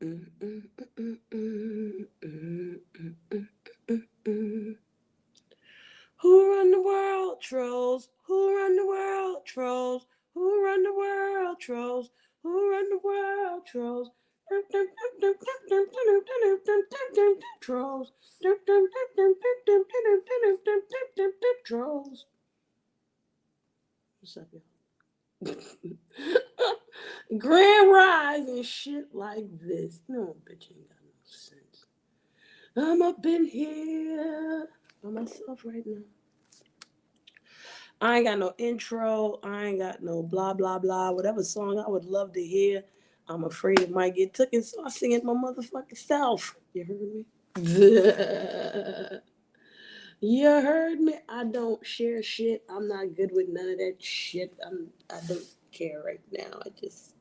Mm, mm, mm, mm, mm, mm, mm, mm, mm. Who run the world, trolls? Who run the world, trolls? Who run the world, trolls? Who run the world, trolls? Trolls. Trolls. What's up, y'all? Grand rise and shit like this. No, bitch ain't got no sense. I'm up in here by myself right now. I ain't got no intro. I ain't got no blah blah blah. Whatever song I would love to hear, I'm afraid it might get taken, so I sing it my motherfucking self. You heard me? You heard me? I don't share shit. I'm not good with none of that shit. I don't care right now. I just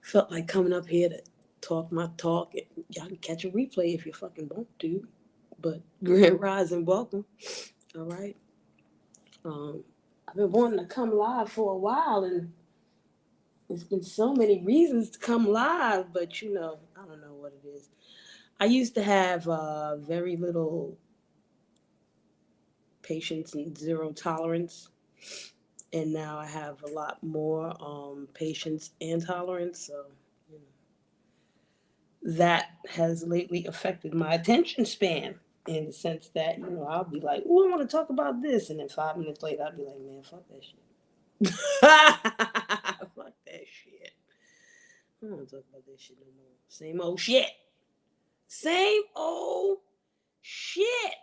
felt like coming up here to talk my talk. And y'all can catch a replay if you fucking want to. But Grand Rising, welcome. All right. Um, I've been wanting to come live for a while, and there's been so many reasons to come live, but I don't know what it is. I used to have very little patience and zero tolerance, and now I have a lot more patience and tolerance. So you that has lately affected my attention span in the sense that I'll be like, "Oh, I want to talk about this," and then 5 minutes later, I'll be like, "Man, fuck that shit." Fuck that shit. I don't want to talk about that shit no more. Same old shit. Same old shit.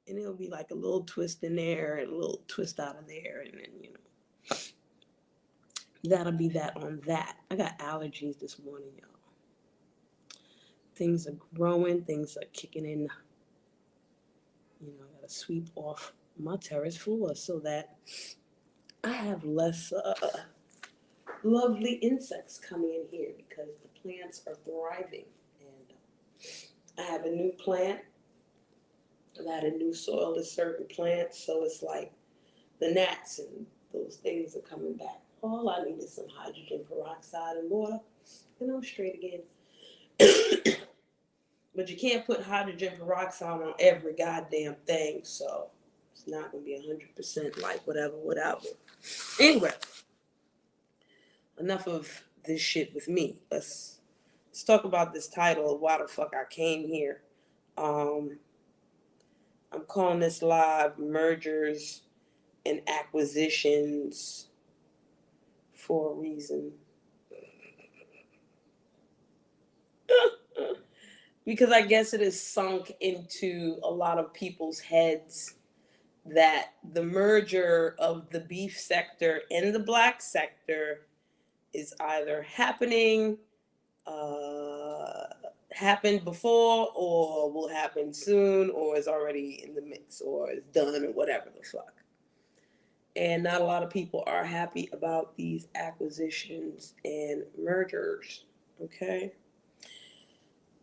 And it'll be like a little twist in there and a little twist out of there, and then that'll be that on that. I got allergies this morning, y'all. Things are growing, things are kicking in. I gotta sweep off my terrace floor so that I have less lovely insects coming in here because the plants are thriving. And I have a new plant. I've added new soil to certain plants, so it's like the gnats and those things are coming back. All I need is some hydrogen peroxide and water, and I'm straight again. But you can't put hydrogen peroxide on every goddamn thing, so it's not going to be 100% like whatever, whatever. Anyway, enough of this shit with me. Let's talk about this title of why the fuck I came here. Um, I'm calling this live mergers and acquisitions for a reason. Because I guess it has sunk into a lot of people's heads that the merger of the beef sector and the black sector is either uh, happened before, or will happen soon, or is already in the mix, or is done, or whatever the fuck. And not a lot of people are happy about these acquisitions and mergers. Okay.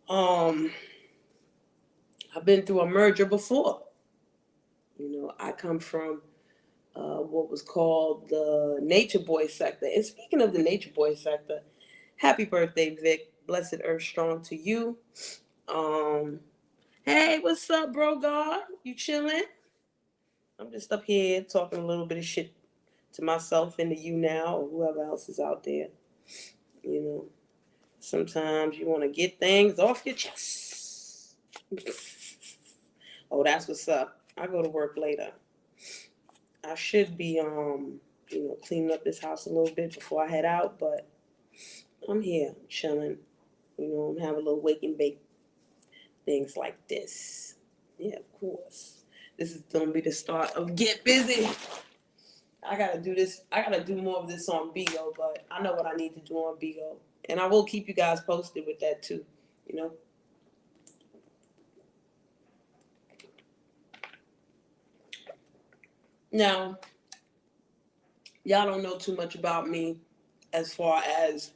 Um, I've been through a merger before. I come from what was called the Nature Boy sector. And speaking of the Nature Boy sector, happy birthday, Vic. Blessed Earth Strong to you. Um, hey, what's up, bro? God, you chilling? I'm just up here talking a little bit of shit to myself and to you now, or whoever else is out there. You know, sometimes you want to get things off your chest. Oh, that's what's up. I go to work later. I should be cleaning up this house a little bit before I head out, but I'm here chilling. I'm having a little wake and bake things like this. Yeah, of course. This is gonna be the start of Get Busy. I gotta do this. I gotta do more of this on Bigo, but I know what I need to do on Bigo, and I will keep you guys posted with that too. You know. Now, y'all don't know too much about me as far as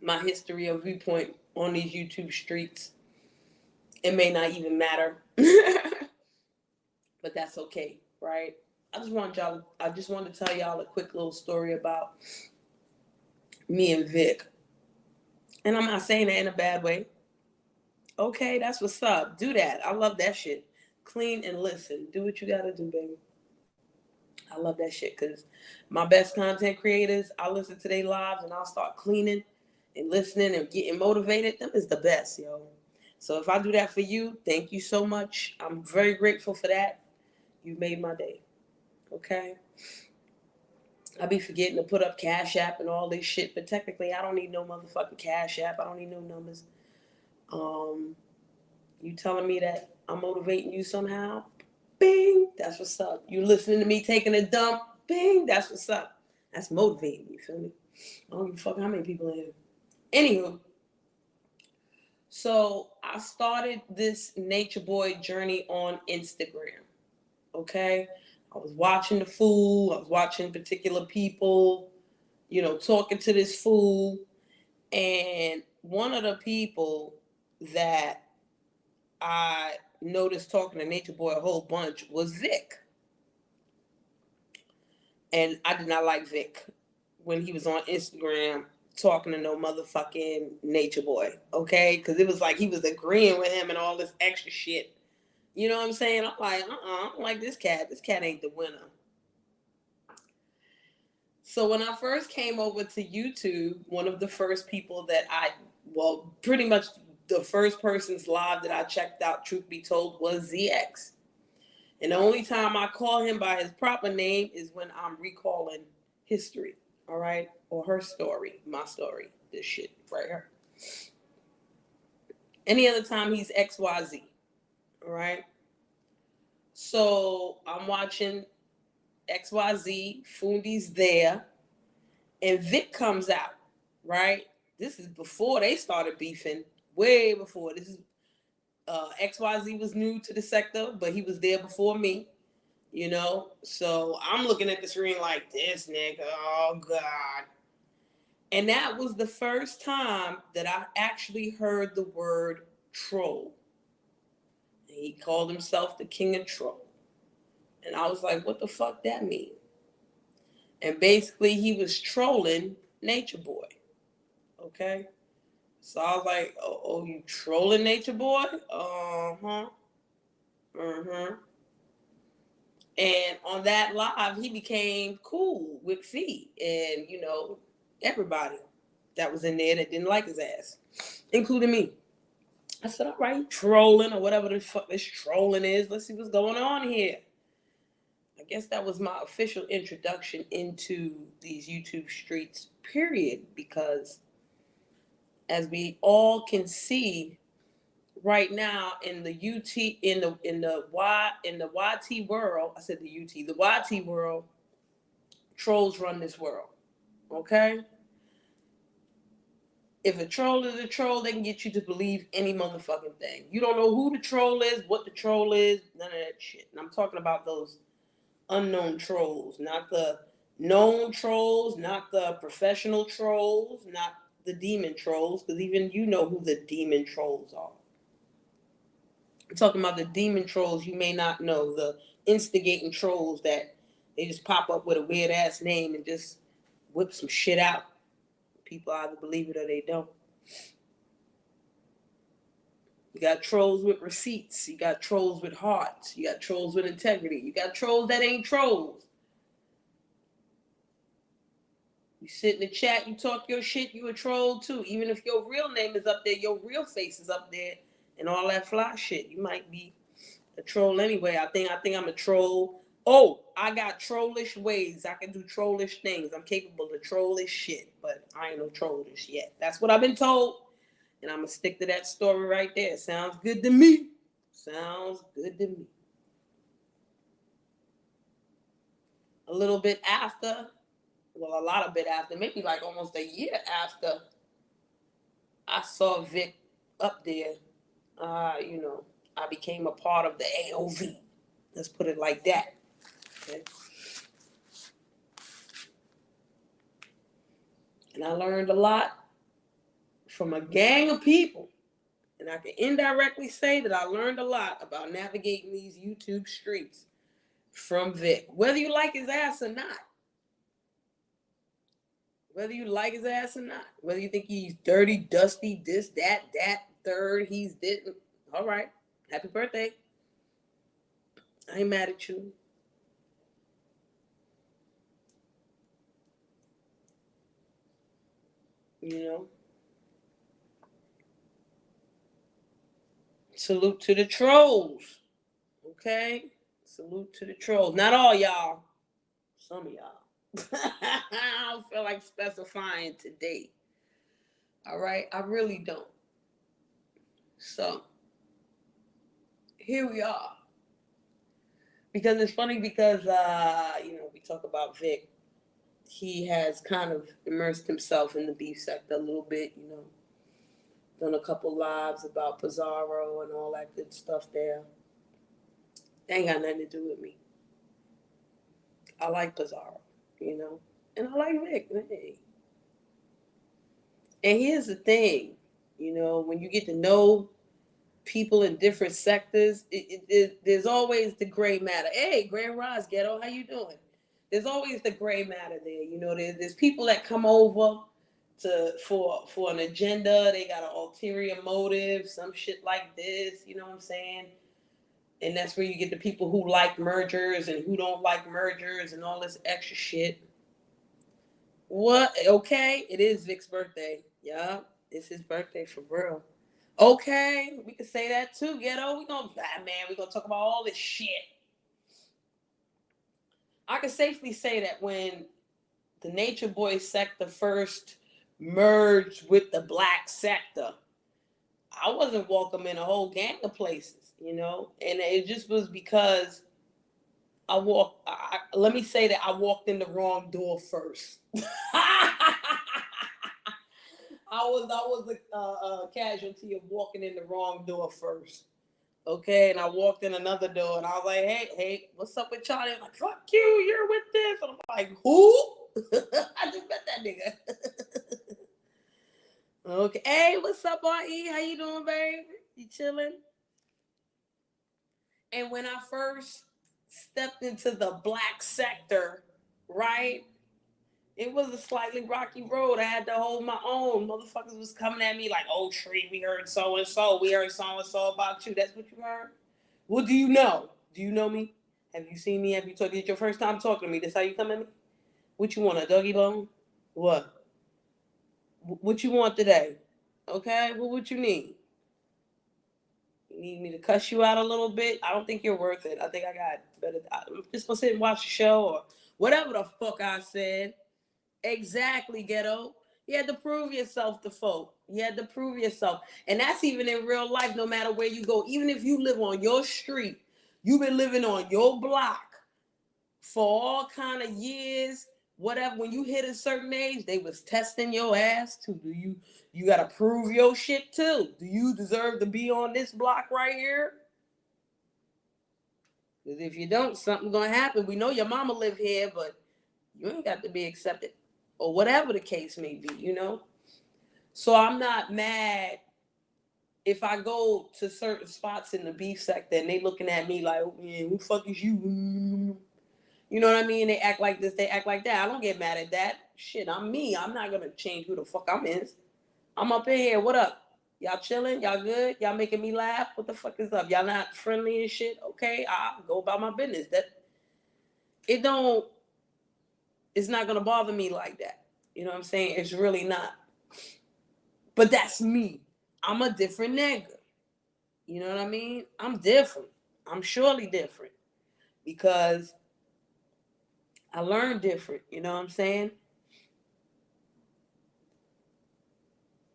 my history of viewpoint on these YouTube streets. It may not even matter, but that's okay, right? I just want to tell y'all a quick little story about me and Vic. And I'm not saying that in a bad way. Okay, that's what's up. Do that. I love that shit. Clean and listen. Do what you gotta do, baby. I love that shit because my best content creators, I listen to their lives and I'll start cleaning and listening and getting motivated. Them is the best, yo. So if I do that for you, thank you so much. I'm very grateful for that. You made my day. Okay? I be forgetting to put up Cash App and all this shit, but technically I don't need no motherfucking Cash App. I don't need no numbers. Um, you telling me that I'm motivating you somehow? Bing, that's what's up. You listening to me taking a dump? Bing, that's what's up. That's motivating, you feel me? I don't give a fuck how many people in here. Anywho, so I started this Nature Boy journey on Instagram. Okay? I was watching the fool, I was watching particular people, talking to this fool. And one of the people that I noticed talking to Nature Boy a whole bunch was Vic. And I did not like Vic when he was on Instagram talking to no motherfucking Nature Boy, okay? Because it was like he was agreeing with him and all this extra shit. You know what I'm saying? I'm like, I don't like this cat. This cat ain't the winner. So when I first came over to YouTube, one of the first people that pretty much the first person's live that I checked out, truth be told, was ZX. And the only time I call him by his proper name is when I'm recalling history, all right? Or her story, my story, this shit right here. Any other time he's XYZ, all right? So I'm watching XYZ, Fundi's there, and Vic comes out, right? This is before they started beefing, way before. This is XYZ was new to the sector, but he was there before me. So I'm looking at the screen like this nigga, oh god. And that was the first time that I actually heard the word troll. And he called himself the king of troll. And I was like, what the fuck that mean? And basically he was trolling Nature Boy. Okay? So I was like, oh you trolling Nature Boy? Uh-huh. Uh-huh. And on that live, he became cool with Fee and, everybody that was in there that didn't like his ass, including me. I said, all right, trolling or whatever the fuck this trolling is. Let's see what's going on here. I guess that was my official introduction into these YouTube streets, period, because as we all can see right now in the YT world, I said the YT world, trolls run this world. Okay? If a troll is a troll, they can get you to believe any motherfucking thing. You don't know who the troll is, what the troll is, none of that shit. And I'm talking about those unknown trolls, not the known trolls, not the professional trolls, not the demon trolls, because even you know who the demon trolls are. I'm talking about the demon trolls you may not know, the instigating trolls that they just pop up with a weird ass name and just whip some shit out. People either believe it or they don't. You got trolls with receipts. You got trolls with hearts. You got trolls with integrity. You got trolls that ain't trolls. You sit in the chat, you talk your shit, you a troll too. Even if your real name is up there, your real face is up there, and all that fly shit. You might be a troll anyway. I think I'm a troll. Oh, I got trollish ways. I can do trollish things. I'm capable of trollish shit, but I ain't no trollish yet. That's what I've been told. And I'm going to stick to that story right there. Sounds good to me. Sounds good to me. A little bit after, well, a lot of bit after, maybe like almost a year after I saw Vic up there, I became a part of the AOV. Let's put it like that. Okay? And I learned a lot from a gang of people. And I can indirectly say that I learned a lot about navigating these YouTube streets from Vic. Whether you like his ass or not. Whether you like his ass or not. Whether you think he's dirty, dusty, this, that, third, he's this. All right. Happy birthday. I ain't mad at you. You know? Salute to the trolls. Okay? Salute to the trolls. Not all y'all. Some of y'all. I don't feel like specifying today. All right? I really don't. So, here we are. Because it's funny because, we talk about Vic. He has kind of immersed himself in the beef sector a little bit, done a couple lives about Pizarro and all that good stuff there. They ain't got nothing to do with me. I like Pizarro, and I like Vic. Hey. And here's the thing, when you get to know people in different sectors, there's always the gray matter. Hey, Grand Rise Ghetto, how you doing? There's always the gray matter there. There's people that come over for an agenda. They got an ulterior motive, some shit like this. You know what I'm saying? And that's where you get the people who like mergers and who don't like mergers and all this extra shit. What? Okay, it is Vic's birthday. Yeah, it's his birthday for real. Okay, we can say that too, Ghetto. We're gonna talk about all this shit. I can safely say that when the Nature Boy sector first merged with the black sector, I wasn't welcoming a whole gang of places, and it just was because let me say that I walked in the wrong door first. I was a casualty of walking in the wrong door first. Okay, and I walked in another door, and I was like, hey, what's up with Charlie? I'm like, fuck you, you're with this. And I'm like, who? I just met that nigga. Okay, hey, what's up, R.E.? How you doing, baby? You chilling? And when I first stepped into the black sector, right, it was a slightly rocky road. I had to hold my own. Motherfuckers was coming at me like, oh, Tree, we heard so-and-so. We heard so-and-so about you. That's what you heard? Well, do you know? Do you know me? Have you seen me? Have you talked? It's your first time talking to me. This how you come at me? What you want, a doggy bone? What? What you want today? Okay, well, what you need? You need me to cuss you out a little bit? I don't think you're worth it. I think I got better. I'm just gonna sit and watch the show or whatever the fuck I said. Exactly, Ghetto. You had to prove yourself to folk. You had to prove yourself. And that's even in real life, no matter where you go. Even if you live on your street, you've been living on your block for all kind of years, whatever. When you hit a certain age, they was testing your ass too. You gotta prove your shit too. Do you deserve to be on this block right here? Because if you don't, something's gonna happen. We know your mama live here, but you ain't got to be accepted. Or whatever the case may be, So I'm not mad if I go to certain spots in the beef sector and they looking at me like, oh, man, who the fuck is you? You know what I mean? They act like this, they act like that. I don't get mad at that. Shit, I'm me. I'm not gonna change who the fuck I'm is. I'm up in here. What up? Y'all chilling? Y'all good? Y'all making me laugh? What the fuck is up? Y'all not friendly and shit? Okay, I'll go about my business. It's not gonna bother me like that. You know what I'm saying? It's really not. But that's me. I'm a different nigga. You know what I mean? I'm different. I'm surely different. Because I learned different. You know what I'm saying?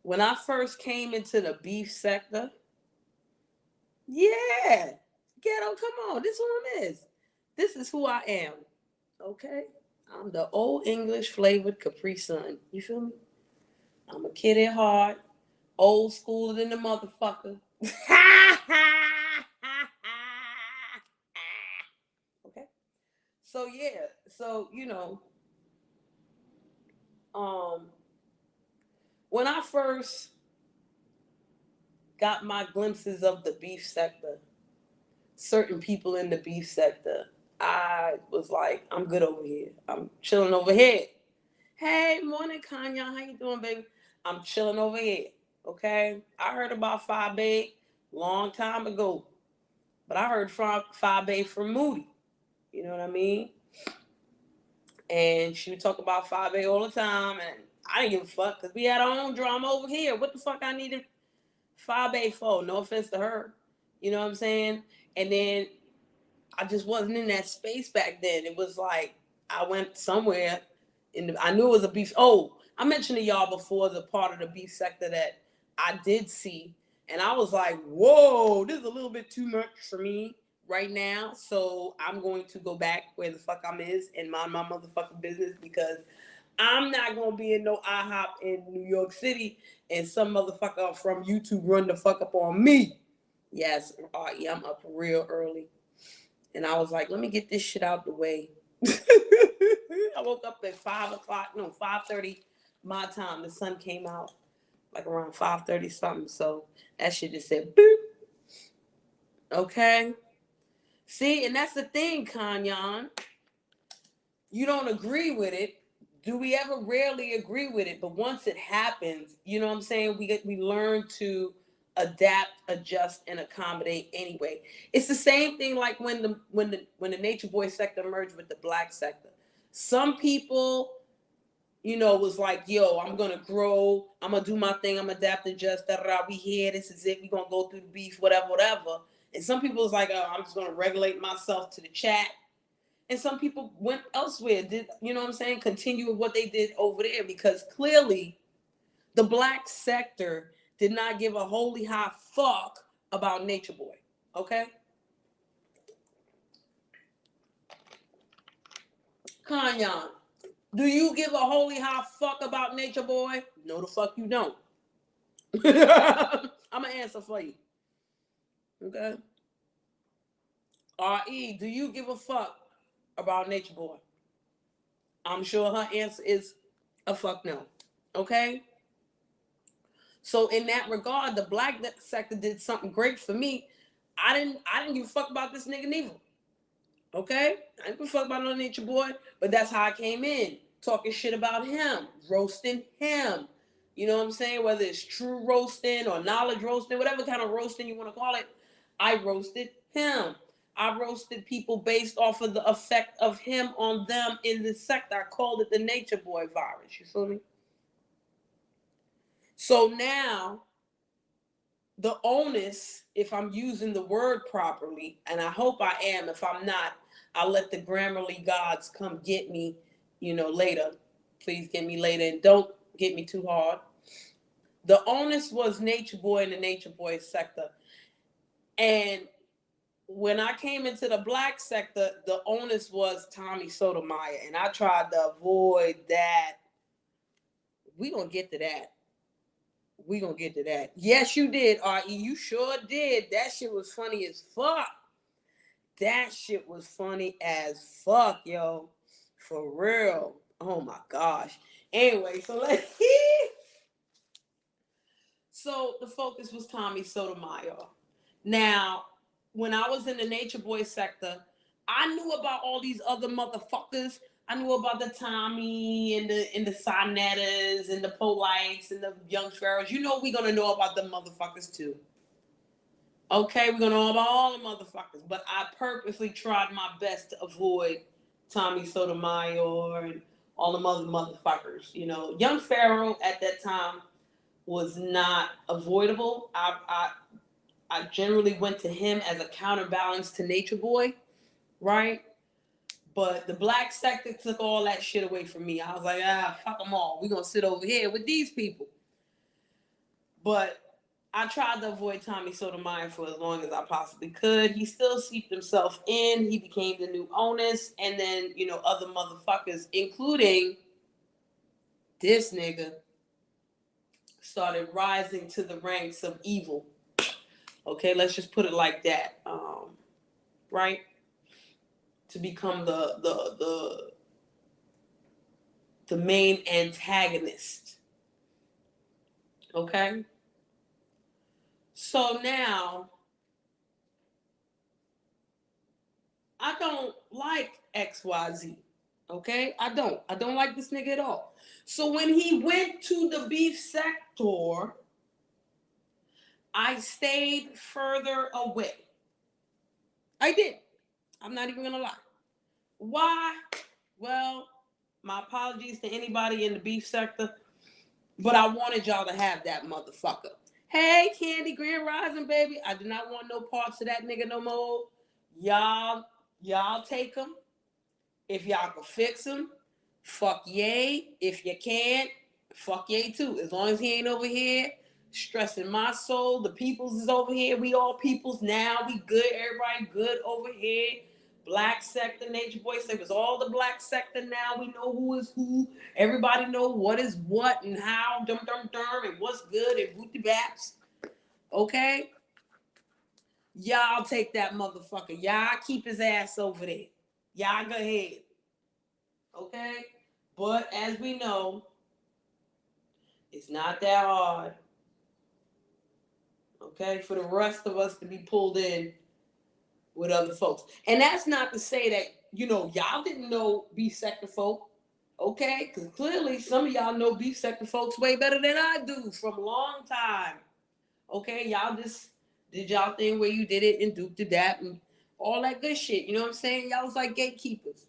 When I first came into the beef sector, yeah. Ghetto, come on. This one is. This is who I am. Okay? I'm the old English flavored Capri Sun. You feel me? I'm a kid at heart. Old school than the motherfucker. Okay. So yeah. So, when I first got my glimpses of the beef sector, certain people in the beef sector, I was like, I'm good over here. I'm chilling over here. Hey, morning, Kanya. How you doing, baby? I'm chilling over here. Okay. I heard about Five Bay long time ago, but I heard from Five Bay from Moody. You know what I mean? And she would talk about Five Bay all the time, and I didn't give a fuck because we had our own drama over here. What the fuck I needed Five Bay for? No offense to her. You know what I'm saying? And then I just wasn't in that space back then. It was like I went somewhere and I knew it was a beef. Oh, I mentioned to y'all before the part of the beef sector that I did see. And I was like, whoa, this is a little bit too much for me right now. So I'm going to go back where the fuck I'm is and mind my motherfucking business because I'm not gonna be in no IHOP in New York City and some motherfucker from YouTube run the fuck up on me. Yes, yeah, I'm up real early. And I was like, let me get this shit out the way. I woke up at 5:00, no, 5:30 my time. The sun came out like around 5:30 something. So that shit just said boop. Okay. See, and that's the thing, Kanyon. You don't agree with it. Do we ever rarely agree with it? But once it happens, you know what I'm saying? We learn to adapt, adjust, and accommodate anyway. It's the same thing like when the Nature Boy sector merged with the Black sector. Some people, was like, yo, I'm gonna grow, I'm gonna do my thing, I'm gonna adapt, adjust, da da da. We here, this is it, we gonna go through the beef, whatever, whatever. And some people is like, oh, I'm just gonna regulate myself to the chat, and some people went elsewhere, did what I'm saying, continue with what they did over there because clearly the Black sector did not give a holy high fuck about Nature Boy. Okay? Kanyon, do you give a holy high fuck about Nature Boy? No, the fuck you don't. I'm gonna answer for you. Okay? RE, do you give a fuck about Nature Boy? I'm sure her answer is a fuck no. Okay? So in that regard, the Black sector did something great for me. I didn't give a fuck about this nigga neither. Okay? I didn't give a fuck about no Nature Boy, but that's how I came in. Talking shit about him, roasting him. You know what I'm saying? Whether it's true roasting or knowledge roasting, whatever kind of roasting you want to call it, I roasted him. I roasted people based off of the effect of him on them in the sector. I called it the Nature Boy virus. You feel me? So now the onus, if I'm using the word properly, and I hope I am, if I'm not, I'll let the Grammarly gods come get me, later. Please get me later and don't get me too hard. The onus was Nature Boy and the Nature Boy sector. And when I came into the Black sector, the onus was Tommy Sotomayor. And I tried to avoid that. We gonna get to that. We gonna get to that. Yes, you did, R.E. You sure did. That shit was funny as fuck. That shit was funny as fuck, yo. For real. Oh my gosh. Anyway, so the focus was Tommy Sotomayor. Now, when I was in the Nature Boy sector, I knew about all these other motherfuckers. I knew about the Tommy and the Sinettas and the Polites and the Young Pharaohs. We're gonna know about the motherfuckers too. Okay, we're gonna know about all the motherfuckers. But I purposely tried my best to avoid Tommy Sotomayor and all the motherfuckers. Young Pharaoh at that time was not avoidable. I generally went to him as a counterbalance to Nature Boy, right? But the Black sector took all that shit away from me. I was like, fuck them all. We're going to sit over here with these people. But I tried to avoid Tommy Sotomayor for as long as I possibly could. He still seeped himself in. He became the new onus. And then, other motherfuckers, including this nigga, started rising to the ranks of evil. Okay, let's just put it like that. Right? To become the main antagonist. Okay? So now I don't like XYZ. Okay? I don't like this nigga at all. So when he went to the beef sector, I stayed further away. I did. I'm not even gonna lie. Why? Well, my apologies to anybody in the beef sector, but I wanted y'all to have that motherfucker. Hey, Candy Grand Rising, baby. I do not want no parts of that nigga no more. Y'all take him. If y'all can fix him, fuck yay. If you can't, fuck yay too. As long as he ain't over here stressing my soul, the peoples is over here. We all peoples now. We good. Everybody good over here. Black sector, Nature Boy said it's all the black sector now. We know who is who. Everybody know what is what and how, dum and what's good and booty baps. Okay? Y'all take that motherfucker. Y'all keep his ass over there. Y'all go ahead. Okay? But as we know, it's not that hard. Okay? For the rest of us to be pulled in with other folks. And that's not to say that, y'all didn't know beef sector folk. Okay? Because clearly some of y'all know beef sector folks way better than I do from a long time. Okay? Y'all just did y'all thing where you did it and duped to that and all that good shit. You know what I'm saying? Y'all was like gatekeepers.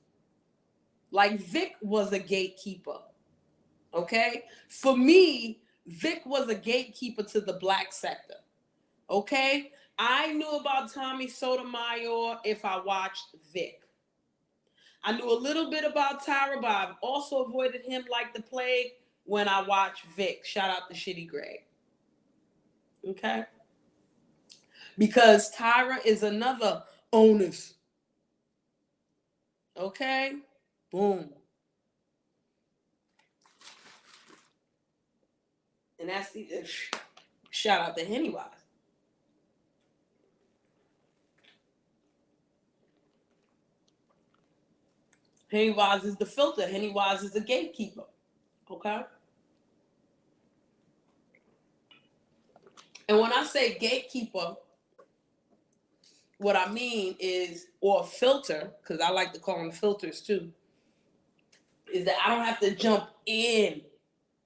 Like Vic was a gatekeeper. Okay? For me, Vic was a gatekeeper to the black sector. Okay? I knew about Tommy Sotomayor if I watched Vic. I knew a little bit about Tyra, but I've also avoided him like the plague when I watched Vic. Shout out to Shitty Greg. Okay? Because Tyra is another onus. Okay? Boom. And that's the shout out to Hennywise. Hennywise is the filter. Hennywise is the gatekeeper. Okay? And when I say gatekeeper, what I mean is, or filter, because I like to call them filters too, is that I don't have to jump in.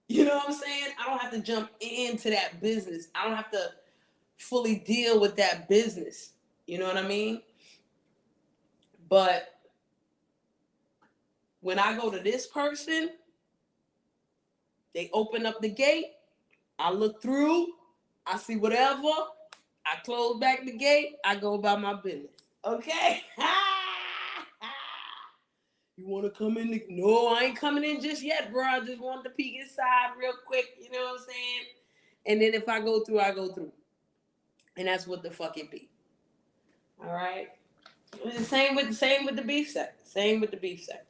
You know what I'm saying? I don't have to jump into that business. I don't have to fully deal with that business. You know what I mean? But when I go to this person, they open up the gate, I look through, I see whatever, I close back the gate, I go about my business. Okay? You want to come in? No, I ain't coming in just yet, bro. I just wanted to peek inside real quick. You know what I'm saying? And then if I go through, I go through. And that's what the fuck it be. All right? The same with the beef sector. Same with the beef sector.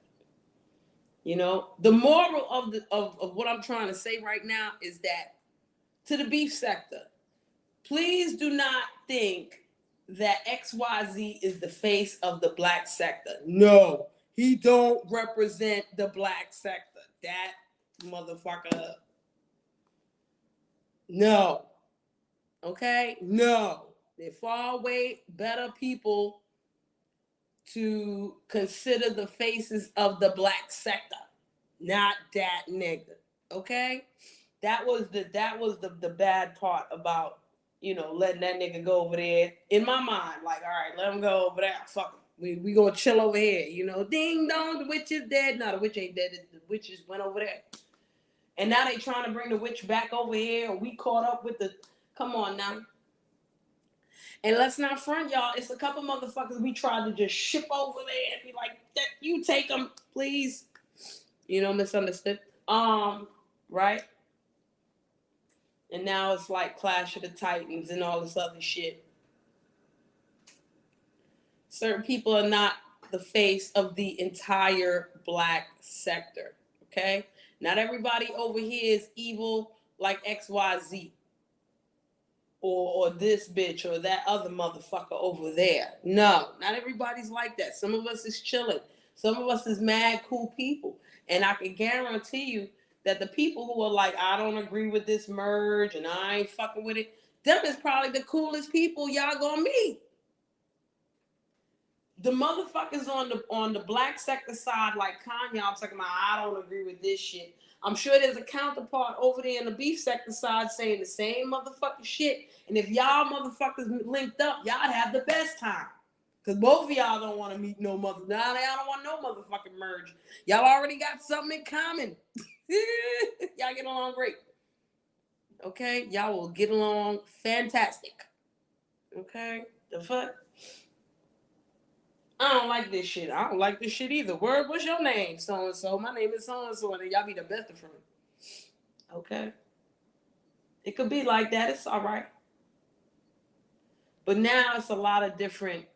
You know, the moral of what I'm trying to say right now is that to the beef sector, please do not think that XYZ is the face of the black sector. No, he don't represent the black sector. That motherfucker. No. Okay? No. They're far way better people to consider the faces of the black sector. Not that nigga. Okay? That was the bad part about, letting that nigga go over there. In my mind, like, all right, let him go over there. Fuck him. We gonna chill over here, Ding dong, the witch is dead. No, the witch ain't dead. The witches went over there. And now they trying to bring the witch back over here. We caught up with the. Come on now. And let's not front, y'all. It's a couple motherfuckers we tried to just ship over there and be like, you take them, please. Misunderstood. Right? And now it's like Clash of the Titans and all this other shit. Certain people are not the face of the entire black sector. Okay? Not everybody over here is evil like XYZ. Or this bitch or that other motherfucker over there. No, not everybody's like that. Some of us is chilling. Some of us is mad cool people. And I can guarantee you that the people who are like, I don't agree with this merge and I ain't fucking with it, them is probably the coolest people y'all gonna meet. The motherfuckers on the black sector side, like Kanye, I'm talking about, I don't agree with this shit. I'm sure there's a counterpart over there in the beef sector side saying the same motherfucking shit. And if y'all motherfuckers linked up, y'all have the best time. Because both of y'all don't want to meet no mother. Nah, y'all don't want no motherfucking merge. Y'all already got something in common. Y'all get along great. Okay? Y'all will get along fantastic. Okay? The fuck? I don't like this shit. I don't like this shit either. Word, what's your name? So-and-so. My name is so-and-so. And then y'all be the best of friends. Okay? It could be like that. It's all right. But now it's a lot of different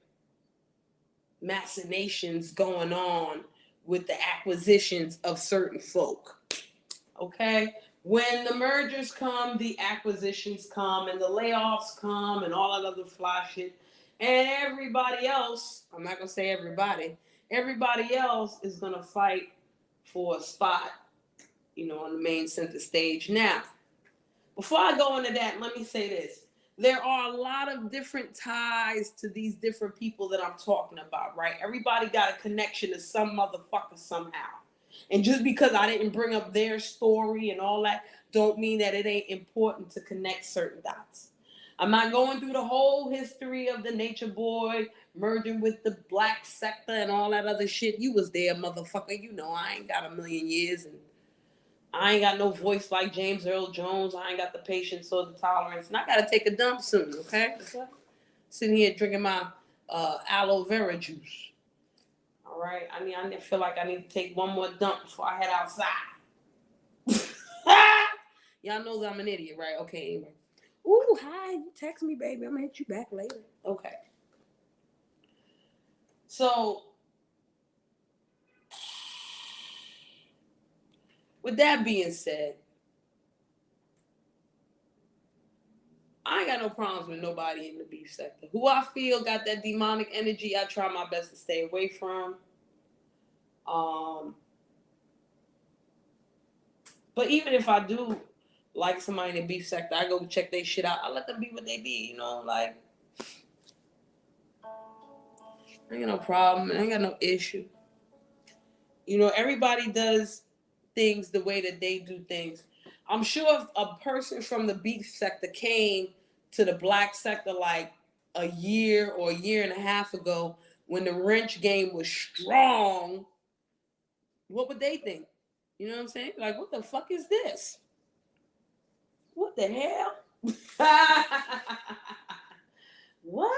machinations going on with the acquisitions of certain folk. Okay? When the mergers come, the acquisitions come, and the layoffs come, and all that other fly shit. And everybody else, I'm not going to say everybody else is going to fight for a spot, on the main center stage. Now, before I go into that, let me say this. There are a lot of different ties to these different people that I'm talking about, right? Everybody got a connection to some motherfucker somehow. And just because I didn't bring up their story and all that, don't mean that it ain't important to connect certain dots. I'm not going through the whole history of the Nature Boy merging with the black sector and all that other shit. You was there, motherfucker. I ain't got a million years and I ain't got no voice like James Earl Jones. I ain't got the patience or the tolerance. And I got to take a dump soon, okay? Sitting here drinking my aloe vera juice. All right? I feel like I need to take one more dump before I head outside. Y'all know that I'm an idiot, right? Okay, anyway. Ooh, hi. You text me, baby. I'm going to hit you back later. Okay. So, with that being said, I ain't got no problems with nobody in the beef sector. Who I feel got that demonic energy, I try my best to stay away from. But even if I do like somebody in the beef sector, I go check their shit out. I let them be what they be, like, I ain't got no problem. I ain't got no issue. Everybody does things the way that they do things. I'm sure if a person from the beef sector came to the black sector like a year or a year and a half ago when the wrench game was strong, what would they think? You know what I'm saying? Like, what the fuck is this? What the hell? What?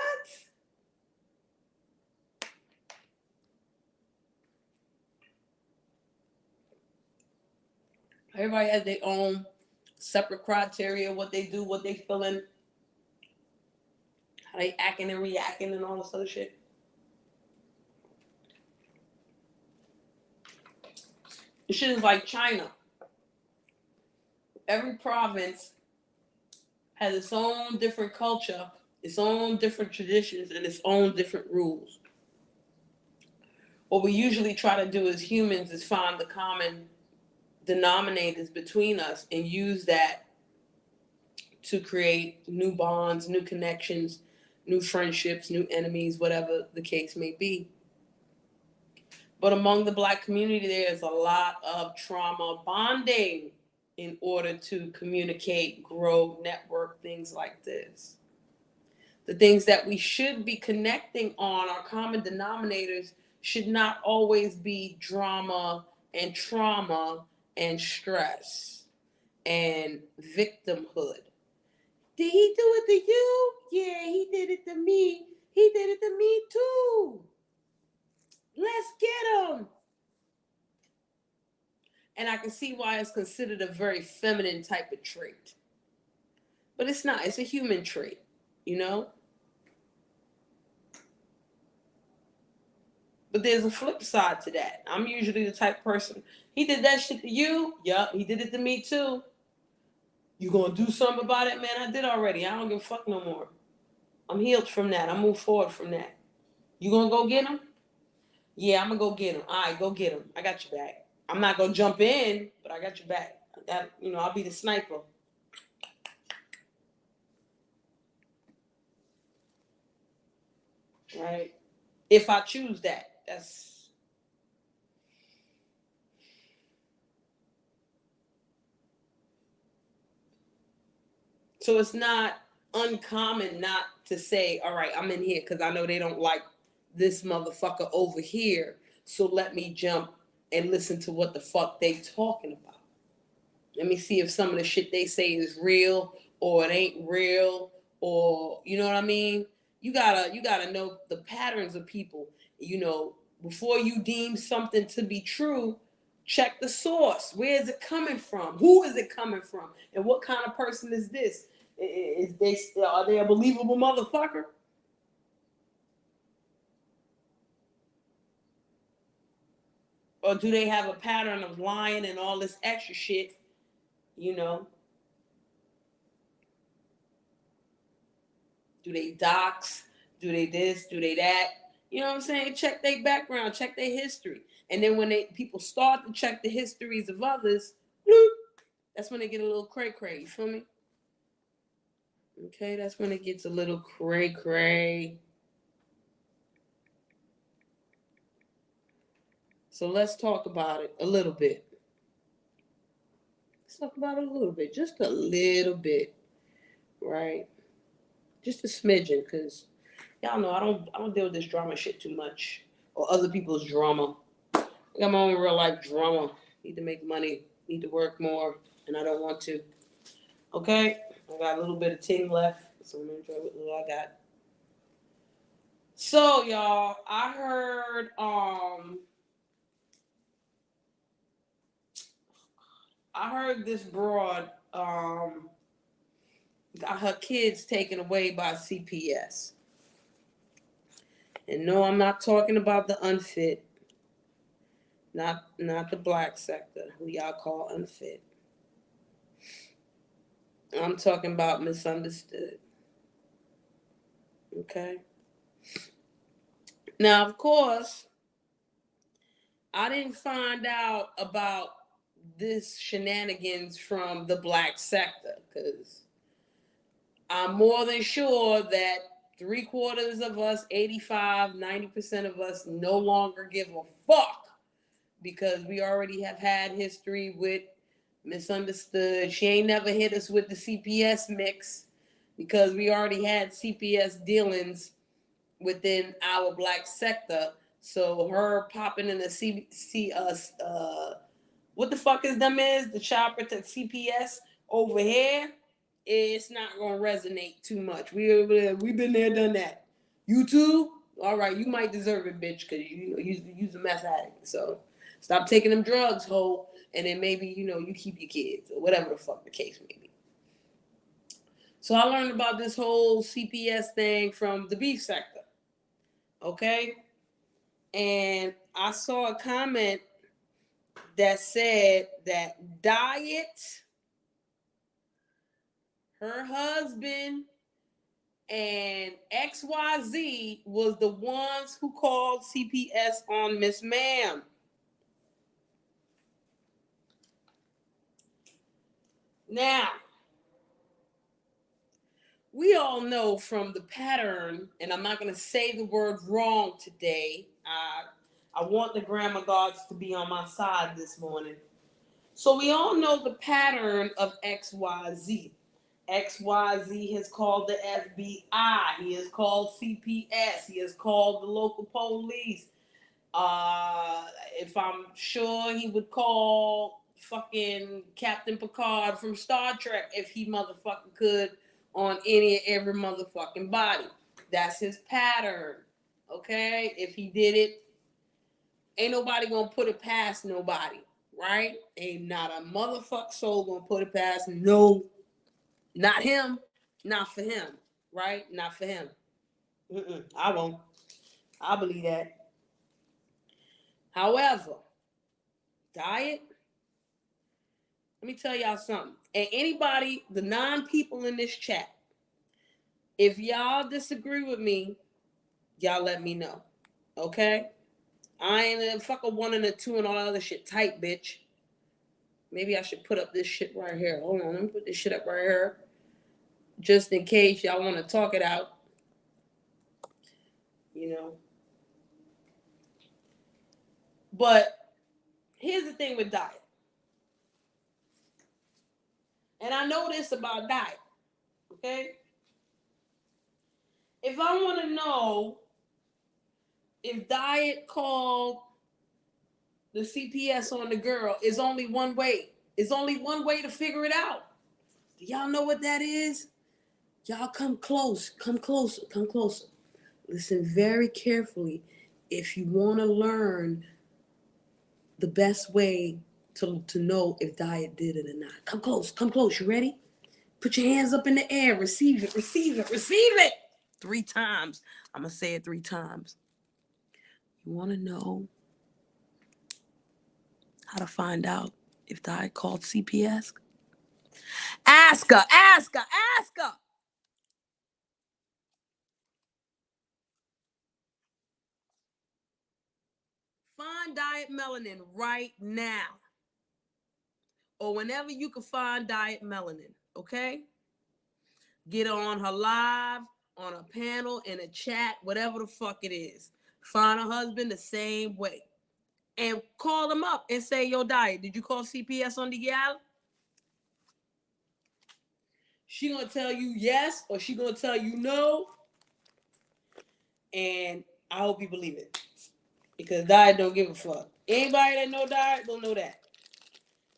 Everybody has their own separate criteria, what they do, what they feeling, how they acting and reacting and all this other shit. This shit is like China. Every province has its own different culture, its own different traditions, and its own different rules. What we usually try to do as humans is find the common denominators between us and use that to create new bonds, new connections, new friendships, new enemies, whatever the case may be. But among the black community, there's a lot of trauma bonding in order to communicate, grow, network, things like this. The things that we should be connecting on, our common denominators, should not always be drama and trauma and stress and victimhood. Did he do it to you? Yeah, he did it to me. He did it to me too. Let's get him. And I can see why it's considered a very feminine type of trait. But it's not. It's a human trait, But there's a flip side to that. I'm usually the type of person, he did that shit to you? Yup, he did it to me too. You gonna do something about it? Man, I did already. I don't give a fuck no more. I'm healed from that. I move forward from that. You gonna go get him? Yeah, I'm gonna go get him. All right, go get him. I got your back. I'm not gonna jump in, but I got your back. I'll be the sniper. Right? If I choose that, that's so it's not uncommon not to say, all right, I'm in here because I know they don't like this motherfucker over here. So let me jump and listen to what the fuck they talking about. Let me see if some of the shit they say is real or it ain't real, or you know what I mean? You gotta know the patterns of people. You know, before you deem something to be true, check the source. Where is it coming from? Who is it coming from? And what kind of person is this? Are they a believable motherfucker? Or do they have a pattern of lying and all this extra shit? You know, do they dox? Do they this? Do they that? You know what I'm saying? Check their background, check their history. And then when people start to check the histories of others, bloop, that's when they get a little cray cray. You feel me? Okay, that's when it gets a little cray cray. So let's talk about it a little bit. Let's talk about it a little bit, just a little bit, right? Just a smidgen, because y'all know I don't deal with this drama shit too much, or other people's drama. I got my own real life drama. Need to make money, need to work more, and I don't want to. Okay? I got a little bit of ting left, so I'm gonna enjoy what little I got. So y'all, I heard this broad got her kids taken away by CPS. And no, I'm not talking about the unfit, not the black sector, who y'all call unfit. I'm talking about misunderstood. Okay? Now, of course, I didn't find out about this shenanigans from the black sector, because I'm more than sure that 3/4 of us, 85, 90% of us no longer give a fuck, because we already have had history with misunderstood. She ain't never hit us with the CPS mix, because we already had CPS dealings within our black sector. So her popping in the what the fuck is them is the chopper to CPS over here, it's not gonna resonate too much. We've been there, done that. You too? All right, you might deserve it, bitch, because you's a meth addict. So stop taking them drugs, ho, and then maybe you keep your kids or whatever the fuck the case may be. So I learned about this whole CPS thing from the beef sector. Okay, and I saw a comment that said that Diet, her husband, and XYZ was the ones who called CPS on Miss Ma'am. Now, we all know from the pattern, and I'm not going to say the word wrong today. I want the grammar gods to be on my side this morning. So we all know the pattern of XYZ. XYZ has called the FBI. He has called CPS. He has called the local police. If I'm sure, he would call fucking Captain Picard from Star Trek if he motherfucking could, on any and every motherfucking body. That's his pattern. Okay? If he did it, ain't nobody gonna put it past nobody. Right? Ain't not a motherfucking soul gonna put it past no. Not him. Not for him. Right? Not for him. I won't. I believe that. However, Diet, let me tell y'all something. And anybody, the 9 people in this chat, if y'all disagree with me, y'all let me know. Okay? I ain't a fuck a 1 and a 2 and all that other shit. Tight, bitch. Maybe I should put up this shit right here. Hold on, let me put this shit up right here. Just in case y'all want to talk it out. You know. But here's the thing with diet. And I know this about diet. Okay? If I want to know if diet called the CPS on the girl, is only one way. It's only one way to figure it out. Do y'all know what that is? Y'all come close. Come closer. Come closer. Listen very carefully if you want to learn the best way to know if diet did it or not. Come close. Come close. You ready? Put your hands up in the air. Receive it. Receive it. Receive it. 3 times. I'm going to say it 3 times. You want to know how to find out if diet called CPS? Ask her. Ask her. Ask her. Find Diet Melanin right now. Or whenever you can find Diet Melanin, okay? Get on her live, on a panel, in a chat, whatever the fuck it is. Find her husband the same way. And call him up and say, yo, Diet, did you call CPS on the gal? She gonna tell you yes, or she gonna tell you no. And I hope you believe it. Because Diet don't give a fuck. Anybody that know Diet don't know that.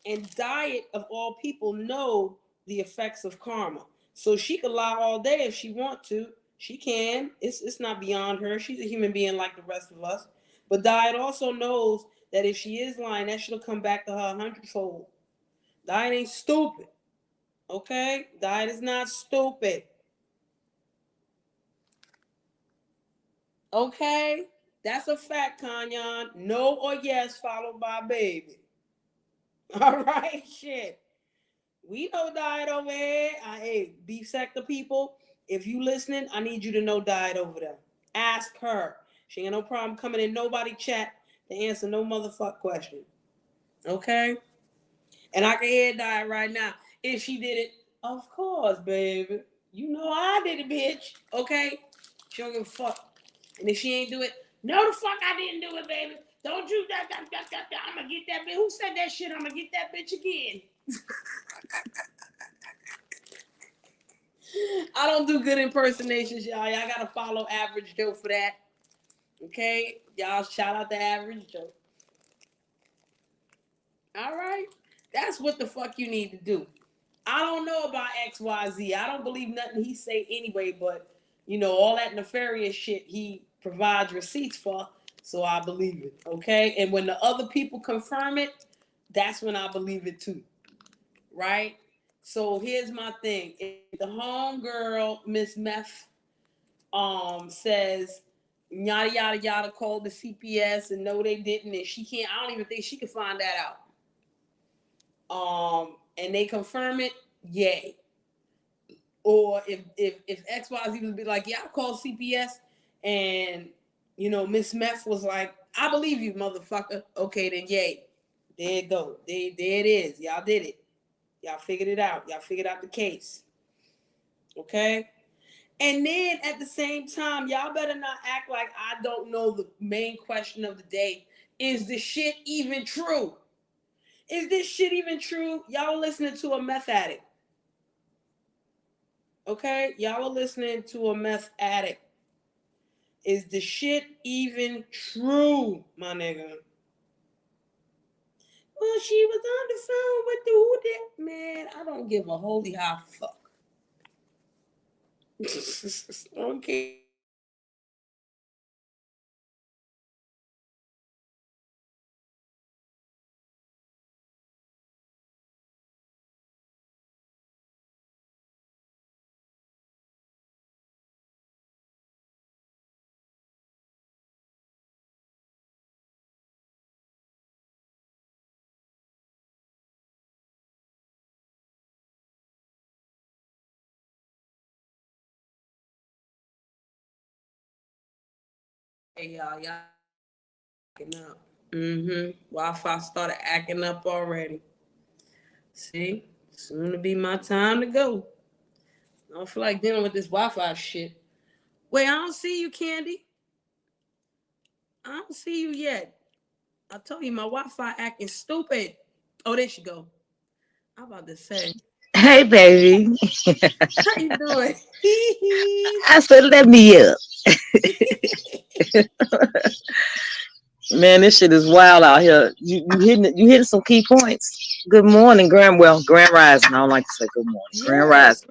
And Diet, of all people, know the effects of karma. So she could lie all day if she want to. She can. It's not beyond her. She's a human being like the rest of us. But Diet also knows that if she is lying, that shit'll come back to her 100-fold. Diet ain't stupid. Okay? Diet is not stupid. Okay? That's a fact, Kanyan. No or yes followed by baby. All right? Shit. We know Diet over here. Hey, beef sector people, if you listening, I need you to know Diet over there. Ask her. She ain't no problem coming in nobody chat to answer no motherfuck question. Okay? And I can hear Diet right now. If she did it, of course, baby. You know I did it, bitch. Okay? She don't give a fuck. And if she ain't do it, no the fuck I didn't do it, baby. Don't you that. I'm gonna get that bitch. Who said that shit? I'm gonna get that bitch again. I don't do good impersonations, y'all. Y'all gotta follow Average Joe for that. Okay? Y'all shout out to Average Joe. All right? That's what the fuck you need to do. I don't know about XYZ. I don't believe nothing he say anyway, but you know, all that nefarious shit he provides receipts for, so I believe it. Okay? And when the other people confirm it, that's when I believe it too. Right? So here's my thing. If the homegirl, Miss Meth, says yada yada yada called the CPS and no they didn't, and she can't, I don't even think she can find that out. And they confirm it, yay. Or if XYZ would be like, yeah, I called CPS, and you know, Miss Meth was like, I believe you, motherfucker. Okay, then yay. There it go. There it is. Y'all did it. Y'all figured it out. Y'all figured out the case. Okay? And then at the same time, y'all better not act like I don't know the main question of the day. Is the shit even true? Is this shit even true? Y'all are listening to a meth addict. Okay? Y'all are listening to a meth addict. Is the shit even true, my nigga? Well, she was on the phone with the who that. Man, I don't give a holy hot fuck. Okay. Hey, y'all acting up. Wi-Fi started acting up already. See? Soon to be my time to go. I don't feel like dealing with this Wi-Fi shit. Wait, I don't see you, Candy. I don't see you yet. I told you my Wi-Fi acting stupid. Oh, there she go. I'm about to say, Hey, baby. how you doing? I said, let me up. Man, this shit is wild out here. You hitting some key points. Good morning, Grand Rising. I don't like to say good morning. Grand Yeah. Rising.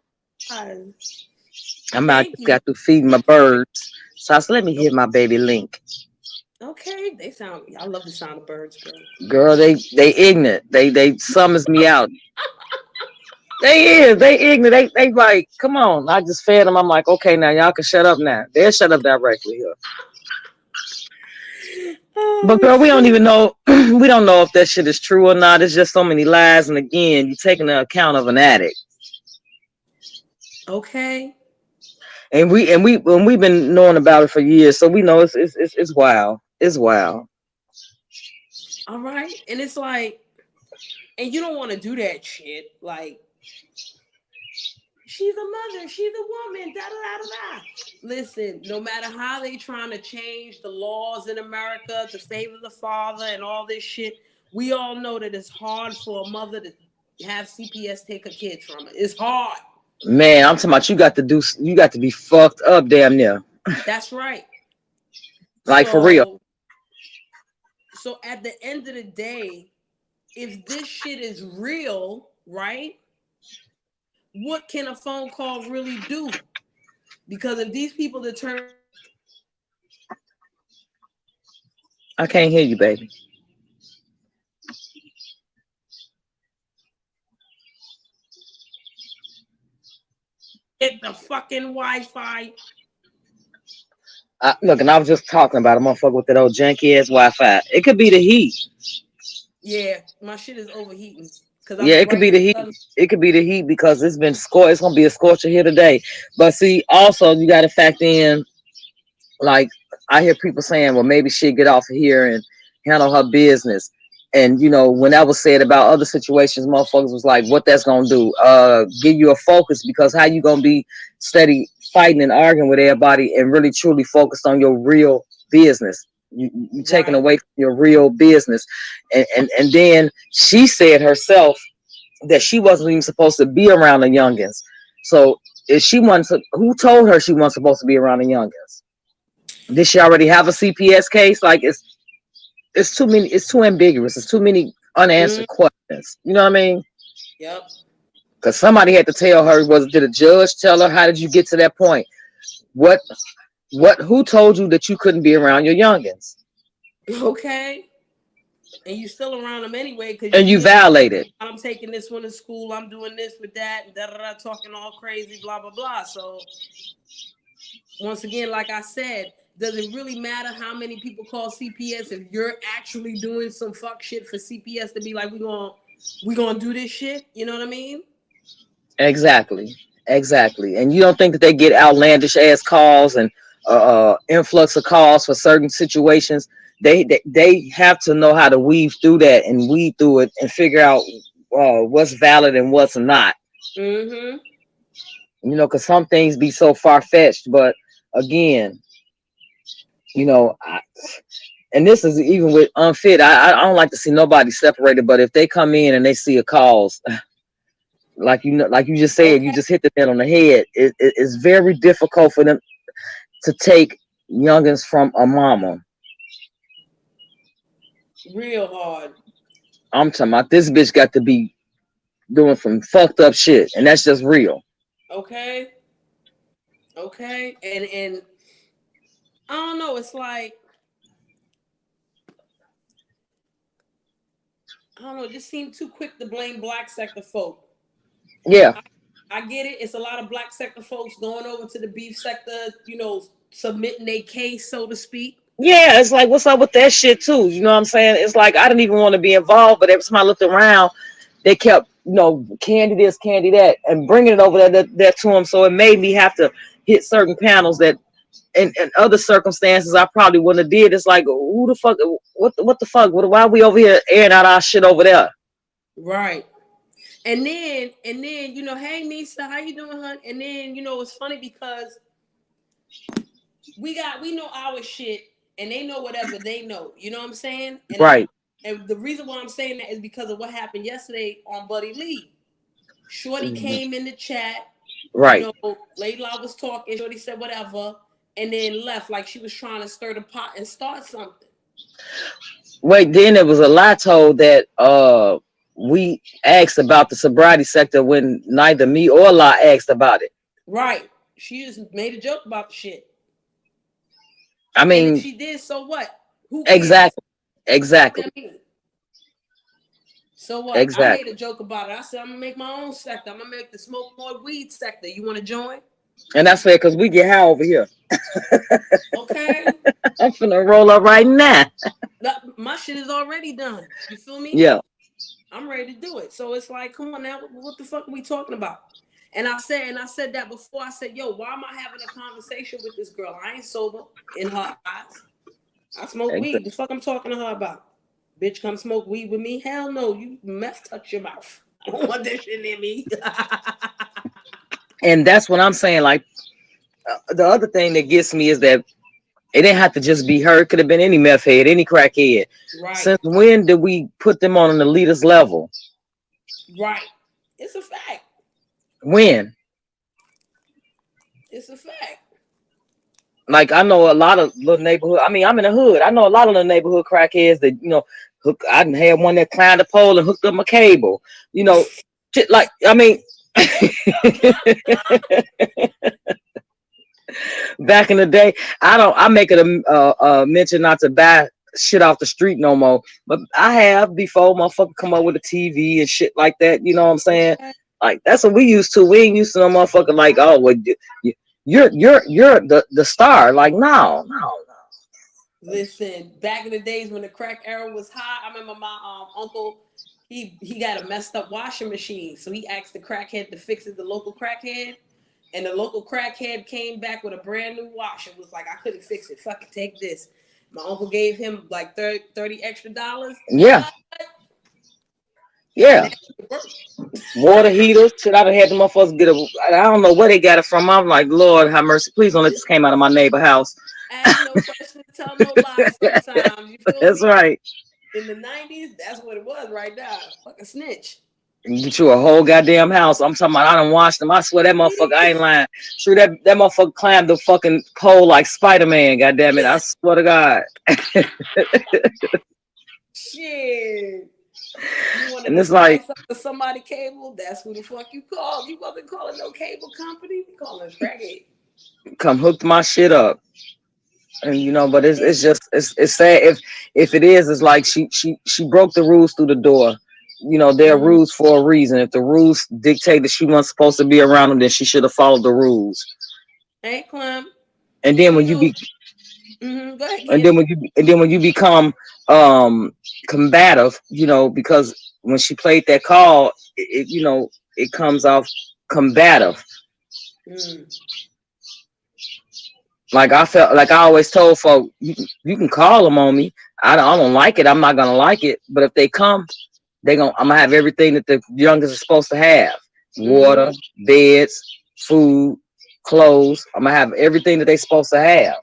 I'm out Thank you. got to feed my birds. So I said, let me hit my baby link. Okay, they sound. I love the sound of birds, girl. Girl, they ignorant. They summons me out. They ignorant. They like, come on. I just fed them. I'm like, okay, now y'all can shut up now. They'll shut up directly here. But Oh girl, we don't shit. even know. We don't know if that shit is true or not. It's just so many lies. And again, you're taking the account of an addict. Okay. And we've been knowing about it for years, so we know it's wild. It's wild. All right. And it's like, and you don't want to do that shit. Like, she's a mother. She's a woman. Da da da da da. Listen, no matter how they trying to change the laws in America to favor the father and all this shit, we all know that it's hard for a mother to have CPS take her kids from her. It's hard. Man, I'm talking about you got to be fucked up damn near. That's right. Like for real. So at the end of the day, if this shit is real, right? What can a phone call really do? Because if these people determine I can't hear you, baby. get the fucking Wi-Fi. Look, and I was just talking about a motherfucker with that old janky ass Wi-Fi. It could be the heat. Yeah, my shit is overheating because Yeah, I'm it could right be in the heat. the It could be the heat because it's gonna be a scorcher here today. But see, also you got to factor in, like, I hear people saying, well, maybe she'd get off of here and handle her business. And when that was said about other situations, motherfuckers was like, what that's gonna do? Give you a focus, because how you gonna be steady fighting and arguing with everybody and really truly focused on your real business? You taking right. away from your real business. And then she said herself that she wasn't even supposed to be around the youngins. So if she wasn't, who told her she wasn't supposed to be around the youngins? Did she already have a CPS case? Like, it's too many. It's too ambiguous. It's too many Mm, unanswered questions. You know what I mean? yep. Because somebody had to tell her. Did a judge tell her? How did you get to that point? What? Who told you that you couldn't be around your youngins? Okay. And you still around them anyway because you And you be like, violated. I'm taking this one to school. I'm doing this with that, and da da da, talking all crazy, blah blah blah. So once again, like I said, does it really matter how many people call CPS if you're actually doing some fuck shit for CPS to be like, we gonna do this shit? You know what I mean? Exactly. Exactly. And you don't think that they get outlandish ass calls and influx of calls for certain situations? They have to know how to weave through that and weed through it and figure out what's valid and what's not. Mm-hmm. Because some things be so far fetched. But again, you know, I, and this is even with unfit. I don't like to see nobody separated. But if they come in and they see a cause, like you just said, you Okay. just hit the nail on the head. It's very difficult for them to take youngins from a mama. Real hard. I'm talking about this bitch got to be doing some fucked up shit, and that's just real. Okay. Okay. And I don't know. It's like I don't know. It just seemed too quick to blame black sector folk. Yeah, I, I get it. It's a lot of black sector folks going over to the beef sector, submitting their case, so to speak. yeah. It's like, what's up with that shit too? You know what I'm saying? It's like I didn't even want to be involved, but every time I looked around, they kept, candy this, candy that, and bringing it over there to them. So it made me have to hit certain panels that in other circumstances I probably wouldn't have did. It's like, who the fuck, what the fuck, why are we over here airing out our shit over there? Right. And then, hey Nisa, how you doing, hon? And then, it's funny because we know our shit and they know whatever they know. You know what I'm saying? And Right. and the reason why I'm saying that is because of what happened yesterday on Buddy Lee. Shorty came in the chat. Right. You know, Layla was talking. Shorty said whatever, and then left like she was trying to stir the pot and start something. Wait, then there was a lie told that we asked about the sobriety sector when neither me or La asked about it. Right. She just made a joke about the shit. I And mean, if she did, so what? Who cares? exactly. Exactly. What that mean? So what? I made Exactly. a joke about it. I said I'm gonna make my own sector. I'm gonna make the smoke more weed sector. You want to join? And that's fair because we get high over here. Okay. I'm finna roll up right now. My shit is already done. You feel me? Yeah. I'm ready to do it. So it's like, come on now, what the fuck are we talking about? And I said that before. I said, yo, why am I having a conversation with this girl? I ain't sober in her eyes. I smoke weed. The fuck I'm talking to her about? Bitch, come smoke weed with me? Hell no, you meth touch your mouth. I don't want that shit in me. And that's what I'm saying. Like, the other thing that gets me is that it didn't have to just be her. It could have been any meth head, any crackhead. Right. Since when did we put them on an elitist level? Right. It's a fact. When? It's a fact. Like, I know a lot of little neighborhood. I mean, I'm in the hood. I know a lot of the neighborhood crackheads that, you know, I had one that climbed the pole and hooked up my cable. You know, shit like, I mean, back in the day, I make it a mention not to buy shit off the street no more. But I have before motherfucker come up with a TV and shit like that. You know what I'm saying? Like, that's what we used to. We ain't used to no motherfucker like, oh, well, you're the star. Like, no. Listen, back in the days when the crack era was hot, I remember my uncle, he got a messed up washing machine. So he asked the crackhead to fix it, the local crackhead. And the local crackhead came back with a brand new washer. Was like, I couldn't fix it. Fuck it, take this. My uncle gave him like $30 extra. Yeah. Yeah. Water heaters. Shit, I done had the motherfuckers get I don't know where they got it from. I'm like, Lord have mercy. Please don't let this came out of my neighbor house. Ask no questions, tell no lies sometimes. You feel That's me? right. In the 90s, that's what it was right now. Fuck a snitch. You get you a whole goddamn house. I'm talking about I done watched them. I swear that motherfucker, I ain't lying. Sure, that motherfucker climbed the fucking pole like Spider-Man, goddamn it. I swear to God. Shit. You want And to it's like somebody cable? That's who the fuck you call. You wasn't calling no cable company. You calling crackhead. come hooked my shit up. And you know, but it's just it's sad if it is, it's like she broke the rules through the door. You know, there are rules for a reason. If the rules dictate that she wasn't supposed to be around them, then she should have followed the rules. Hey, Clem. And then when you be go ahead, and then when you become combative, you know, because when she played that call, it you know, it comes off combative. Like I felt like I always told folk, you can call them on me. I don't like it. I'm not gonna like it. But if they come, I'm gonna have everything that the youngest is supposed to have: water, beds, food, clothes. I'm gonna have everything that they're supposed to have.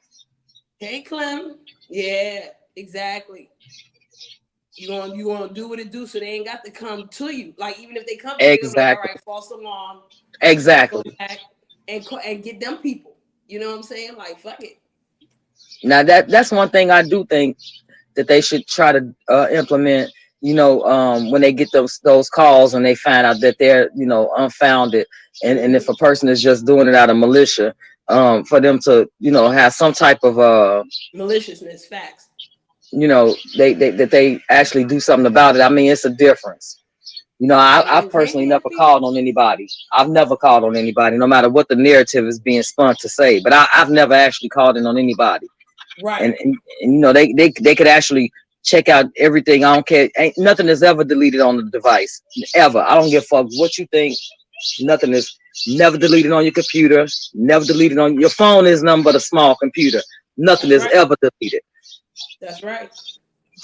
Hey, Clem. Yeah, exactly. You gonna do what it do, so they ain't got to come to you. Like, even if they come to you, they're like, all right, false alarm. Exactly. Go back and get them people. You know what I'm saying? Like, fuck it. Now that's one thing I do think that they should try to implement. You know, when they get those calls and they find out that they're, you know, unfounded, and if a person is just doing it out of militia, for them to, you know, have some type of maliciousness, facts. You know, they actually do something about it. I mean, it's a difference. You know, I've personally never called on anybody. I've never called on anybody, no matter what the narrative is being spun to say. But I've never actually called in on anybody. Right. And you know, they could actually check out everything. I don't care. Ain't nothing is ever deleted on the device. Ever. I don't give a fuck what you think. Nothing is never deleted on your computer. Never deleted on your phone. Is nothing but a small computer. Nothing is ever deleted. That's right.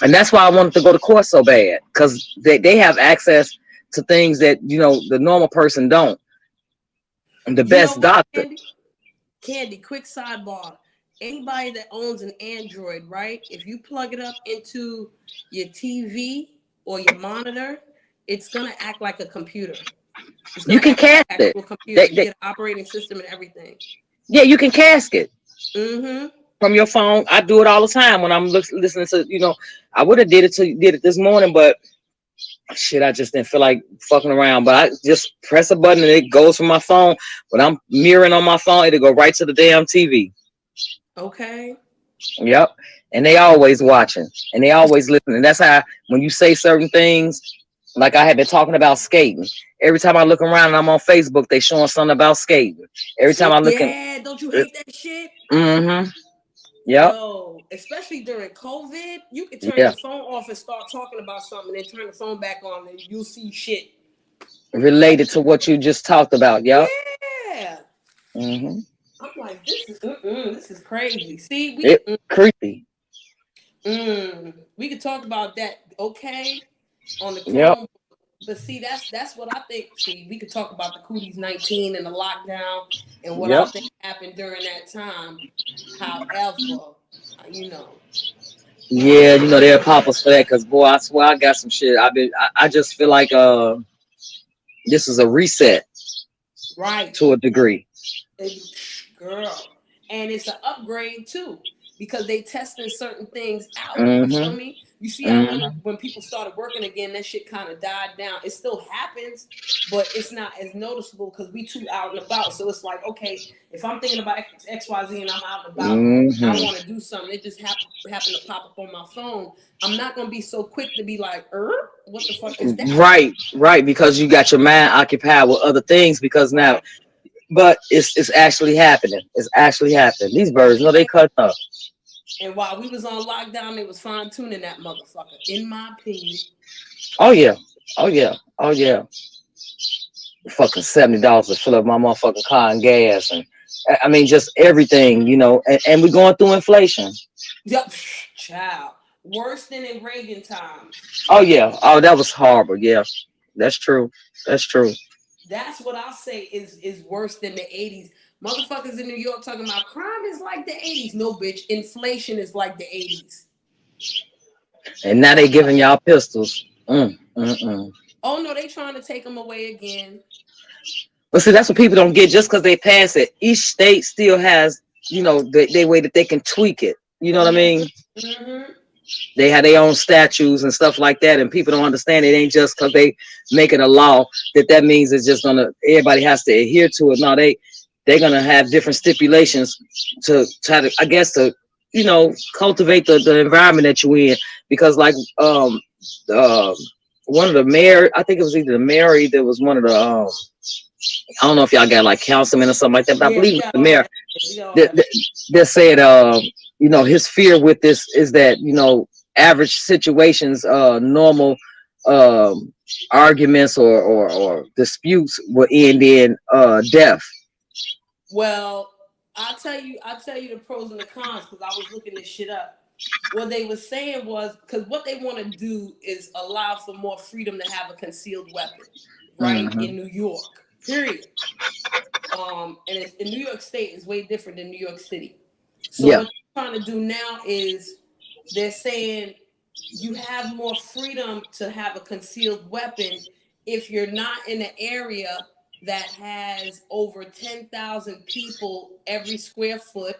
And that's why I wanted to go to court so bad, because they have access to things that, you know, the normal person don't. And the best doctor. Candy, quick sidebar. anybody that owns an Android, right? If you plug it up into your TV or your monitor, it's gonna act like a computer. It's You gonna can act like cast an it. actual computer. You They, get an operating system and everything. yeah, you can cast it Mm-hmm. from your phone. I do it all the time when I'm listening to, I would have did it this morning, but shit, I just didn't feel like fucking around. But I just press a button and it goes from my phone. When I'm mirroring on my phone, it'll go right to the damn TV. Okay. Yep. And they always watching and they always listening. That's how when you say certain things, like I had been talking about skating. Every time I look around and I'm on Facebook, they showing something about skating. Every time I look in, Yeah, don't you hate that shit? mm-hmm. Yep. Yo, especially during COVID, you could turn Yeah. your phone off and start talking about something, and then turn the phone back on, and you'll see shit. Related to what you just talked about. Yep. Yeah. Mm-hmm. I'm like, this is crazy. See, It creepy. we could talk about that, okay, on the Yep. Chrome. But see, that's what I think. See, we could talk about the Cooties 19 and the lockdown and what I Yep. think happened during that time. However, you know, Yeah, they'll pop us for that because boy, I swear I got some shit. I just feel like this is a reset right, to a degree. girl, and it's an upgrade too because they testing certain things out. You feel Mm-hmm. me? You see how Mm-hmm. when people started working again, that shit kind of died down. It still happens, but it's not as noticeable because we too out and about. So it's like, okay, if I'm thinking about XYZ and I'm out and about, Mm-hmm. I want to do something. It just happened to pop up on my phone. I'm not gonna be so quick to be like, what the fuck is that? Right, because you got your mind occupied with other things because now, Right. but it's actually happening. It's actually happening. These birds, they cut up. And while we was on lockdown, they was fine tuning that motherfucker, in my opinion. Oh yeah. Oh yeah. Oh yeah. Fucking $70 to fill up my motherfucking car and gas, and I mean just everything, and we're going through inflation. Yep, child. Worse than in Reagan times. Oh yeah. Oh, that was horrible. Yeah, that's true. That's true. That's what I'll say is worse than the 80s. Motherfuckers in New York talking about crime is like the 80s. No, bitch. Inflation is like the 80s. And now they giving y'all pistols. Oh no, they trying to take them away again. But see, that's what people don't get. Just because they pass it, each state still has, they way that they can tweak it. You know what I mean? Mm-hmm. They have their own statutes and stuff like that, and people don't understand it ain't just because they make it a law that means it's just everybody has to adhere to it. No, they're gonna have different stipulations to try to, I guess, to cultivate the environment that you're in. Because like one of the mayor, I think it was either the mayor, or there was one of the I don't know if y'all got like councilmen or something like that, but I believe the mayor that said his fear with this is that average situations, normal arguments or disputes will end in death. Well, I'll tell you the pros and the cons because I was looking this shit up. What they were saying was because what they want to do is allow for more freedom to have a concealed weapon, right? Mm-hmm. In New York, period. And in New York State is way different than New York City. So what they're trying to do now is they're saying you have more freedom to have a concealed weapon if you're not in an area that has over 10,000 people every square foot.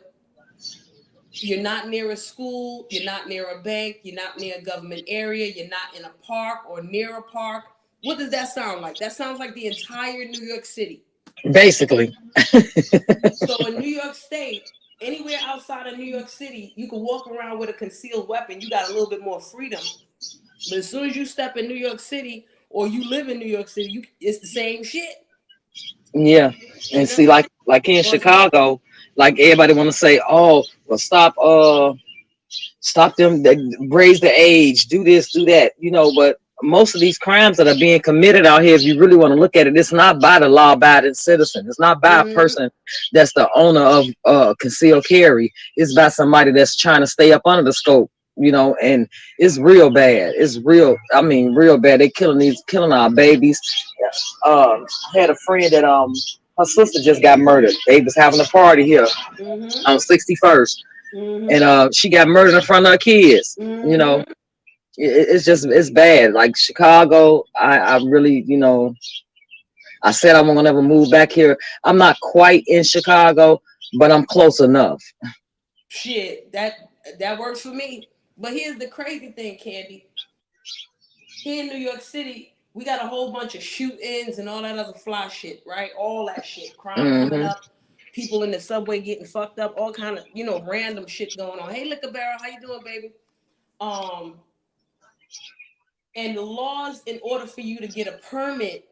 You're not near a school, you're not near a bank, you're not near a government area, you're not in a park or near a park. What does that sound like? That sounds like the entire New York City. Basically. So in New York State, anywhere outside of New York City, you can walk around with a concealed weapon. You got a little bit more freedom. But as soon as you step in New York City or you live in New York City, it's the same shit. Yeah. And see, like in Chicago, like everybody want to say, oh, well, stop them, raise the age, do this, do that, but most of these crimes that are being committed out here, if you really want to look at it, it's not by the law-abiding citizen. It's not by a person that's the owner of concealed carry. It's by somebody that's trying to stay up under the scope, and it's real bad. It's real bad. They killing our babies. Had a friend that her her sister just got murdered. They was having a party here Mhm. on 61st, Mhm. and she got murdered in front of her kids. You know, Mhm. it's bad. Like Chicago, I really, I said I won't ever move back here. I'm not quite in Chicago, but I'm close enough. Shit, that works for me. But here's the crazy thing, Candy. Here in New York City, we got a whole bunch of shootings and all that other fly shit, right? All that shit, crime coming Hmm. up, people in the subway getting fucked up, all kind of random shit going on. Hey, Liquor Barrel, how you doing, baby? Um, and the laws in order for you to get a permit,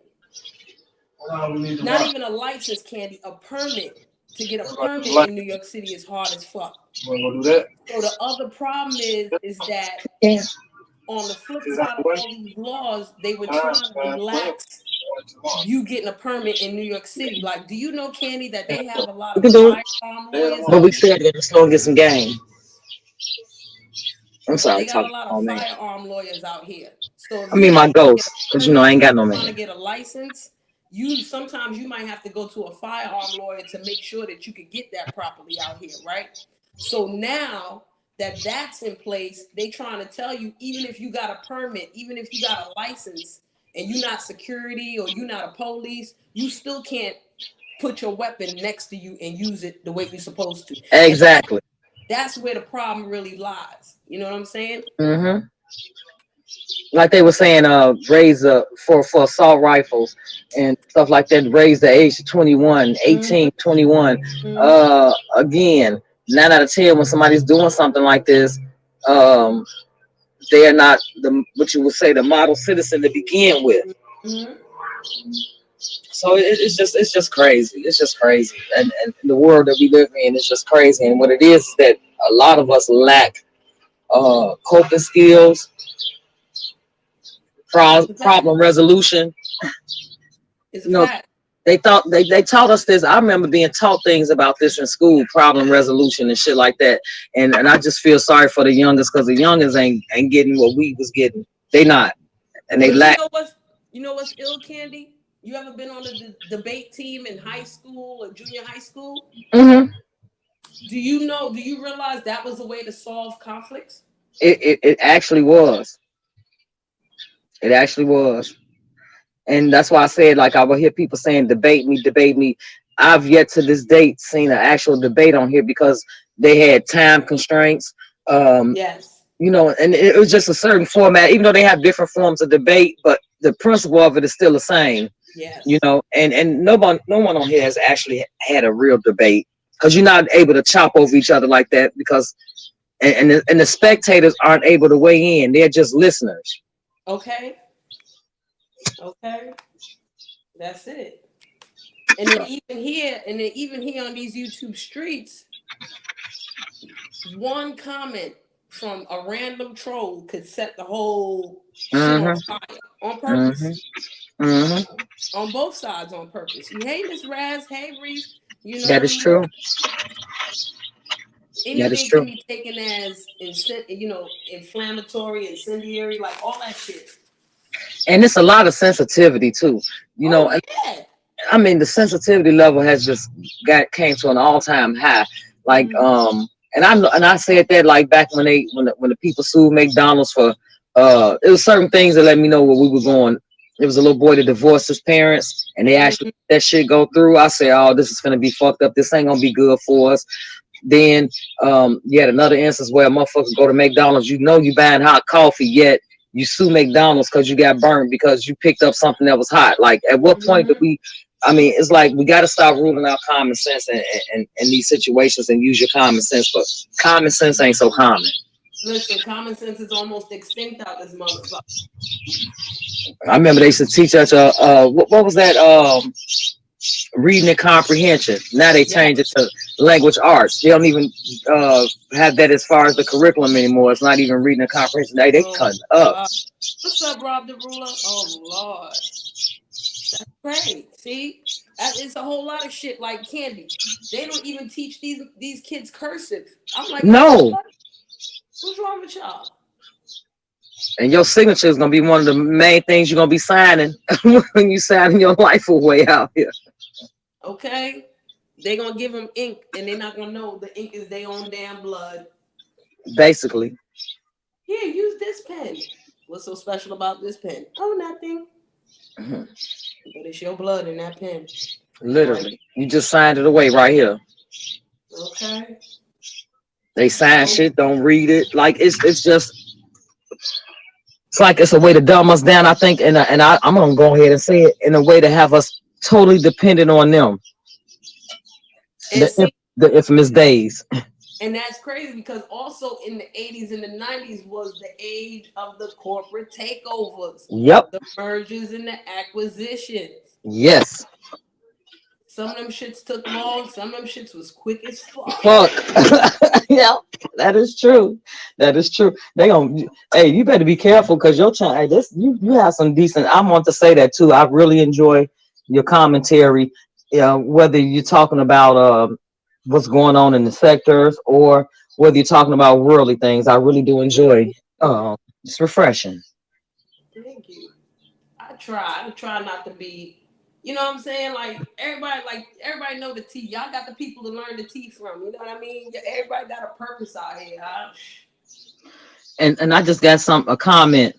not even a license, Candy, a permit to get a permit in New York City is hard as fuck. So the other problem is that Yeah. on the flip side of all these laws, they were trying to relax you getting a permit in New York City. Like, do you know, Candy, that they have a lot We of can do it, firearm lawyers but out we here? still gotta slow and get some game. I'm sorry, They got a talking lot of all man. firearm lawyers out here. So if I you mean my trying to get ghost, a because I permit ain't or got no trying to man. get a license, sometimes you might have to go to a firearm lawyer to make sure that you could get that properly out here, right? So now that that's in place, they trying to tell you, even if you got a permit, even if you got a license, and you're not security or you're not a police, you still can't put your weapon next to you and use it the way you're supposed to. And Exactly. that's where the problem really lies. You know what I'm saying? Hmm. Like they were saying, raise for assault rifles and stuff like that, raise the age to 21, Mm-hmm. 18, 21. Mm-hmm. Again, 9 out of 10 when somebody's doing something like this, um, they're not the what you would say the model citizen to begin with. Mm-hmm. So it's just crazy. It's just crazy, and the world that we live in is just crazy. And what it is that a lot of us lack coping skills, It's a fact. problem resolution. It's a You know, fact. they taught us this. I remember being taught things about this in school, problem resolution and shit like that. And I just feel sorry for the youngest because the youngest ain't getting what we was getting. They not, and they But lack. you know what's ill, Candy? You ever been on the debate team in high school or junior high school? Hmm. Do you know? Do you realize that was a way to solve conflicts? It actually was. It actually was. And that's why I said, like, I will hear people saying, debate me, debate me. I've yet to this date seen an actual debate on here because they had time constraints. Um, Yes. and it was just a certain format, even though they have different forms of debate, but the principle of it is still the same. Yes. And no one on here has actually had a real debate because you're not able to chop over each other like that because and the spectators aren't able to weigh in. They're just listeners. Okay. Okay. That's it. And then even here on these YouTube streets, one comment from a random troll could set the whole shit on Hmm. fire on Hmm. purpose. Hmm. On both sides on purpose. Hey, Miss Raz, hey Reese, you know what That I is mean? true. That is Anything can true. be taken as inflammatory, incendiary, like all that shit. And it's a lot of sensitivity too. Oh And yeah. I mean the sensitivity level has just came to an all-time high. Like Mm-hmm. and I said that like back when the people sued McDonald's for it was certain things that let me know where we were going. There was a little boy that divorced his parents and they actually Mm-hmm. let that shit go through. I said, oh, this is gonna be fucked up. This ain't gonna be good for us. Then you had another instance where a motherfucker go to McDonald's, you buying hot coffee, yet you sue McDonald's because you got burned because you picked up something that was hot. Like at what point do Mm-hmm. we I mean, it's like we gotta stop ruling out common sense in these situations and use your common sense, but common sense ain't so common. Listen, common sense is almost extinct out this motherfucker. I remember they used to teach us what was that reading and comprehension. Now they Yeah. change it to language arts. They don't even have that as far as the curriculum anymore. It's not even reading and comprehension. They Oh cut up. God. What's up, Rob the Ruler? Oh Lord. That's great. See? It's a whole lot of shit like Candy. They don't even teach these kids cursive. I'm like, what the No, fuck? What's wrong with y'all? and your signature is gonna be one of the main things you're gonna be signing when you signing your life away out here. Okay, they gonna give them ink, and they're not gonna know the ink is their own damn blood. Basically. Here, use this pen. What's so special about this pen? Oh, nothing. Mhm. But it's your blood in that pen. Literally. You just signed it away right here. Okay. They sign So shit, don't read it. Like it's just it's like it's a way to dumb us down, I think, I'm gonna go ahead and say it in a way to have us totally dependent on them. and see, The infamous days. and that's crazy because also in the 80s and the 90s was the age of the corporate takeovers, Yep. the mergers and the acquisitions. Yes. Some of them shits took long. Some of them shits was quick as fuck. Fuck. Yeah, that is true. That is true. They gonna hey, you better be careful because your child hey, this you have some decent I want to say that too. I really enjoy your commentary. Whether you're talking about what's going on in the sectors or whether you're talking about worldly things. I really do enjoy it's refreshing. Thank you. I try not to be, you know what I'm saying? Like everybody know the tea. Y'all got the people to learn the tea from. You know what I mean? Everybody got a purpose out here. Huh? And I just got a comment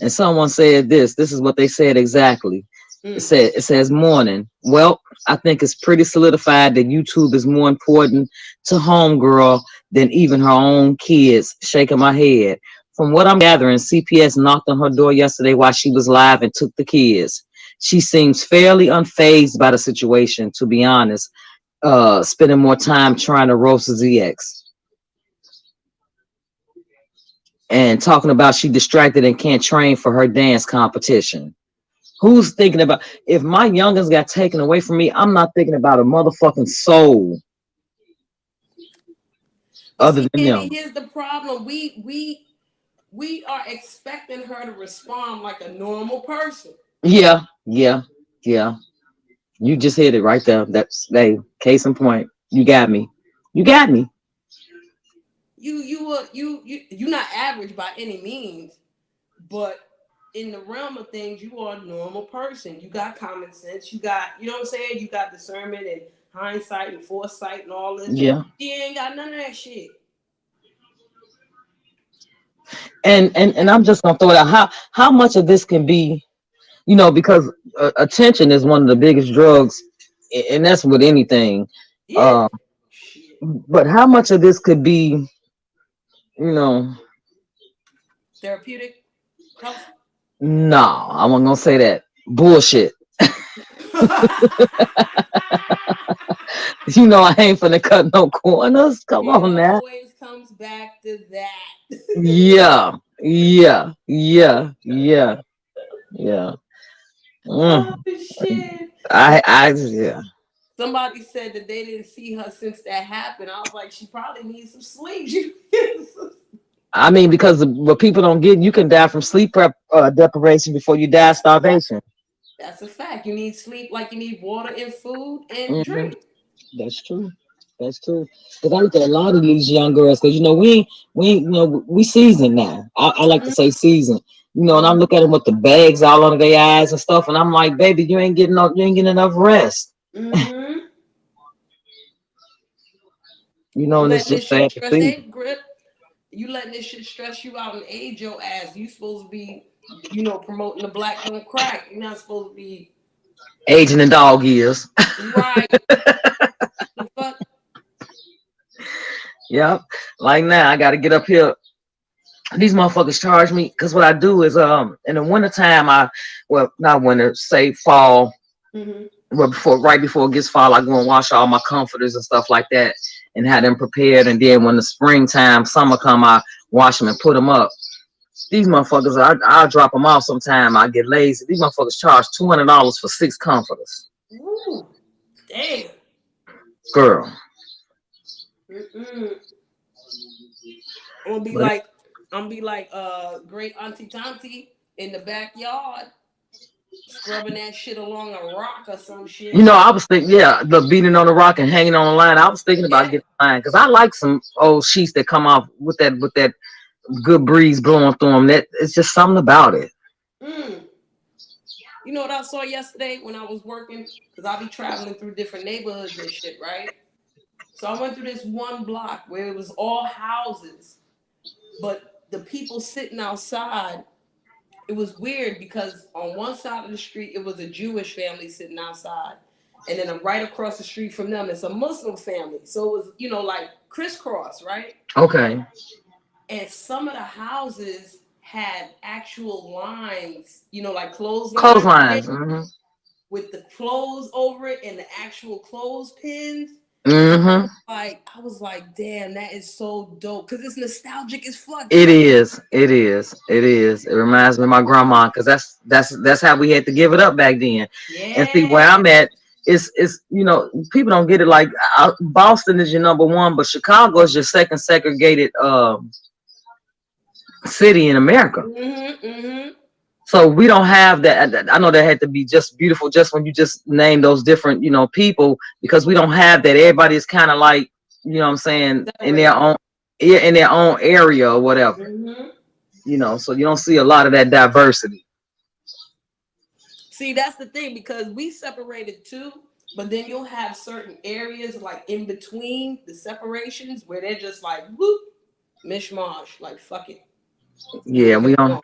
and someone said this is what they said exactly. It says morning. Well, I think it's pretty solidified that YouTube is more important to homegirl than even her own kids. Shaking my head. From what I'm gathering, CPS knocked on her door yesterday while she was live and took the kids. She seems fairly unfazed by the situation, to be honest. Spending more time trying to roast ZX. And talking about she distracted and can't train for her dance competition. Who's thinking about if my youngest got taken away from me? I'm not thinking about a motherfucking soul other than them. Here's the problem: we are expecting her to respond like a normal person. Yeah. You just hit it right there. That's case in point. You got me. You're not average by any means, but in the realm of things, you are a normal person. You got common sense. You got, you know what I'm saying? You got discernment and hindsight and foresight and all this. Yeah. She ain't got none of that shit. And I'm just gonna throw it out. How much of this can be, because attention is one of the biggest drugs, and that's with anything. Yeah. But how much of this could be, therapeutic? No, I wasn't gonna say that. Bullshit. I ain't finna cut no corners. Come on now. Always comes back to that. Yeah. Oh shit. Yeah. Somebody said that they didn't see her since that happened. I was like, she probably needs some sleep. I mean, because what people don't get, you can die from sleep deprivation before you die of starvation. That's a fact. You need sleep like you need water and food and drink. That's true. Because I look at a lot of these young girls, because we seasoned now. I like to say seasoned. And I look at them with the bags all under their eyes and stuff, and I'm like, baby, you ain't getting enough rest. Mm-hmm. And it's just sad to see. Grip. You letting this shit stress you out and age your ass. You supposed to be, promoting the black don't crack. You're not supposed to be aging in dog years. Right. The fuck? Yep. Like now, I gotta get up here. These motherfuckers charge me because what I do is in the wintertime, not winter, say fall. Mm-hmm. Well, right before it gets fall, I go and wash all my comforters and stuff like that and have them prepared. And then when the springtime, summer come, I wash them and put them up. These motherfuckers, I'll drop them off sometime. I get lazy. These motherfuckers charge $200 for 6 comforters. Ooh, damn. Girl. Mm-mm. I'm gonna be like great auntie Tonti in the backyard. Scrubbing that shit along a rock or some shit. I was thinking, the beating on the rock and hanging on the line. I was thinking about getting a line because I like some old sheets that come off with that good breeze blowing through them. That it's just something about it. You know what I saw yesterday when I was working? Because I'll be traveling through different neighborhoods and shit, right? So I went through this one block where it was all houses, but the people sitting outside, it was weird because on one side of the street, it was a Jewish family sitting outside. And then right across the street from them, it's a Muslim family. So it was, like crisscross, right? Okay. And some of the houses had actual lines, like clotheslines Clotheslines. Mm-hmm. with the clothes over it and the actual clothespins. Mm-hmm. I was like, damn, that is so dope because it's nostalgic as fuck. It is. It is. It is. It reminds me of my grandma because that's how we had to give it up back then. And see where Yeah. I'm at. It's people don't get it like Boston is your number one, but Chicago is your second segregated city in America. Mm-hmm, mm-hmm. So we don't have that. I know that had to be just beautiful just when you just name those different, people, because we don't have that. Everybody is kind of like, what I'm saying, in their own, yeah, in their own area or whatever. Mm-hmm. So you don't see a lot of that diversity. See, that's the thing because we separated too, but then you'll have certain areas like in between the separations where they're just like whoop, mishmash, like fuck it. Yeah, we don't.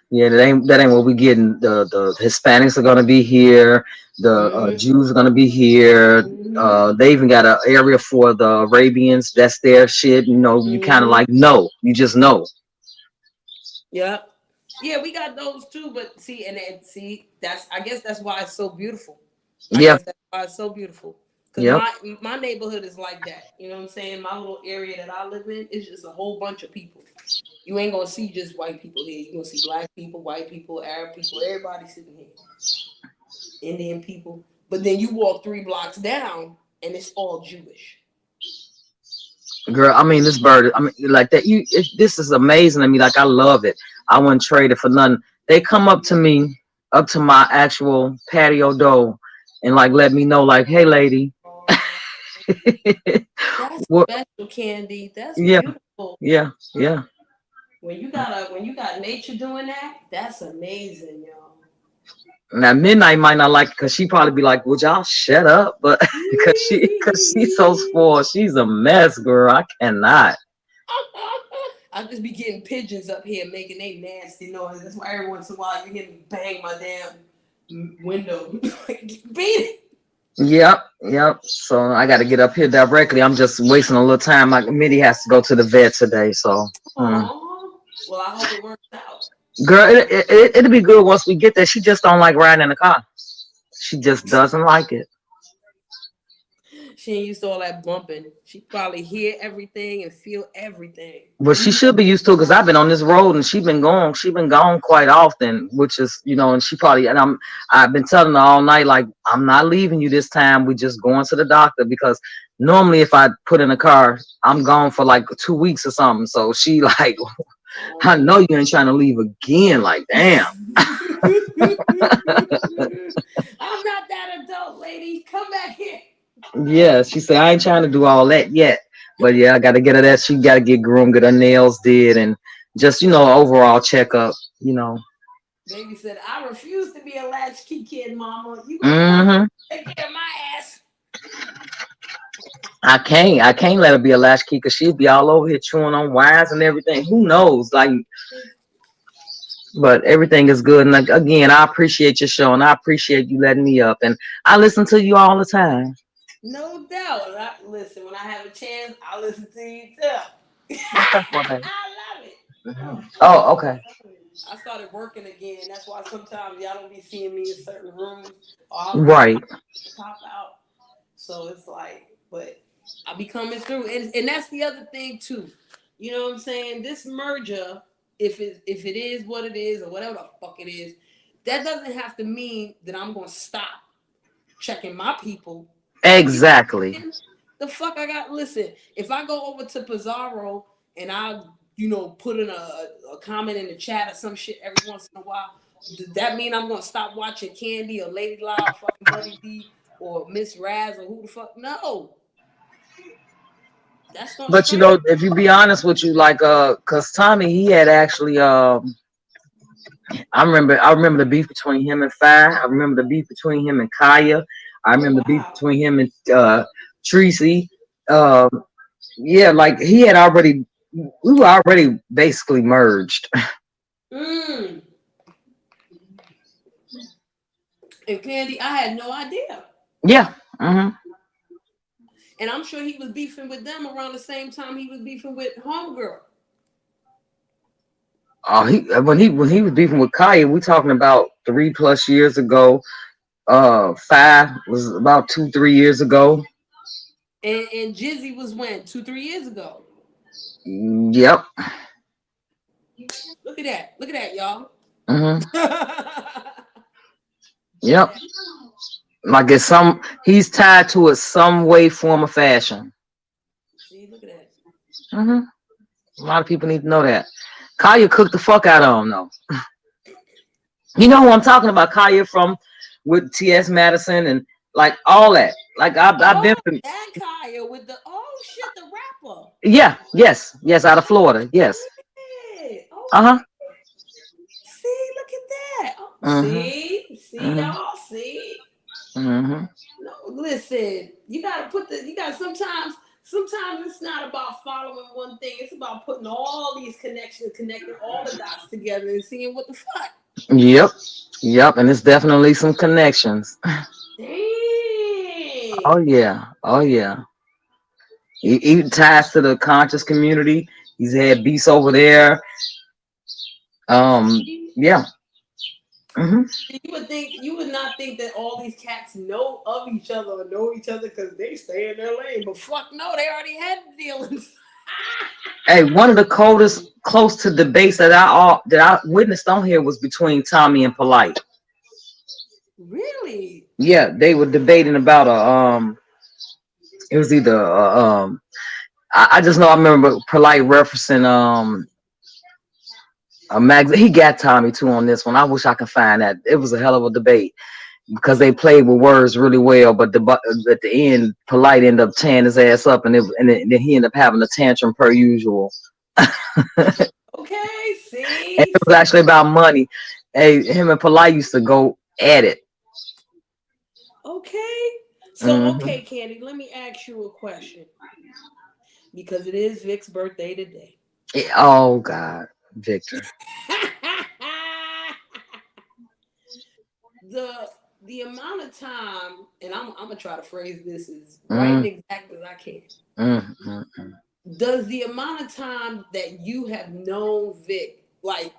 Yeah, that ain't what we getting. The Hispanics are gonna be here. The Jews are gonna be here. They even got an area for the Arabians. That's their shit. You kind of like know. You just know. Yep. Yeah, we got those too. But see, I guess that's why it's so beautiful. Yeah. That's why it's so beautiful. Because my neighborhood is like that. You know what I'm saying? My little area that I live in is just a whole bunch of people. You ain't gonna see just white people here. You're gonna see black people, white people, Arab people, everybody sitting here. Indian people. But then you walk 3 blocks down and it's all Jewish. Girl, I mean, this bird, I mean, like that. This is amazing to me. Like, I love it. I wouldn't trade it for nothing. They come up to me, up to my actual patio door, and like let me know, like, hey, lady. That's special, Candy. That's beautiful. Yeah. When you got nature doing that, that's amazing, y'all. Now Midnight might not like it because she probably be like, "Would y'all shut up?" But because she's so spoiled, she's a mess, girl. I cannot. I just be getting pigeons up here making they nasty noise. That's why every once in a while you hear me bang my damn window. Beat it. Yep. So I got to get up here directly. I'm just wasting a little time. My Mitty has to go to the vet today, so. Well, I hope it works out. Girl, it'll be good once we get there. She just don't like riding in the car. She just doesn't like it. She ain't used to all that bumping. She probably hear everything and feel everything. But she should be used to it because I've been on this road and she's been gone quite often, which is, and she probably, and I've been telling her all night, like, I'm not leaving you this time. We just going to the doctor because normally if I put in a car, I'm gone for like 2 weeks or something. So she like, I know you ain't trying to leave again. Like, damn. I'm not that adult, lady. Come back here. Yeah, she said, I ain't trying to do all that yet. But yeah, I got to get her that. She got to get groomed, get her nails did, and just, overall checkup, Baby said, I refuse to be a latchkey kid, mama. You gonna take care of my ass. I can't let her be a latchkey because she'd be all over here chewing on wires and everything. Who knows? Like, but everything is good. And again, I appreciate your show and I appreciate you letting me up. And I listen to you all the time. No doubt. Listen, when I have a chance, I'll listen to you too. I love it. Oh, okay. I started working again. That's why sometimes y'all don't be seeing me in certain rooms. Right. Pop out. So it's like, but I'll be coming through. And that's the other thing too. You know what I'm saying? This merger, if it is what it is or whatever the fuck it is, that doesn't have to mean that I'm gonna stop checking my people. Exactly. The fuck I got. Listen, if I go over to Pizarro and I, put in a comment in the chat or some shit every once in a while, does that mean I'm gonna stop watching Candy or Lady Law or fucking Buddy B or Miss Raz or who the fuck? No. That's not. But if you be honest with you, like, cause Tommy, he had actually I remember the beef between him and Fi. I remember the beef between him and Kaya. I Oh remember the beef wow. between him and Tracy. Um, yeah, like he had already, we were already basically merged. Mm. And Candy, I had no idea. Yeah. Hmm. And I'm sure he was beefing with them around the same time he was beefing with Homegirl. Oh, when he was beefing with Kaya, we talking about 3+ years ago. Five was about 2-3 years ago. And Jizzy was when? 2, 3 years ago. Yep. Look at that. Look at that, y'all. Hmm. Look at Yep. that. Like it's he's tied to it some way, form, or fashion. See, look at that. Hmm. A lot of people need to know that. Kaya cooked the fuck out of him, though. You know who I'm talking about? Kaya from with T.S. Madison and like all that. Like I've Oh, been from, that Kaya with the oh shit, the rapper. yeah, yes, out of Florida, yes. Shit. Uh huh. Okay. See, look at that. Oh, Mhm. see Mhm. y'all. See. Mhm. No, listen. You gotta put the. You got Sometimes it's not about following one thing. It's about putting all these connections, connecting all the dots together, and seeing what the fuck. Yep. Yep. And it's definitely some connections. Oh Dang. yeah. Oh yeah. He ties to the conscious community. He's had beats over there. Um. See? Yeah. Mhm. You would not think that all these cats know of each other or know each other because they stay in their lane. But fuck no, they already had dealings. Hey, one of the coldest, close to debates that I witnessed on here was between Tommy and Polite. Really? Yeah, they were debating about a. It was either I just know I remember Polite referencing a magazine. He got Tommy too on this one. I wish I could find that. It was a hell of a debate because they played with words really well. But at the end, Polite ended up tearing his ass up, then he ended up having a tantrum per usual. Okay, And see, it was actually about money. Hey, him and Polite used to go at it. okay. So, Hmm. okay, Candy, let me ask you a question because it is Vic's birthday today. Oh God, Victor. the the amount of time, and I'm gonna try to phrase this as right Mm, and exact as I can. mm. Does the amount of time that you have known Vic, like,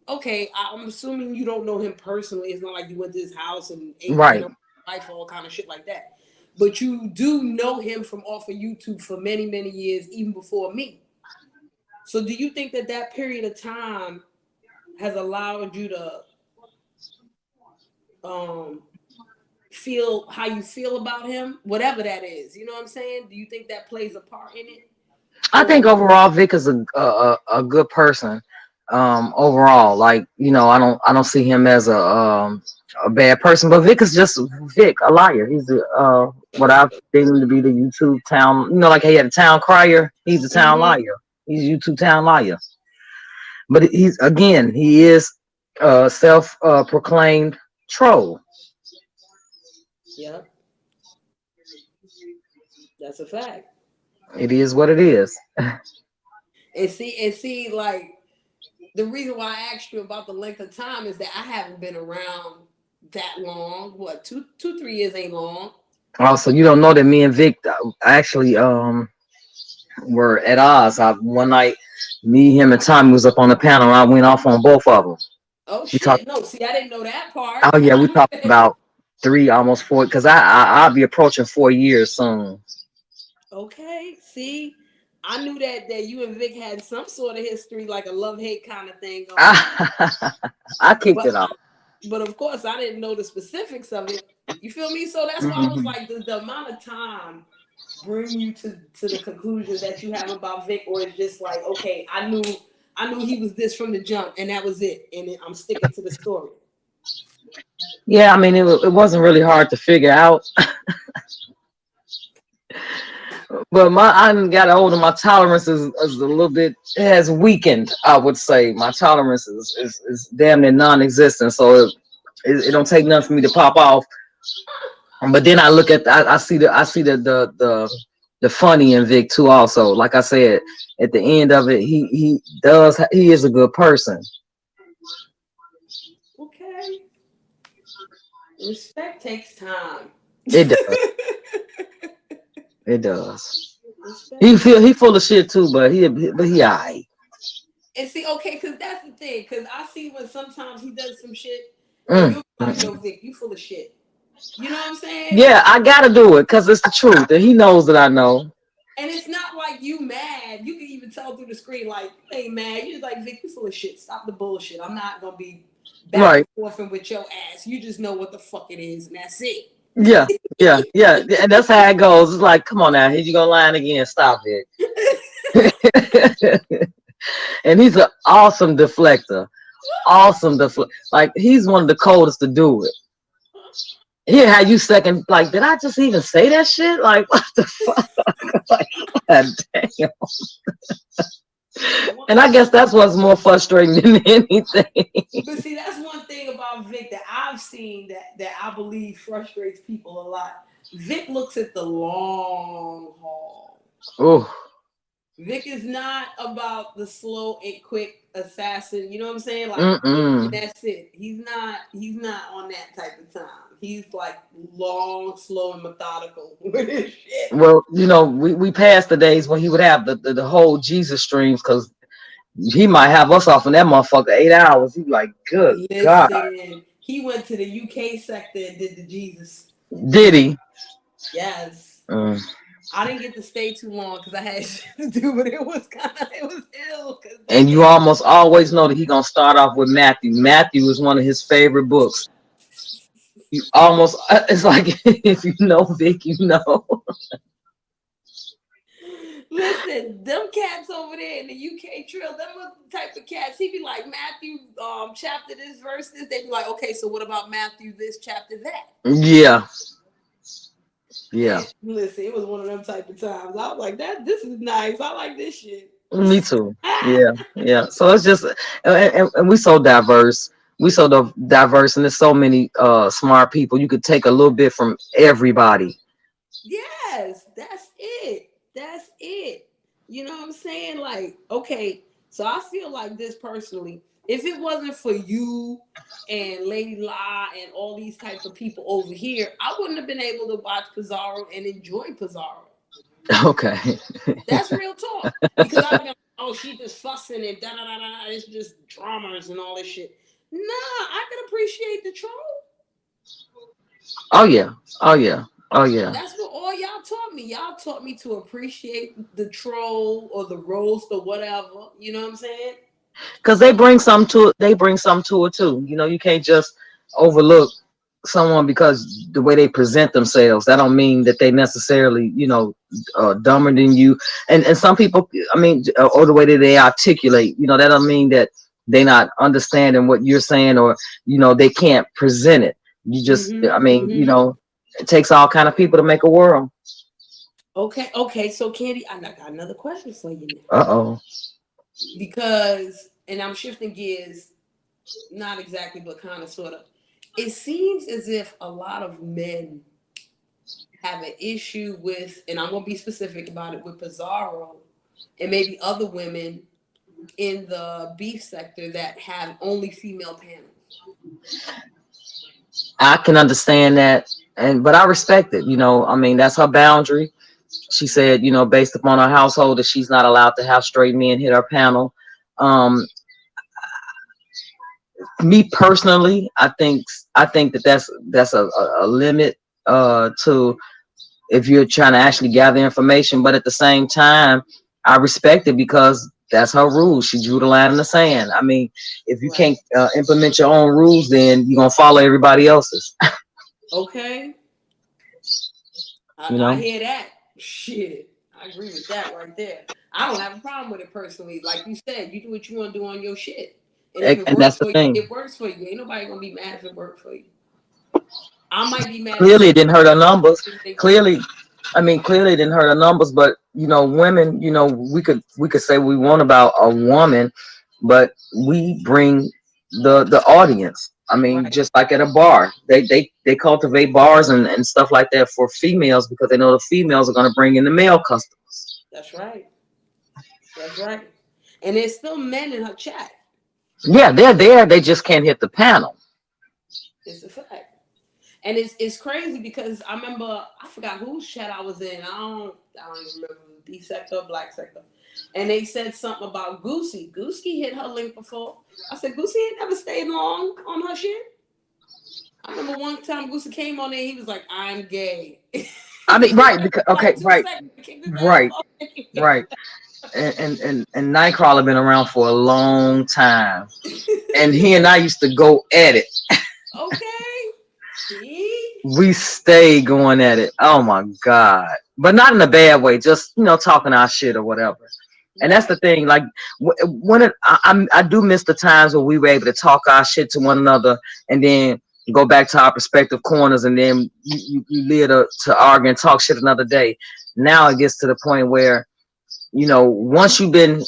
okay, I'm assuming you don't know him personally. It's not like you went to his house and ate Right. dinner, wife, all kind of shit like that. But you do know him from off of YouTube for many, many years, even before me. So, do you think that that period of time has allowed you to um, feel how you feel about him, whatever that is? You know what I'm saying? Do you think that plays a part in it, I think or overall Vic is a good person. Overall, like I don't see him as a bad person, but Vic is just Vic, a liar. He's what I've deemed to be the YouTube town. Like he had a town crier. He's a town mm-hmm. liar. He's a YouTube town liar. But he is self proclaimed troll. Yeah, that's a fact. It is what it is. And see, like the reason why I asked you about the length of time is that I haven't been around that long. What, 3 years ain't long. Also, you don't know that me and Vic actually were at odds. One night, me, him, and Tommy was up on the panel. And I went off on both of them. Oh We talked. shit, no, see, I didn't know that part. Oh yeah, we talked about three, almost four. Because I'll be approaching 4 years soon. Okay, see, I knew that you and Vic had some sort of history, like a love hate kind of thing going on. I kicked But it off. but of course, I didn't know the specifics of it. You feel me? So that's why I was Mhm. like, does the amount of time bring you to the conclusion that you have about Vic, or it's just like, okay, I knew he was this from the jump, and that was it, and I'm sticking to the story. Yeah, I mean, it wasn't really hard to figure out. But I done got older. My tolerance is a little bit has weakened. I would say my tolerance is damn near non-existent. So it don't take nothing for me to pop off. But then I look at I see the funny in Vic too. Also, like I said, at the end of it, he is a good person. Okay. Respect takes time. It does. It does. Respect. He full of shit too, but he alright. And see, okay, because that's the thing. Because I see when sometimes he does some shit, and Mm. you're like, yo, Vic, you full of shit. You know what I'm saying? Yeah, I gotta do it because it's the truth, and he knows that I know. And it's not like you mad. You can even tell through the screen, like, hey, man, you're like, Vic, you full of shit. Stop the bullshit. I'm not going to be back Right. and forth with your ass. You just know what the fuck it is, and that's it. Yeah, and that's how it goes. It's like, come on now, here you go lying again. Stop it. And he's an awesome deflector. Like he's one of the coldest to do it. Here, how you second? Like, did I just even say that shit? Like, what the fuck? Like, God damn. And I guess that's what's more frustrating than anything. But see, that's one thing about Vic that I've seen that I believe frustrates people a lot. Vic looks at the long haul. Oh, Vic is not about the slow and quick assassin. You know what I'm saying? Like that's it. He's not on that type of time. He's like long, slow, and methodical with his shit. Well, we passed the days when he would have the whole Jesus streams because he might have us off in that motherfucker 8 hours. He'd be like, good God. He went to the UK sector and did the Jesus. Did he? Yes. I didn't get to stay too long because I had shit to do, but it was ill. And you almost always know that he's gonna start off with Matthew. Matthew is one of his favorite books. You almost, it's like if you know Vic, you know. Listen, them cats over there in the UK trail, them are the type of cats. He be like, Matthew, chapter this, verse this. They be like, okay, so what about Matthew this, chapter that? Yeah. Yeah. And listen, it was one of them type of times. I was like, this is nice. I like this shit. Me too. Yeah. So it's just, and we so diverse. We so diverse, and there's so many smart people. You could take a little bit from everybody. Yes, that's it. That's it. You know what I'm saying? Like, okay, so I feel like this personally. If it wasn't for you and Lady La and all these types of people over here, I wouldn't have been able to watch Pizarro and enjoy Pizarro. Okay. That's real talk. Because I've been like, oh, she just fussing and da-da-da-da. It's just dramas and all this shit. Nah, I can appreciate the troll. Oh, yeah. That's what all y'all taught me. Y'all taught me to appreciate the troll or the roast or whatever. You know what I'm saying? Because they bring some to it too. You can't just overlook someone because the way they present themselves. That don't mean that they necessarily, dumber than you. And some people, or the way that they articulate, that don't mean that they're not understanding what you're saying, or they can't present it. You just, it takes all kind of people to make a world. Okay. So Candy, I got another question for you now. Uh-oh. Because, and I'm shifting gears, not exactly, but kind of, sort of. It seems as if a lot of men have an issue with, and I'm going to be specific about it, with Pizarro and maybe other women in the beef sector that have only female panels. I can understand that, but I respect it. That's her boundary. She said, based upon her household, that she's not allowed to have straight men hit her panel. Me personally, I think that's a limit to if you're trying to actually gather information. But at the same time, I respect it because that's her rules. She drew the line in the sand. If you can't implement your own rules, then you're gonna follow everybody else's. Okay. I hear that. Shit, I agree with that right there. I don't have a problem with it personally. Like you said, you do what you want to do on your shit. And that's the thing. It works for you. Ain't nobody gonna be mad if it works for you. I might be mad. Clearly, it didn't hurt her numbers. Clearly, I mean, clearly it didn't hurt our numbers, but women, we could say we want about a woman, but we bring the audience. I mean, Right. just like at a bar, they cultivate bars and stuff like that for females because they know the females are going to bring in the male customers. That's right. That's right. And there's still men in her chat. Yeah, they're there. They just can't hit the panel. It's a fact. And it's crazy because I remember I forgot whose chat I was in. I don't even remember B sector, black sector. And they said something about Goosey. Goosey hit her link before. I said Goosey ain't never stayed long on her shit. I remember one time Goosey came on there, he was like, "I'm gay." I mean, right? Because okay, Like 2 right, seconds, kick his ass right, off. right. And Nightcrawler been around for a long time, and he and I used to go at it. Okay. See? We stay going at it. Oh my god! But not in a bad way. Just talking our shit or whatever. And that's the Right. thing. Like when I do miss the times where we were able to talk our shit to one another, and then go back to our respective corners, and then you live to argue and talk shit another day. Now it gets to the point where once you've been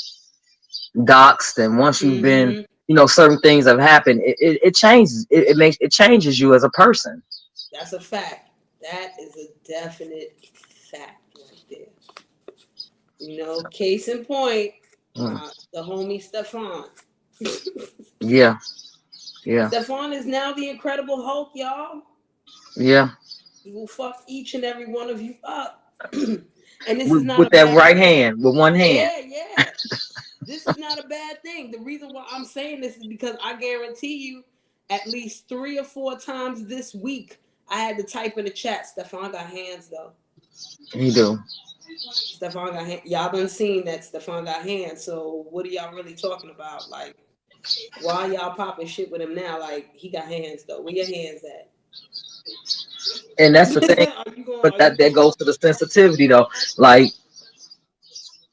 doxxed and once you've been Mm-hmm. certain things have happened, it changes. It changes you as a person. That's a fact. That is a definite fact right there. Case in point, Mm. the homie Stefan. Yeah, yeah, Stefan is now the Incredible Hulk, y'all. yeah. He will fuck each and every one of you up. And this is not With a that bad right thing. hand, with one hand. Yeah, yeah. This is not a bad thing. The reason why I'm saying this is because I guarantee you at least 3 or 4 times this week I had to type in the chat, Stefan got hands though. He do. Stefan got hands. Y'all done seen that Stefan got hands. So what are y'all really talking about? Like, why y'all popping shit with him now? Like, he got hands though. Where your hands at? And that's the thing. Are you going? But Are you that going? goes to the sensitivity though. Like,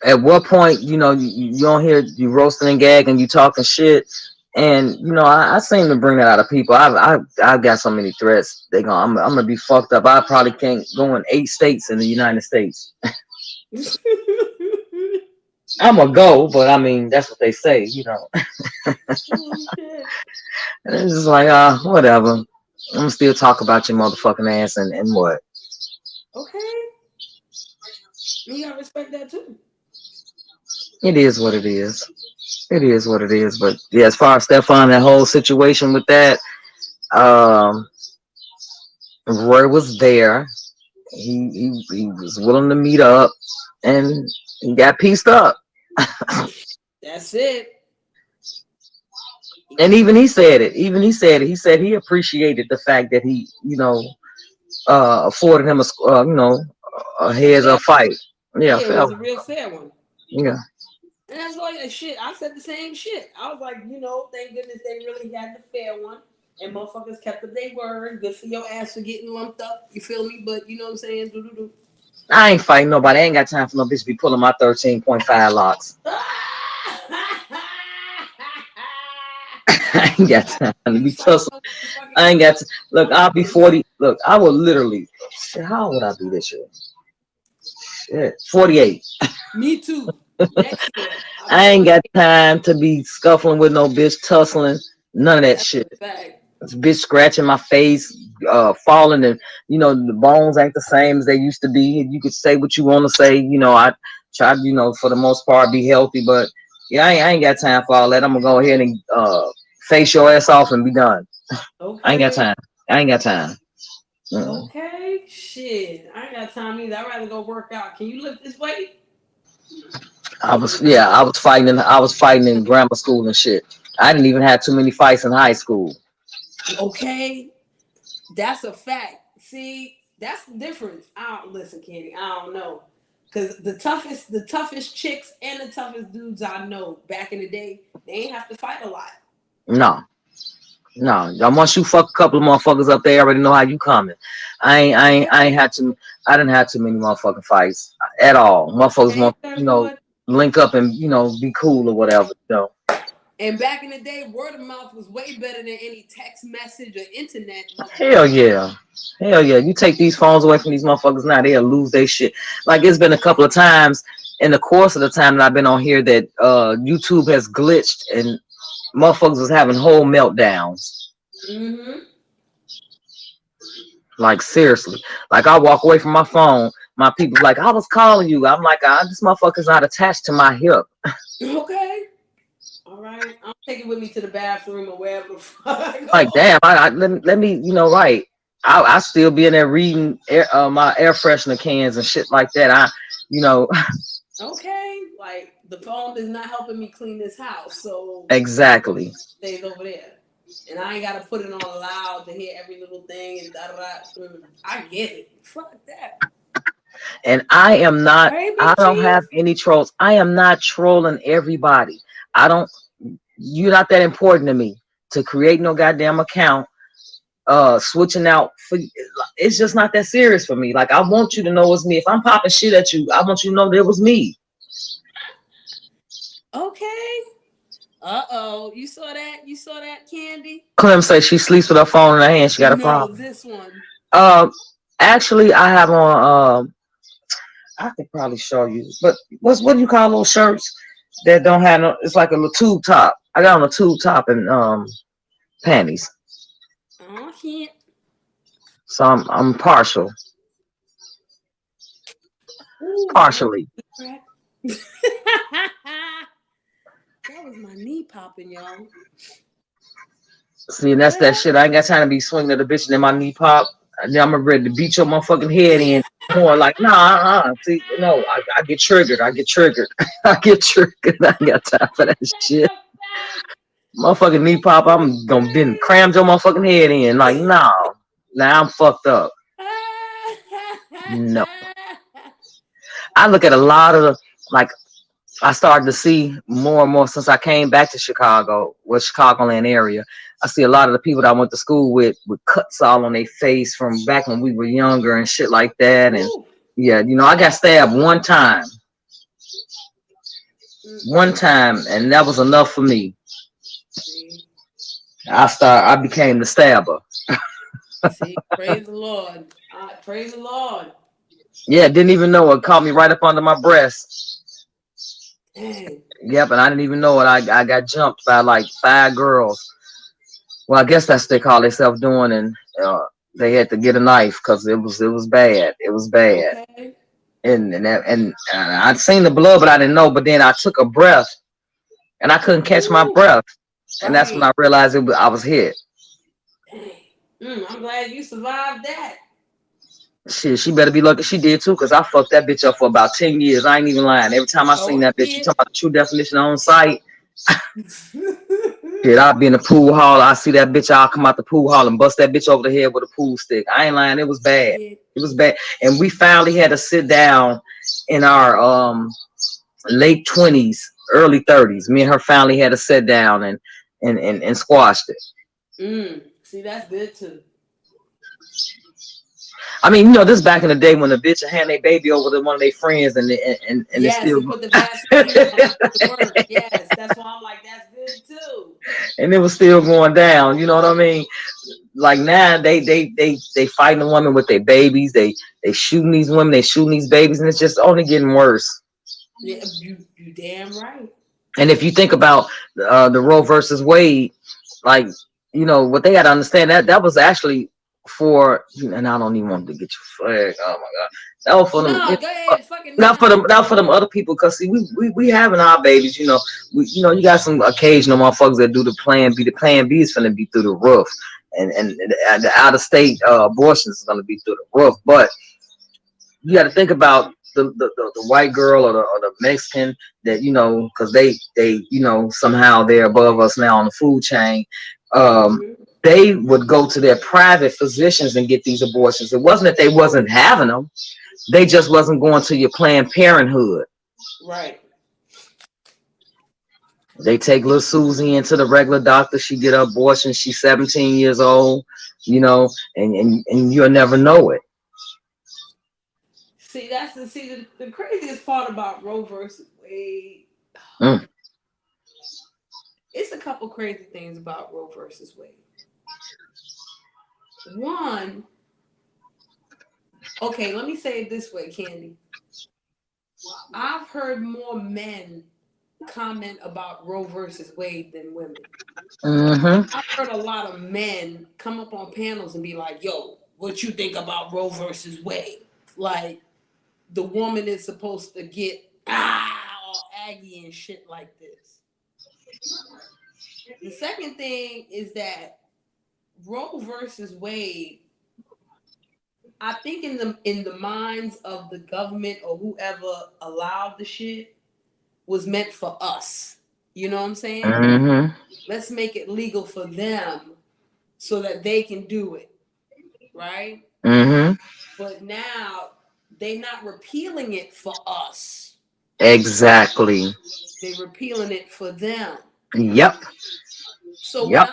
at what point, you don't hear you roasting and gagging, you talking shit. And I seem to bring that out of people. I've got so many threats. I'm gonna be fucked up. I probably can't go in 8 states in the United States. I'm gonna go, but I mean that's what they say. Oh, shit. And it's just like whatever. I'm gonna still talk about your motherfucking ass and what. Okay. You gotta respect that too. It is what it is. It is what it is. But yeah, as far as Stefan, that whole situation with that, um, Roy was there. He was willing to meet up, and he got pieced up. That's it. And even he said it. Even he said it. He said he appreciated the fact that he, afforded him a A heads fair up fight. Yeah, Yeah, it fair. was a real fair one. Yeah. And that's like that shit. I said the same shit. I was like, thank goodness they really had the fair one. And motherfuckers kept up their word. Good for your ass for getting lumped up. You feel me? But you know what I'm saying? Do. I ain't fighting nobody. I ain't got time for no bitch to be pulling my 13.5 locks. I ain't got time to be tussling. I ain't got to look. I'll be 40. Look, I will literally. Shit, how old would I be this year? Shit, 48. Me too. Next year. I ain't got time to be scuffling with no bitch, tussling, none of that That's shit. a fact. This bitch scratching my face, falling, and the bones ain't the same as they used to be. You could say what you want to say. I try, for the most part, be healthy, but yeah, I ain't got time for all that. I'm gonna go ahead and face your ass off and be done. I ain't got Okay. time. I ain't got time. Mm-mm. Okay. Shit. I ain't got time either. I'd rather go work out. Can you lift this weight? I was fighting in grammar school and shit. I didn't even have too many fights in high school. Okay. That's a fact. See, that's the difference. I don't listen, Kenny. I don't know. Cause the toughest chicks and the toughest dudes I know back in the day, they ain't have to fight a lot. No, no. Once you fuck a couple of motherfuckers up there, I already know how you coming. I ain't had to. I didn't have too many motherfucking fights at all. Motherfuckers Okay, want third ward. link up and be cool or whatever. And back in the day, word of mouth was way better than any text message or internet. Hell yeah. Hell yeah. You take these phones away from these motherfuckers now, they'll lose their shit. Like it's been a couple of times in the course of the time that I've been on here that YouTube has glitched and motherfuckers was having whole meltdowns. Mm-hmm. Like seriously. Like I walk away from my phone, my people like, I was calling you. I'm like, this motherfucker's not attached to my hip. Okay. All right. I'll take it with me to the bathroom or wherever I go. Like, damn, let me, right. I still be in there reading my air freshener cans and shit like that. Okay. Like the phone is not helping me clean this house, so Exactly. stays over there. And I ain't gotta put it on loud to hear every little thing and da da da. I get it. Fuck that. And I am not, Hey, I Big don't Chief. have any trolls. I am not trolling everybody. You're not that important to me to create no goddamn account. Switching out it's just not that serious for me. Like I want you to know it's me. If I'm popping shit at you, I want you to know that it was me. Okay. Uh-oh. You saw that? You saw that, Candy? Clem say she sleeps with her phone in her hand. She got a problem. This one. Actually, I have on. I could probably show you, but what do you call those shirts that don't have no? It's like a little tube top. I got on a tube top and panties. Oh shit. So I'm partial. Ooh, Partially. that was my knee popping, y'all. See, and that's that shit. I ain't got time to be swinging at the bitch and then my knee pop. And then I'm ready to beat your motherfucking head in. More like, nah. See, no, I get triggered. I get triggered. I get triggered. I ain't got time for that shit. Motherfucking knee pop, I'm gonna be cram your motherfucking head in. Like, no. Now I'm fucked up. No. I look at a lot of the, like, I started to see more and more since I came back to Chicago, Chicagoland area. I see a lot of the people that I went to school with cuts all on their face from back when we were younger and shit like that. And yeah, I got stabbed one time. One time, and that was enough for me. I became the stabber. See, praise the Lord. Praise the Lord. Yeah, didn't even know it. Caught me right up under my breast. Dang. Yep, and I didn't even know it. I got jumped by like 5 girls. Well, I guess that's what they call themselves doing, and they had to get a knife because it was bad. It was bad. Okay. And I'd seen the blood, but I didn't know. But then I took a breath, and I couldn't catch my breath, and that's when I realized I was hit. I'm glad you survived that. Shit, she better be lucky she did too, because I fucked that bitch up for about 10 years. I ain't even lying. Every time I seen that bitch, you talking about the true definition on site. Shit, I'll be in the pool hall. I see that bitch, I'll come out the pool hall and bust that bitch over the head with a pool stick. I ain't lying, it was bad. It was bad. And we finally had to sit down in our late 20s, early 30s. Me and her finally had to sit down and squashed it. See, that's good too. I mean, this back in the day when the bitch hand their baby over to one of their friends and yes, still put the Vaseline. Yes, that's why I'm like, that's good too. And it was still going down. You know what I mean? Like now they fighting the woman with their babies. They shooting these women. They shooting these babies, and it's just only getting worse. Yeah, you damn right. And if you think about the Roe versus Wade, like what they got to understand that was actually for, and I don't even want to get you flagged. Oh my god, that was for them. No, go ahead, fucking not for them other people, because see, we having our babies. You you got some occasional motherfuckers that do the Plan B. The Plan B is gonna be through the roof, and the out of state abortions is gonna be through the roof. But you got to think about the white girl or the Mexican that because they somehow they're above us now on the food chain. They would go to their private physicians and get these abortions. It wasn't that they wasn't having them; they just wasn't going to your Planned Parenthood. Right. They take little Susie into the regular doctor. She get her abortion. She's 17 years old, and you'll never know it. See, that's the craziest part about Roe versus Wade. it's a couple crazy things about Roe versus Wade. One, okay, let me say it this way, Candy. I've heard more men comment about Roe versus Wade than women. Mm-hmm. I've heard a lot of men come up on panels and be like, yo, what you think about Roe versus Wade? Like, the woman is supposed to get all aggy and shit like this. The second thing is that Roe versus Wade, I think in the minds of the government or whoever allowed the shit, was meant for us. You know what I'm saying? Mm-hmm. Let's make it legal for them so that they can do it, right? Mm-hmm. But now they're not repealing it for us. Exactly. They're repealing it for them. Yep. So Yep.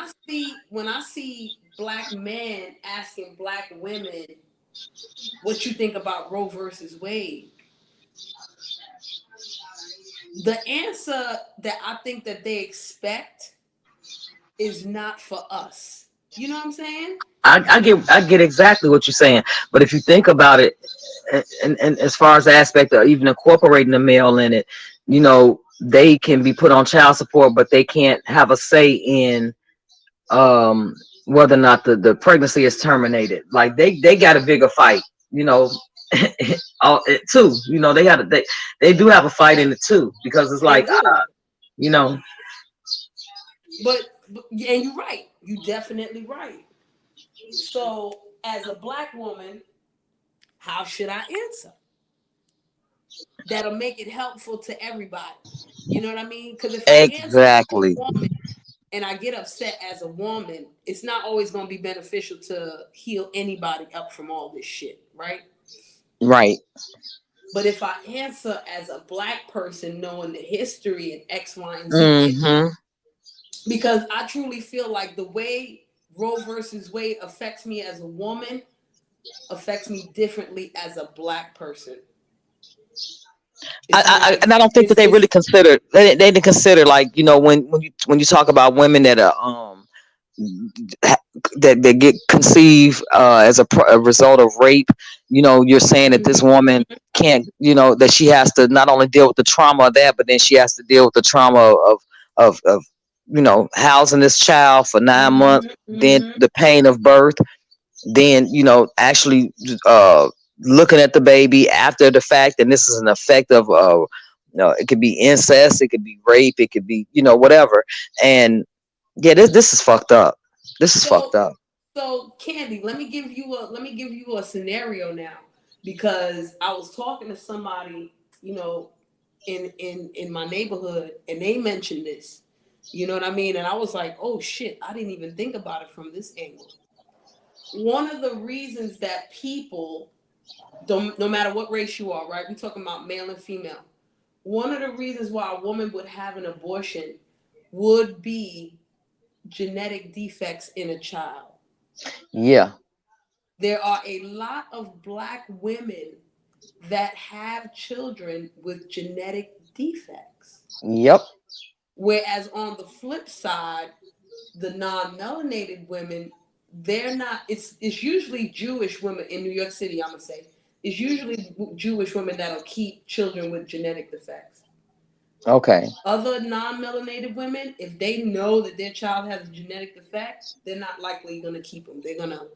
when I see black men asking black women what you think about Roe versus Wade, the answer that I think that they expect is not for us. You know what I'm saying? I get exactly what you're saying. But if you think about it, and as far as the aspect of even incorporating the male in it, you know, they can be put on child support, but they can't have a say in whether or not the pregnancy is terminated. Like they got a bigger fight, you know, too. You know, they do have a fight in it too, because it's They like do. you know. But and you're right. You definitely right. So as a black woman, how should I answer? That'll make it helpful to everybody. You know what I mean? Because if I answer as a Exactly. woman and I get upset as a woman, it's not always going to be beneficial to heal anybody up from all this shit, right? Right. But if I answer as a black person, knowing the history and X, Y, and Z, Mm-hmm. because I truly feel like the way Roe versus Wade affects me as a woman affects me differently as a black person. It's like And I don't think that they really consider they didn't consider, like, you know, when you talk about women that are that get conceived as a result of rape, you know, you're saying that this woman can't, you know, that she has to not only deal with the trauma of that, but then she has to deal with the trauma of you know, housing this child for 9 months, then the pain of birth, then, you know, actually looking at the baby after the fact, and this is an effect of you know, it could be incest, it could be rape, it could be, you know, whatever. And yeah, this is fucked up. This is fucked up. So Candy, let me give you a scenario now, because I was talking to somebody, you know, in my neighborhood, and they mentioned this. You know what I mean? And I was like, oh shit, I didn't even think about it from this angle. One of the reasons that people don't, no matter what race you are, right? We're talking about male and female. One of the reasons why a woman would have an abortion would be genetic defects in a child. Yeah. There are a lot of black women that have children with genetic defects. Yep. Whereas on the flip side, the non-melanated women, they're not, it's usually Jewish women in New York City, I'm gonna say. It's usually Jewish women that'll keep children with genetic defects. Okay. Other non-melanated women, if they know that their child has a genetic defect, they're not likely gonna keep them. They're gonna,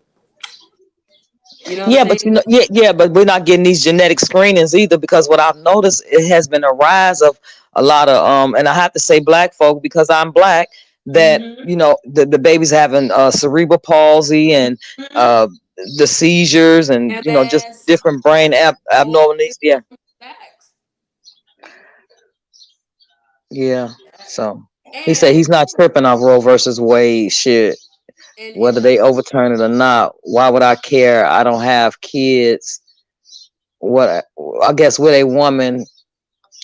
you know what Yeah, I'm but you saying? know, yeah, but we're not getting these genetic screenings either, because what I've noticed, it has been a rise of a lot of and I have to say black folk, because I'm black, that, Mm-hmm. you know, the babies having cerebral palsy and Mm-hmm. uh the seizures, and you know, just MS, different brain abnormalities. Yeah. autism, facts. Yeah. Facts. So he said And he's not tripping off Roe versus Wade shit, and whether let they me, overturn it or not. Why would I care? I don't have kids. What I guess what a woman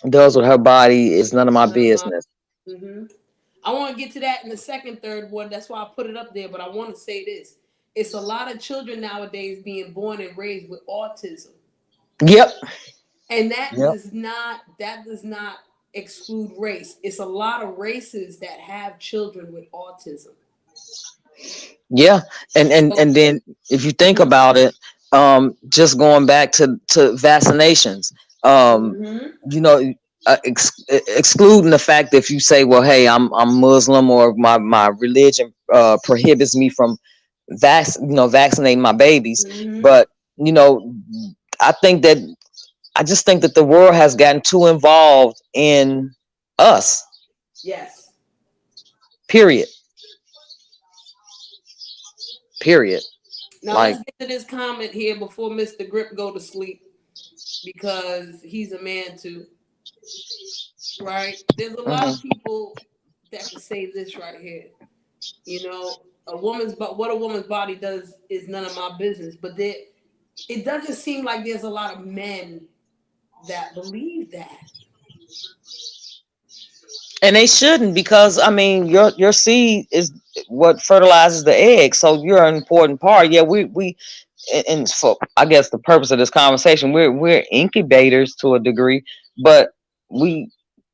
does with her body is none of my none of my. business. Mm-hmm. I want to get to that in the second, third one. That's why I put it up there. But I want to say this: it's a lot of children nowadays being born and raised with autism, Yep. and that Yep. does not exclude race. It's a lot of races that have children with autism. Yeah, and then if you think Mhm. about it, just going back to vaccinations, um, Mhm. you know, excluding the fact that if you say, well, hey, I'm Muslim or my religion prohibits me from vaccinating my babies, Mhm. but you know, I think that I just think that the world has gotten too involved in us. Yes. Period. Period. Now let's Like, get to this comment here before Mr. Grip go to sleep because he's a man too, right? There's a lot mhm. of people that can say this right here. You know, a woman's but what a woman's body does is none of my business. But it doesn't seem like there's a lot of men that believe that. And they shouldn't, because I mean your seed is what fertilizes the egg, so you're an important part. Yeah, we and for I guess the purpose of this conversation, we're incubators to a degree, but we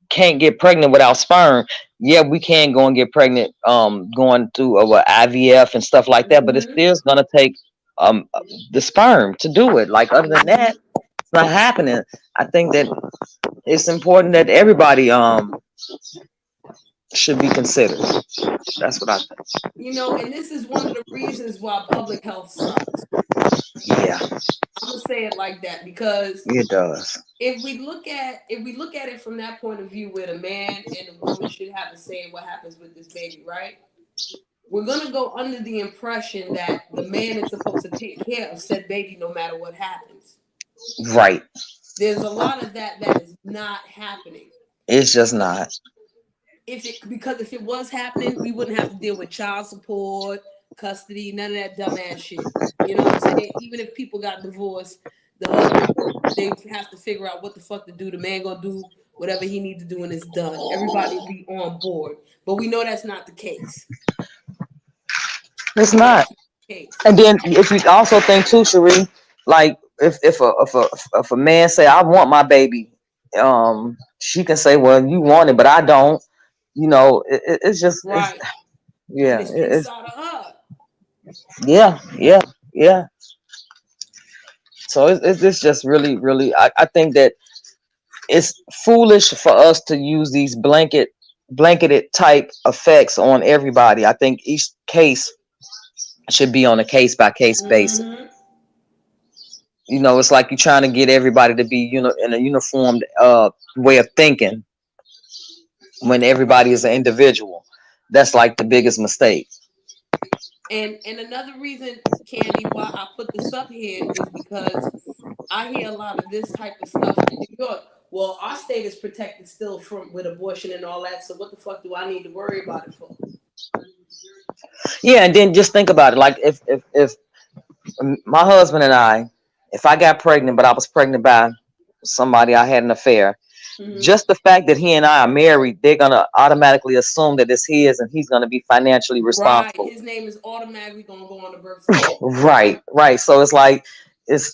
can't get pregnant without sperm. Yeah, we can go and get pregnant going through IVF and stuff like that, but it's Mm-hmm. still gonna take um the sperm to do it. Like, other than Mm-hmm. that, it's not happening. I think that it's important that everybody should be considered. That's what I think. You know, and this is one of the reasons why public health sucks. Yeah, I'm gonna say it like that because it does. if we look at it from that point of view, where the man and the woman should have a say in what happens with this baby, right? We're gonna go under the impression that the man is supposed to take care of said baby no matter what happens. Right. There's a lot of that is not happening. It's just not. Because if it was happening, we wouldn't have to deal with child support, custody, none of that dumbass shit. You know what I'm saying? Even if people got divorced, the husband they have to figure out what the fuck to do. The man gonna do whatever he needs to do and it's done. Everybody will be on board. But we know that's not the case. It's We know not. that's not the case. And then if you also think too, Cherie, like if a man say, I want my baby, she can say, well, you want it, but I don't. It's just Right. And yeah, it's it's inside of her. yeah, yeah, yeah. So it's just really, really. I think that it's foolish for us to use these blanketed type effects on everybody. I think each case should be on a case by case basis. Mm-hmm. It's like you're trying to get everybody to be, in a uniformed way of thinking when everybody is an individual. That's like the biggest mistake. And another reason, Candy, why I put this up here is because I hear a lot of this type of stuff in New York. Well, our state is protected still from with abortion and all that. So what the fuck do I need to worry about it for? Yeah, and then just think about it. Like, if my husband and if I got pregnant, but I was pregnant by somebody I had an affair, Mm-hmm. just the fact that he and I are married, they're gonna automatically assume that it's his, and he's gonna be financially Right. responsible. His name is automatically gonna go on the birth certificate. Right, right. So it's like it's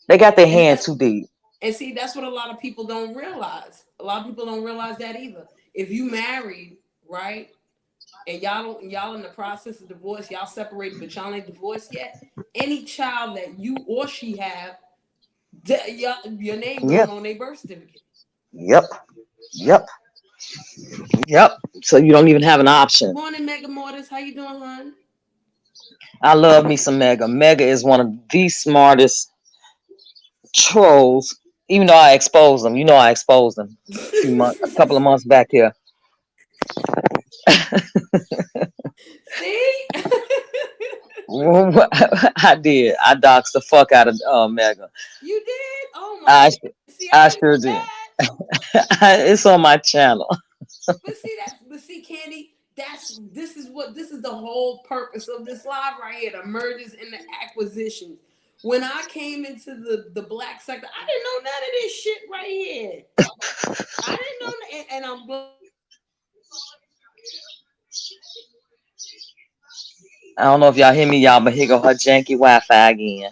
they got their And hand that's too deep. and see, that's what a lot of people don't realize. A lot of people don't realize that either. If you married, right, and y'all in the process of divorce, y'all separated, but y'all ain't divorced yet. Any child that you or she have, your name Yep, going on their birth certificate. yep, yep, yep. So you don't even have an option. Morning, Mega Mortis. How you doing, hon? I love me some Mega. Mega is one of the smartest trolls. Even though I exposed them, I exposed them a couple of months back here. See? I did. I doxed the fuck out of Mega. You did? Oh my I god. See, I I didn't sure know did. that. It's on my channel. But see, Candy, this is the whole purpose of this live right here, the mergers and the acquisitions. When I came into the black sector, I didn't know none of this shit right here. I didn't know, and I'm glad. I don't know if y'all hear me, y'all, but here go her janky Wi-Fi again.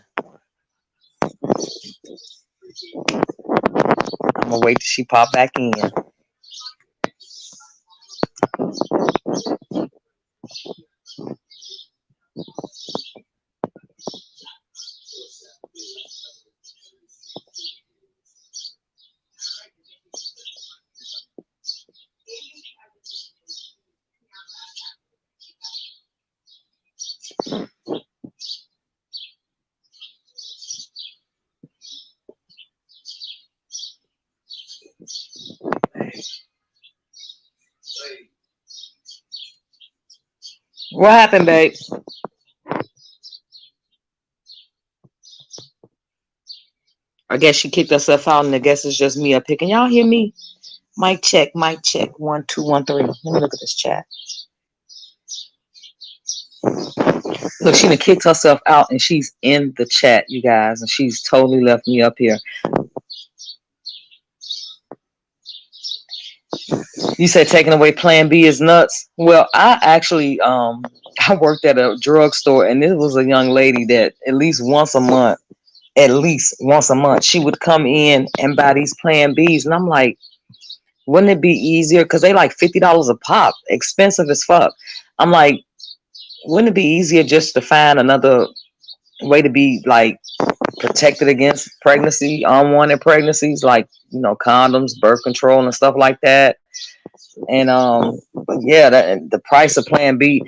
I'm I'm gonna wait till she pop back in. What happened, babe? I guess she kicked herself out, and I guess it's just me up here. Can y'all hear me? Mic check, mic check. 1, 2, 1, 3. Let me look at this chat. Look, she done kicked herself out, and she's in the chat, you guys, and she's totally left me up here. You said taking away Plan B is nuts. Well, I actually, I worked at a drugstore, and this was a young lady that at least once a month, she would come in and buy these Plan Bs, and I'm like, wouldn't it be easier? Because they like $50 a pop, expensive as fuck. I'm like, wouldn't it be easier just to find another way to be like protected against pregnancy, unwanted pregnancies, like, you know, condoms, birth control, and stuff like that? And yeah, the price of Plan B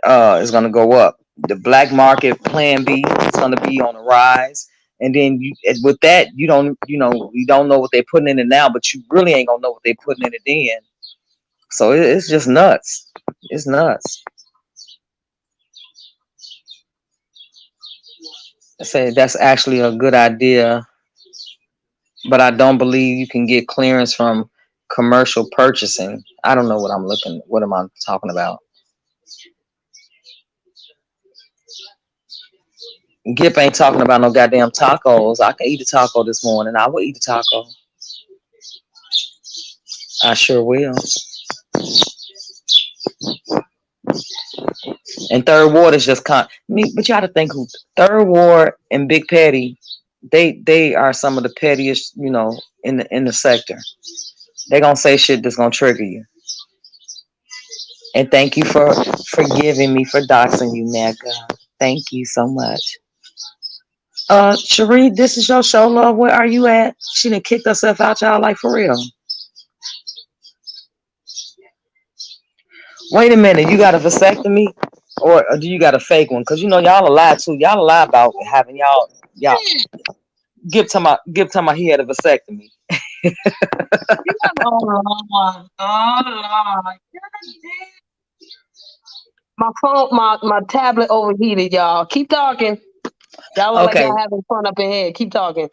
is gonna go up. The black market Plan B is gonna be on the rise. And then with that, you don't know what they're putting in it now, but you really ain't gonna know what they're putting in it then. So it's just nuts. It's nuts. I say that's actually a good idea, but I don't believe you can get clearance from commercial purchasing. I don't know what am I talking about? Gip ain't talking about no goddamn tacos. I can eat a taco this morning. I will eat a taco. I sure will. And Third Ward is just but you got to think who Third Ward and Big Petty. They are some of the pettiest, you know, in the sector. They gonna say shit that's gonna trigger you. And thank you for forgiving me for doxing you, Mecca. Thank you so much. Cherie, this is your show, love. Where are you at? She done kicked herself out, y'all, like for real. Wait a minute, you got a vasectomy? Or do you got a fake one? Because you know y'all lie too. Y'all lie about having y'all give to my he had a vasectomy. My phone, my tablet overheated, y'all. Keep talking. Y'all look like y'all having fun up in here. Keep talking.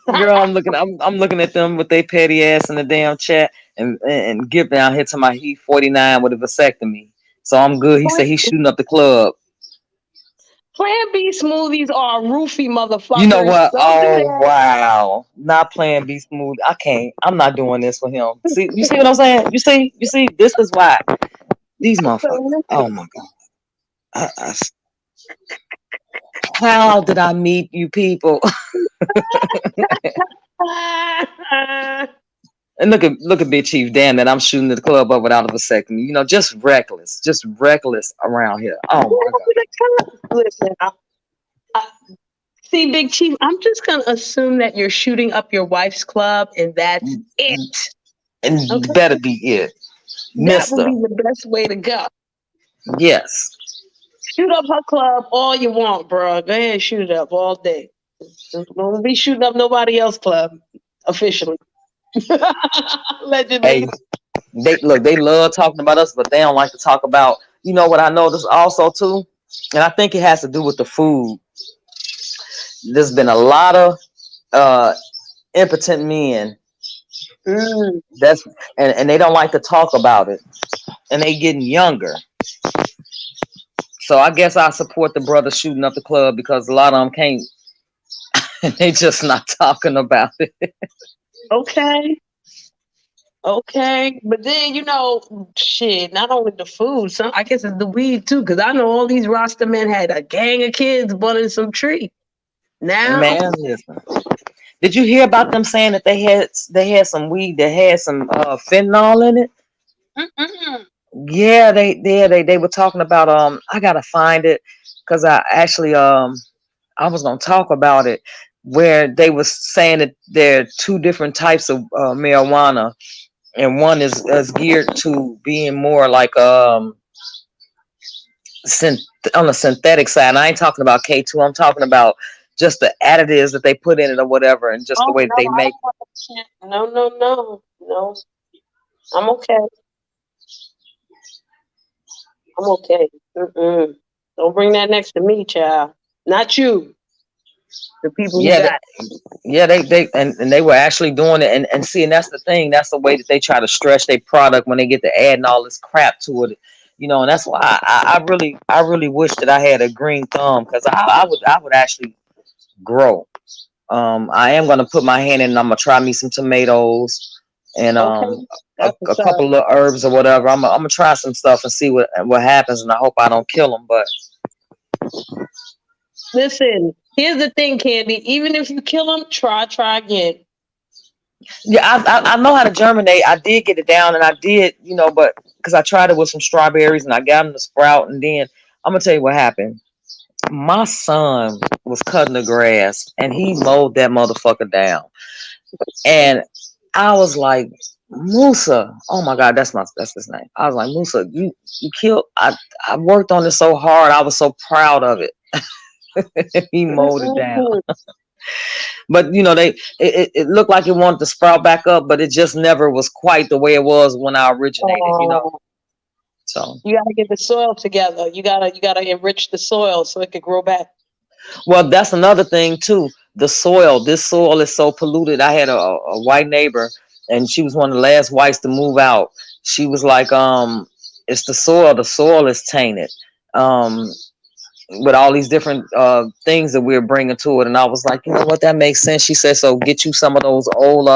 Girl, I'm looking at them with their petty ass in the damn chat, and Gip down here to my he 49 with a vasectomy. So I'm good. He said he's shooting up the club. Plan B smoothies are roofie, motherfuckers. You know what? Wow. Not Plan B smoothie. I can't. I'm not doing this for him. See, you see what I'm saying? You see, this is why. These motherfuckers. Oh my God. How did I meet you people? And look at Big Chief. Damn that I'm shooting the club up without a vasectomy. You know, just reckless around here. Oh my God. Listen, see, Big Chief, I'm just gonna assume that you're shooting up your wife's club, and that's it. And okay. Better be it. That would be the best way to go. Yes. Shoot up her club all you want, bro. Go ahead and shoot it up all day. Don't be shooting up nobody else's club officially. Allegedly. Hey, they love talking about us, but they don't like to talk about, you know what I noticed also too? And I think it has to do with the food. There's been a lot of impotent men. And they don't like to talk about it. And they getting younger. So I guess I support the brother shooting up the club because a lot of them can't. They just not talking about it. Okay. But then, you know, shit, not only the food, I guess it's the weed too, because I know all these Rasta men had a gang of kids budding some tree. Now, man, listen. Did you hear about them saying that they had some weed that had some fentanyl in it? Mm-mm. Yeah, they were talking about I gotta find it because I actually I was gonna talk about it where they was saying that there are two different types of marijuana, and one is geared to being more like synth on the synthetic side. I ain't talking about K2. I'm talking about just the additives that they put in it or whatever, and just the Oh way that no, they I make. don't want that shit. No, no, no, no. I'm okay. I'm okay. Mm-mm. Don't bring that next to me, child. Not you. The people who Yeah, got yeah, they and they were actually doing it, and see, and that's the thing. That's the way that they try to stretch their product when they get to adding all this crap to it, you know. And that's why I really wish that I had a green thumb because I would actually grow. I am gonna put my hand in and I'm gonna try me some tomatoes and it. Okay, that's a what's up. couple of herbs or whatever. I'm gonna try some stuff and see what happens, and I hope I don't kill them. But Listen, here's the thing, Candy. Even if you kill them, try again. yeah, I know how to germinate. I did get it down, and I did, you know, but because I tried it with some strawberries and I got them to sprout, and then I'm gonna tell you what happened. My son was cutting the grass, and he mowed that motherfucker down, and I was like, Musa, oh my God, that's his name. I was like, Musa, you killed. I worked on it so hard. I was so proud of it. He mowed it down. Mm-mm. But you know, it looked like it wanted to sprout back up, but it just never was quite the way it was when I originated, you know. Oh, So you gotta get the soil together. You gotta enrich the soil so it can grow back. well, that's another thing too. The soil. This soil is so polluted. I had a white neighbor, and she was one of the last whites to move out. She was like, it's the soil. The soil is tainted. Um, with all these different things that we're bringing to it, and I was like, you know what, that makes sense. She said, so get you some of those old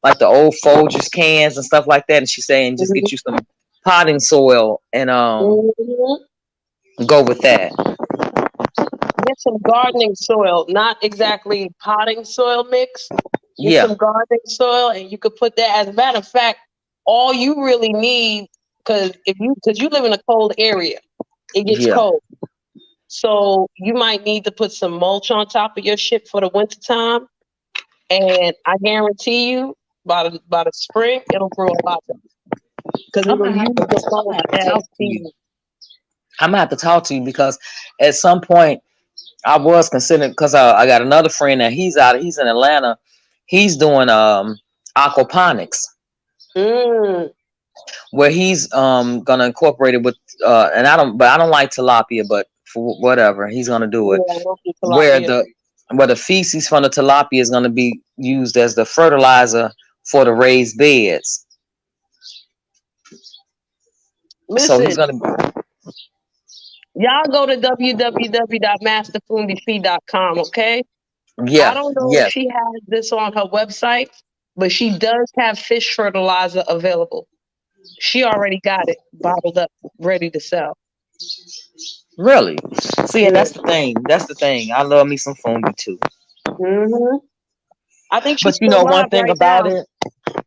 like the old Folgers cans and stuff like that, and she's saying just Mhm. get you some potting soil and Mhm. go with that. Get some gardening soil, not exactly potting soil mix. Get Yeah, some gardening soil, and you could put that. As a matter of fact, all you really need, because you live in a cold area, it gets yeah. cold. So you might need to put some mulch on top of your shit for the winter time. And I guarantee you, by the spring, it'll grow a lot because I'm it'll gonna have use to, the I'm gonna mulch have to as talk to you. seed. I'm gonna have to talk to you because at some point I was considering, because I got another friend that he's in Atlanta. He's doing aquaponics, Mm, where he's gonna incorporate it with and I don't like tilapia, but for whatever, he's gonna do it yeah, I know where tilapia. the feces from the tilapia is gonna be used as the fertilizer for the raised beds. So he's Listen, gonna y'all go to www.masterfundifeed.com, okay? I yeah, don't know if yeah. she has this on her website, but she does have fish fertilizer available. She already got it bottled up, ready to sell. Really. See, and Yeah. that's the thing. That's the thing. I love me some fungi too. Hmm. I think she's But you still know live one thing right about now. it.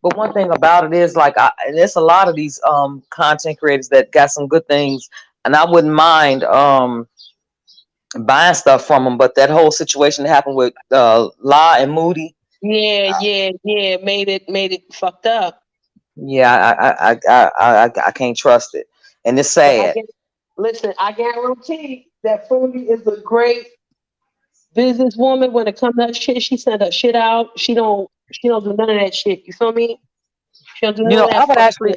But one thing about it is like and there's a lot of these content creators that got some good things, and I wouldn't mind buying stuff from them. But that whole situation that happened with La and Moody, Yeah. Made it fucked up. yeah, I can't trust it, and it's But I sad. get listen, I guarantee that Fundi is a great businesswoman when it comes to that shit. She send her shit out. She don't do none of that shit. You feel me? She don't do You none know, of that fuck shit.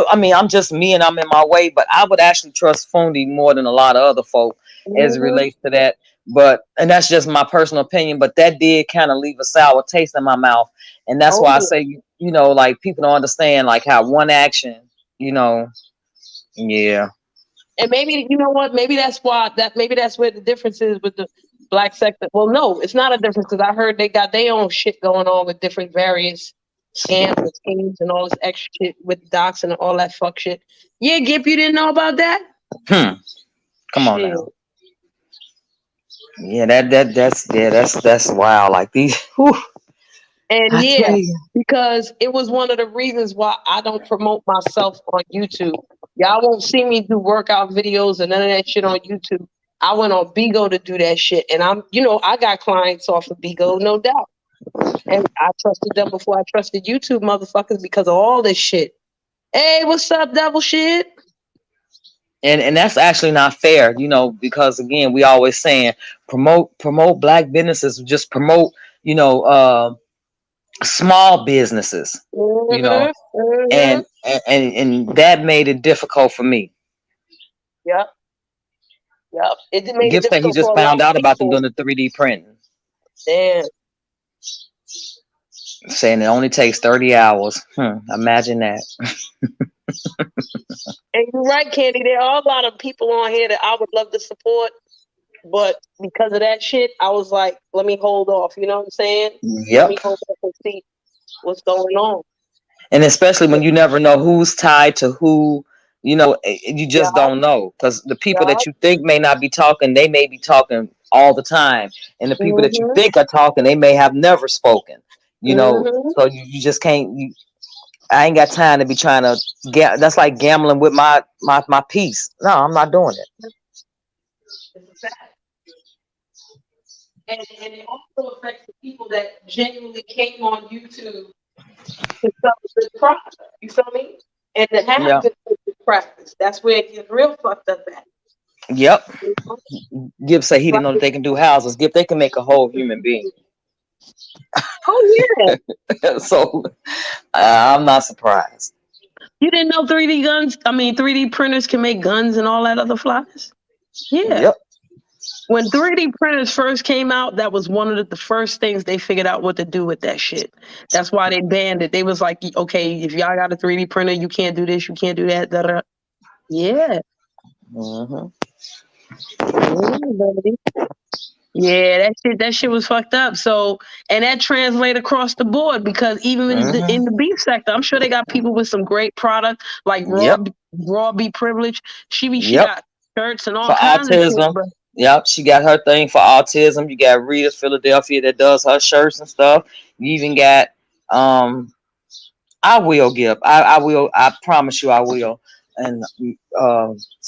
I mean, I'm just me and I'm in my way, but I would actually trust Fundi more than a lot of other folk as it Hmm. relates to that. But, and that's just my personal opinion, but that did kind of leave a sour taste in my mouth. And that's Oh why I yeah. say, you know, like people don't understand like how one action, you know, yeah. And maybe you know what? Maybe that's where the difference is with the black sector. Well, no, it's not a difference because I heard they got their own shit going on with different various scams and schemes and all this extra shit with docs and all that fuck shit. Yeah, Gip, you didn't know about that? Hmm. Come on Shit. now. Yeah, that's wild. Like these, whew, And I tell yeah, you. because it was one of the reasons why I don't promote myself on YouTube. Y'all won't see me do workout videos and none of that shit on YouTube. I went on Bigo to do that shit. And I got clients off of Bigo, no doubt. And I trusted them before I trusted YouTube motherfuckers because of all this shit. Hey, what's up, devil shit? And that's actually not fair, because again, we always saying promote black businesses, just promote, you know, small businesses, you know, Mm-hmm, mm-hmm. and that made it difficult for me. Yep, yep. It made it Gift said he difficult just for a lot found of out about them people. doing the 3D printing, Damn. saying it only takes 30 hours. Imagine that. And you're right, Candy. There are a lot of people on here that I would love to support, but because of that shit, I was like, let me hold off. You know what I'm saying? Let me Yep. hold off and see what's going on. And especially when you never know who's tied to who, you Yeah, just don't know, because the people yeah. that you think may not be talking, they may be talking all the time, and the people that you Mm-hmm. think are talking, they may have never spoken. Mm-hmm. So you just can't. I ain't got time to be trying to get. That's like gambling with my peace. No, I'm not doing it. It's a fact. And it also affects the people that genuinely came on YouTube to sell a good product. You feel me? And to have Yeah. good practice. That's where it gets real fucked up at. Yep. You know? Gibb say he Like, didn't know that they can do houses. Gibb, they can make a whole human being. oh yeah. So I'm not surprised. You didn't know 3D printers can make guns and all that other flies? Yeah. Yep. When 3D printers first came out, that was one of the first things they figured out what to do with that shit. That's why they banned it. They was like, okay, if y'all got a 3D printer, you can't do this, you can't do that. Da, da. Yeah. Hmm. Yeah, baby. Yeah, that shit was fucked up. So, and that translate across the board because even in the Hmm. beef sector, I'm sure they got people with some great product like Yep. Raw Be Privilege. She Yep. got shirts and all For kinds of shit, autism. bro. Yep, she got her thing for autism. You got Rita Philadelphia that does her shirts and stuff. You even got I will give. I will. I promise you I will. And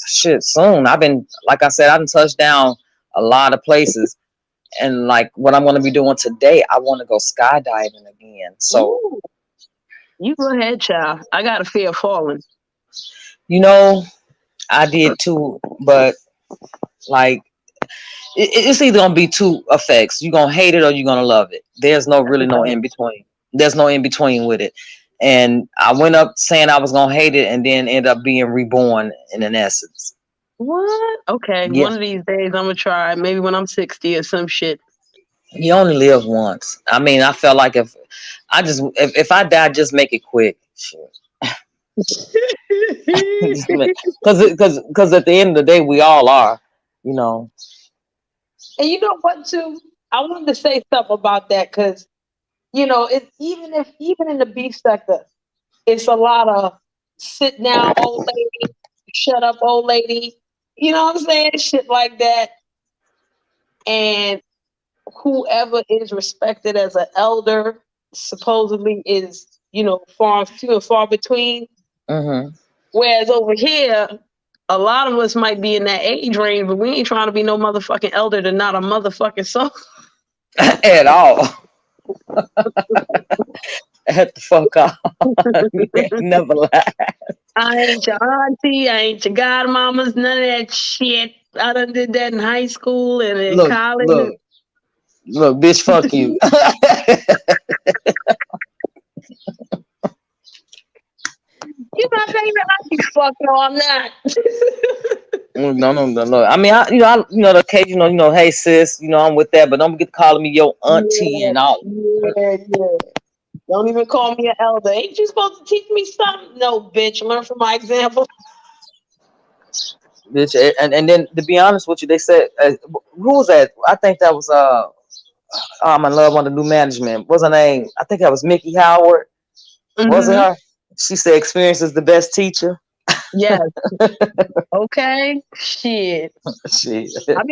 shit, soon. I've been, like I said, I done touched down a lot of places. And like what I'm gonna be doing today, I want to go skydiving again. So, Ooh, you go ahead, child. I got a fear of falling. you know, I did too, but like it's either gonna be two effects. You're gonna hate it or you're gonna love it. There's no really no in between. There's no in between with it. And I went up saying I was gonna hate it and then end up being reborn in an essence. What? Okay, Yeah. one of these days I'm gonna try. Maybe when I'm 60 or some shit. You only live once. I mean, I felt like if I die, just make it quick. Sure. Because at the end of the day, we all are, you know. And you know what, too? I wanted to say something about that because it's even in the beef sector, it's a lot of sit down old lady, shut up old lady. You know what I'm saying? Shit like that. And whoever is respected as an elder supposedly is, far few and far between. Hmm. Whereas over here, a lot of us might be in that age range, but we ain't trying to be no motherfucking elder to not a motherfucking soul. At all. At the fuck off. Never lie. I ain't your auntie, I ain't your godmamas, none of that shit. I done did that in high school and in Look, college. look, bitch, fuck you. You my favorite auntie? Fuck no, I'm not. No. Look, I mean, the occasional, hey sis, I'm with that, but don't get calling me your auntie and all. Yeah. Don't even call me an elder. Ain't you supposed to teach me something? No, bitch. Learn from my example. Bitch, and then to be honest with you, they said who was that? I think that was my love on the new management. What's her name? I think that was Mickey Howard. Was it Mm-hmm. her? She said experience is the best teacher. Yes. Okay. Shit. Shit. I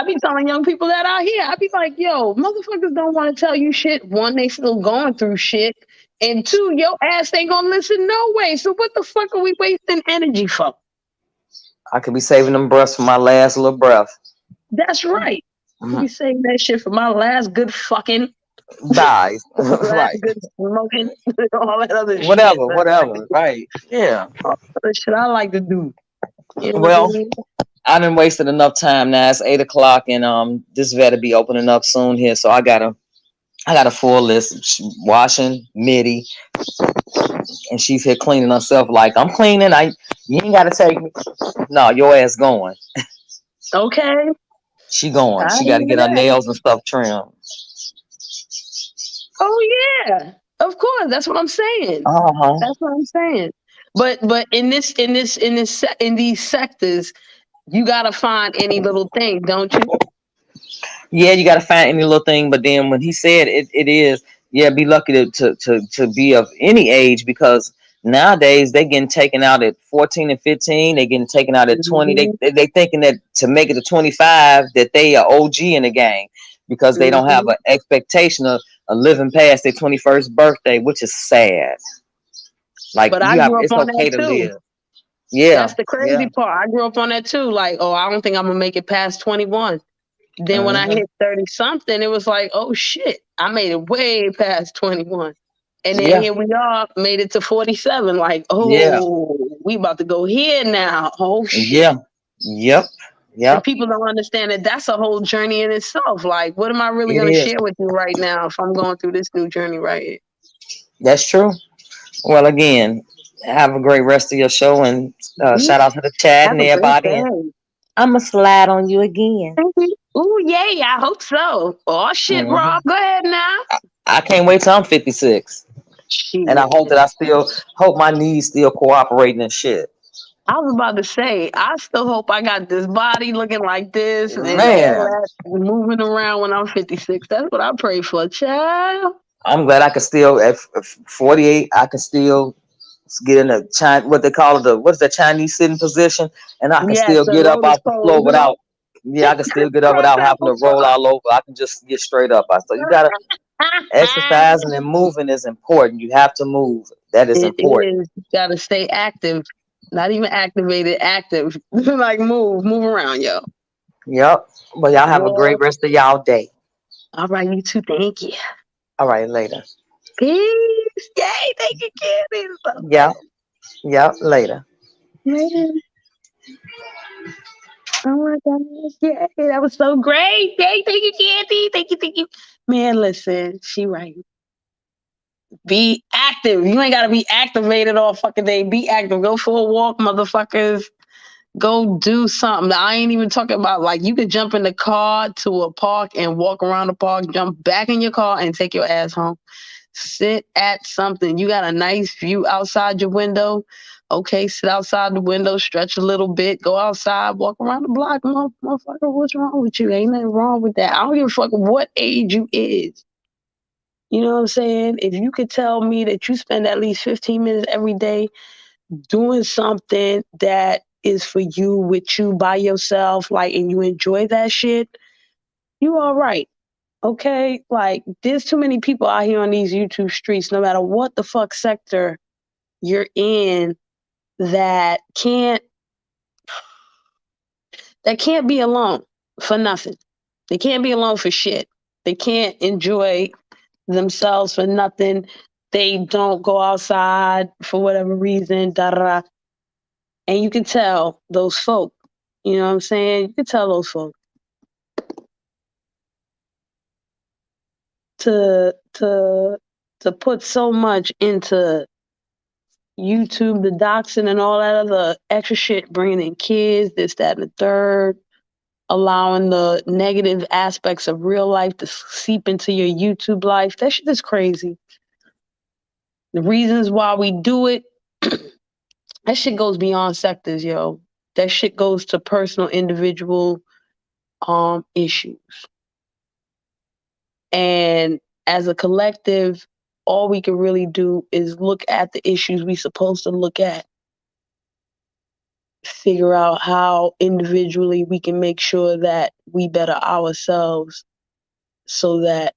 be telling young people that out here. I be like, yo, motherfuckers don't want to tell you shit. One, they still going through shit. And two, your ass ain't gonna listen no way. So what the fuck are we wasting energy for? I could be saving them breaths for my last little breath. That's right. Mhm. You saying that shit for my last good fucking, Dies. last Right. good smoking, all that other shit. Whatever. Right. Yeah. All the shit I like to do. You know what I Well, mean? I done wasted enough time now. It's 8 o'clock, and this vet will be opening up soon here, so I got a full list. Washing, Mitty, and she's here cleaning herself. Like, I'm cleaning. You ain't gotta take me. No, your ass going. Okay. She going. I She got to hear get her that. nails and stuff trimmed. Oh yeah. Of course. That's what I'm saying. Uh-huh. That's what I'm saying. But in these sectors, you gotta find any little thing, don't you? Yeah, you got to find any little thing. But then when he said it is, yeah, be lucky to be of any age, because nowadays they getting taken out at 14 and 15. They getting taken out at 20. Hmm. They thinking that to make it to 25 that they are OG in the game, because they don't have Hmm. an expectation of living past their 21st birthday, which is sad. Like, But I grew up it's on that okay to too. live. Yeah, That's the yeah. crazy part. I grew up on that too. Like, oh, I don't think I'm gonna make it past 21. Then when I Mhm. hit 30 something, it was like, oh shit, I made it way past 21. And then Yeah, here we are, made it to 47. Like, yeah, oh, we about to go here now. Oh shit. yeah, yep, And yep. people don't understand that that's a whole journey in itself. Like, what am I really It going to is. share with you right now if I'm going through this new journey right here? That's true. Well, again, have a great rest of your show, and Mhm. shout out to the chat Have and a great everybody. And day. I'm gonna slide on you again. Thank you. Ooh, yay. I hope so. Oh, shit, Mhm. Rob. Go ahead now. I can't wait till I'm 56, and I hope Shit. that I still hope my knees still cooperating and shit. I was about to say, I still hope I got this body looking like this and all Man, that moving around when I'm 56. That's what I pray for, child. I'm glad I can still at 48. I can still get in the China, what they call it, what's the Chinese sitting position, and I can Yes, still the get up lotus off the pose, floor you know? without. Yeah, I can still get up Cross without that having to roll all over. I can just get straight up. So you gotta exercising and moving is important. You have to move. That is It important. is. You gotta stay active. Not even activated, active. Like move around, yo. Yep. Well, y'all have a Boy. great rest of y'all day. All right, you too. Thank you. All right, later. Peace. Yay, thank you, Candy. Yep. Yep. Later. Man. Oh my gosh. Yay, that was so great. Yay, thank you, Candy. Thank you, thank you. Man, listen, she right. Be active. You ain't gotta be activated all fucking day. Be active. Go for a walk, motherfuckers. Go do something. I ain't even talking about like you could jump in the car to a park and walk around the park, jump back in your car and take your ass home. Sit at something. You got a nice view outside your window. Okay, sit outside the window, stretch a little bit, go outside, walk around the block. Motherfucker, what's wrong with you? Ain't nothing wrong with that. I don't give a fuck what age you is. You know what I'm saying? If you could tell me that you spend at least 15 minutes every day doing something that is for you, with you by yourself, like, and you enjoy that shit, you all right. Okay? Like, there's too many people out here on these YouTube streets, no matter what the fuck sector you're in, that can't be alone for nothing. They can't be alone for shit. They can't enjoy themselves for nothing. They don't go outside for whatever reason, da da da. And you can tell those folk, you know what I'm saying? You can tell those folk to to to put so much into YouTube, the doxing and all that other extra shit, bringing in kids, this, that, and the third, allowing the negative aspects of real life to seep into your YouTube life. That shit is crazy. The reasons why we do it, that shit goes beyond sectors, yo. That shit goes to personal, individual issues. And as a collective, all we can really do is look at the issues we supposed to look at figure out how individually we can make sure that we better ourselves so that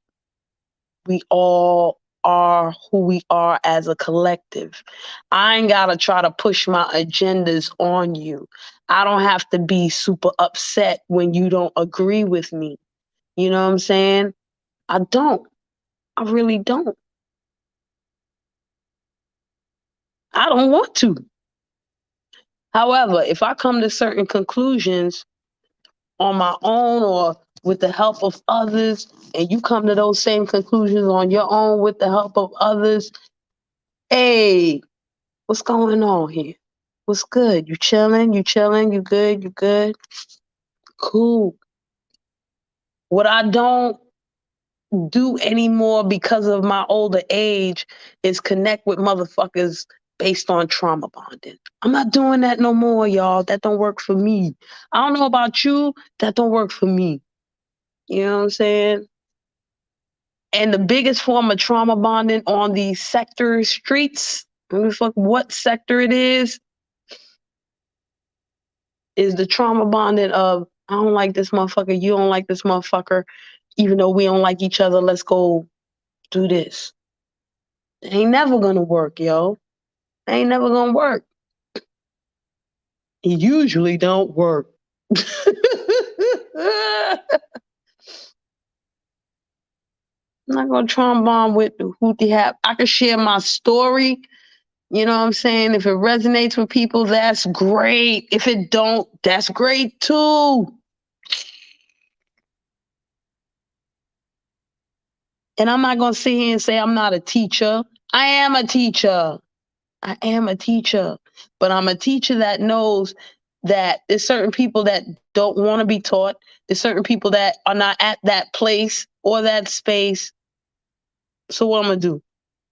we all are who we are as a collective. I ain't gotta try to push my agendas on you. I don't have to be super upset when you don't agree with me. You know what I'm saying? I don't. I really don't. I don't want to. However, if I come to certain conclusions on my own or with the help of others, and you come to those same conclusions on your own with the help of others, hey, what's going on here? What's good? You chilling? You chilling? You good? You good? Cool. What I don't do anymore because of my older age is connect with motherfuckers based on trauma bonding. I'm not doing that no more, y'all. That don't work for me. I don't know about you. That don't work for me. You know what I'm saying? And the biggest form of trauma bonding on these sector streets, fuck what sector it is the trauma bonding of I don't like this motherfucker, you don't like this motherfucker, even though we don't like each other, let's go do this. It ain't never gonna work, yo. It ain't never gonna work. It usually don't work. I'm not gonna trauma bond with the hootie hap. I can share my story. You know what I'm saying? If it resonates with people, that's great. If it don't, that's great too. And I'm not going to sit here and say I'm not a teacher. I am a teacher. I am a teacher. But I'm a teacher that knows that there's certain people that don't want to be taught. There's certain people that are not at that place or that space. So what I'm going to do?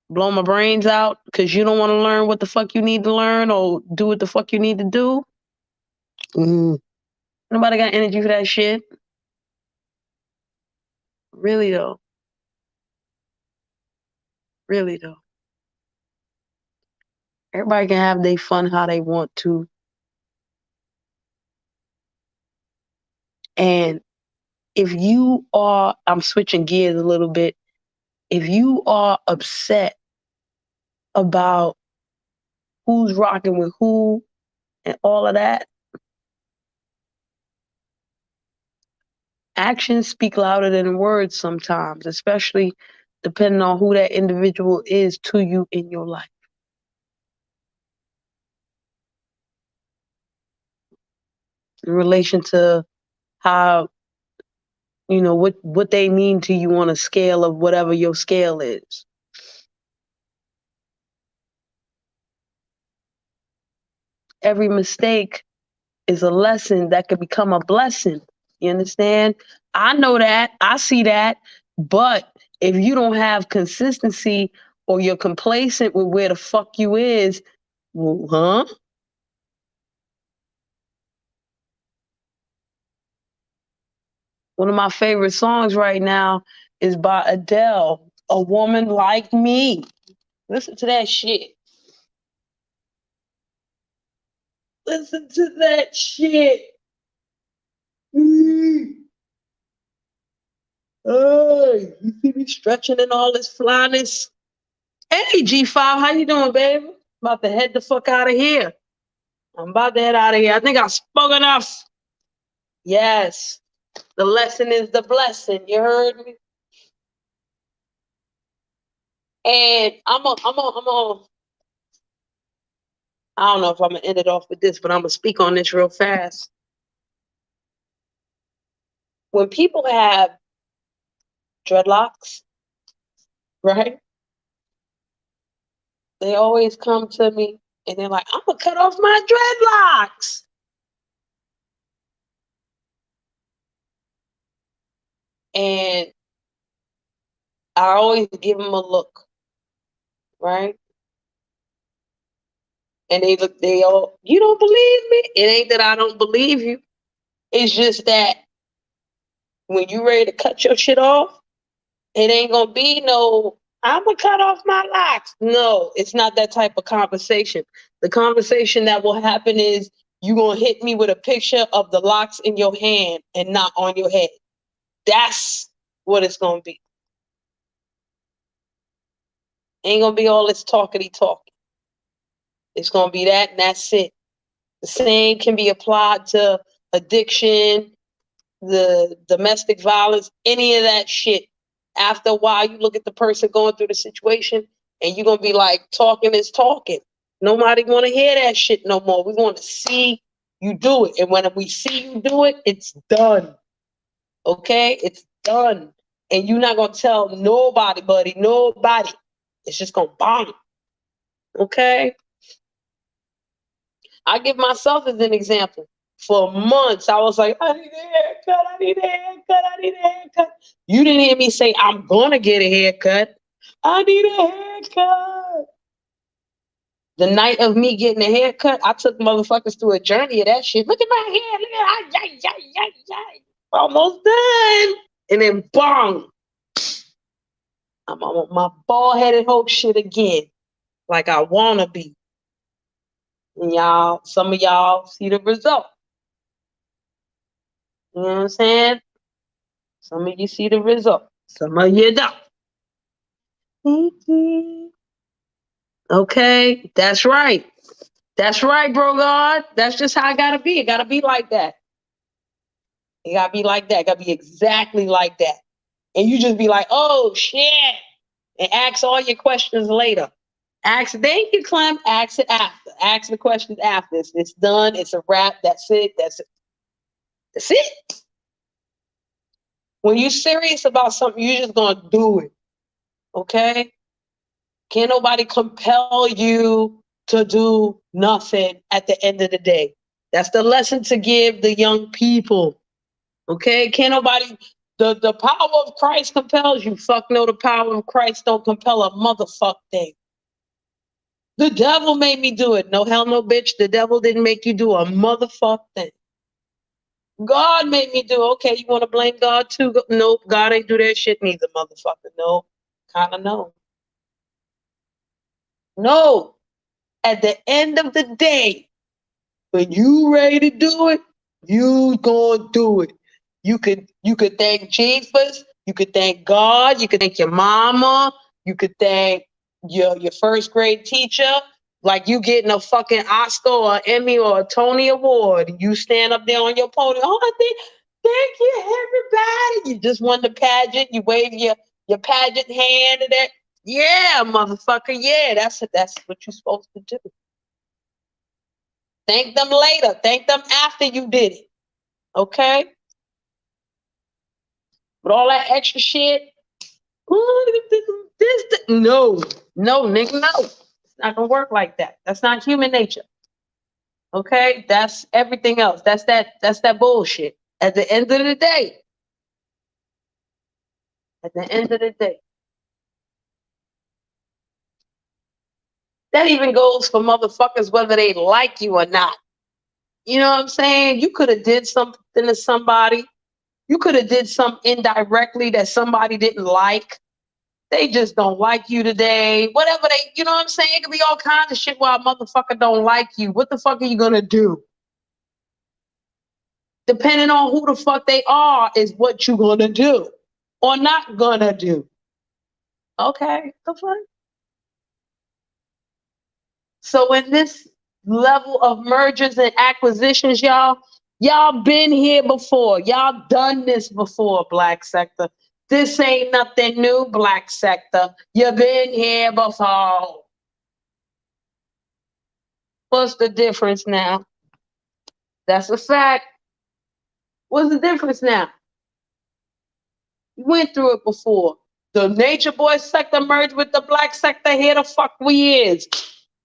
Blow my brains out because you don't want to learn what the fuck you need to learn or do what the fuck you need to do? Nobody got energy for that shit. Really though. Really though. Everybody can have their fun how they want to. And if you are, I'm switching gears a little bit. If you are upset about who's rocking with who and all of that, actions speak louder than words sometimes, especially depending on who that individual is to you in your life. In relation to how, what they mean to you on a scale of whatever your scale is. Every mistake is a lesson that could become a blessing. You understand? I know that. I see that. But if you don't have consistency or you're complacent with where the fuck you is, well, huh? One of my favorite songs right now is by Adele, A Woman Like Me. Listen to that shit. Listen to that shit. Hey, you see me stretching in all this flyness? Hey, G5, how you doing, baby? About to head the fuck out of here. I'm about to head out of here. I think I spoke enough. Yes. The lesson is the blessing. You heard me? And I don't know if I'm gonna end it off with this, but I'm gonna speak on this real fast. When people have dreadlocks, right? They always come to me and they're like, I'm gonna cut off my dreadlocks. And I always give them a look, right? And they all, you don't believe me? It ain't that I don't believe you. It's just that when you ready to cut your shit off, it ain't gonna be no, I'm gonna cut off my locks. No, it's not that type of conversation. The conversation that will happen is you gonna hit me with a picture of the locks in your hand and not on your head. That's what it's gonna be. Ain't gonna be all this talkity talk. It's gonna be that and that's it. The same can be applied to addiction, the domestic violence, any of that shit. After a while, you look at the person going through the situation and you're gonna be like, talking is talking. Nobody wanna hear that shit no more. We wanna see you do it. And when we see you do it, it's done. Okay? It's done. And you're not gonna tell nobody, buddy, nobody. It's just gonna bomb. Okay? I give myself as an example. For months, I was like, I need a haircut, I need a haircut, I need a haircut. You didn't hear me say, I'm gonna get a haircut. I need a haircut. The night of me getting a haircut, I took motherfuckers through a journey of that shit. Look at my hair, look at almost done. And then bong. I'm on my bald-headed hope shit again. Like I wanna be. And y'all, some of y'all see the result. You know what I'm saying? Some of you see the result. Some of you don't. Okay, that's right. That's right, bro God. That's just how it gotta be. It gotta be like that. It gotta be like that. It gotta be exactly like that. And you just be like, oh shit. And ask all your questions later. Ask, thank you, Clem. Ask it after. Ask the questions after. It's done. It's a wrap. That's it. That's it. That's it. When you're serious about something, you're just gonna do it. Okay? Can't nobody compel you to do nothing at the end of the day. That's the lesson to give the young people. Okay? Can't nobody, the power of Christ compels you. Fuck no, the power of Christ don't compel a motherfuck thing. The devil made me do it. No hell, no bitch. The devil didn't make you do a motherfuck thing. God made me do. Okay, you want to blame God too? Nope, God ain't do that shit neither, motherfucker. No, kind of no. No. At the end of the day, when you ready to do it, you gonna do it. You could thank Jesus. You could thank God. You could thank your mama. You could thank your first grade teacher. Like you getting a fucking Oscar or Emmy or a Tony Award. You stand up there on your podium. Oh, thank you, everybody. You just won the pageant. You wave your pageant hand and that. Yeah, motherfucker. Yeah, that's what you're supposed to do. Thank them later. Thank them after you did it. Okay? But all that extra shit, no, nigga, no. It's not gonna work like that. That's not human nature. Okay? That's everything else. That's that bullshit. At the end of the day. At the end of the day. That even goes for motherfuckers whether they like you or not. You know what I'm saying? You could have did something to somebody. You could have did something indirectly that somebody didn't like. They just don't like you today. Whatever they, you know what I'm saying? It could be all kinds of shit why a motherfucker don't like you. What the fuck are you gonna do? Depending on who the fuck they are is what you gonna do or not gonna do. Okay, the fuck? So in this level of mergers and acquisitions, y'all been here before. Y'all done this before, Black Sector. This ain't nothing new, Black Sector. You been here before. What's the difference now? That's a fact. What's the difference now? You went through it before. The Nature Boy sector merged with the Black Sector. Here the fuck we is.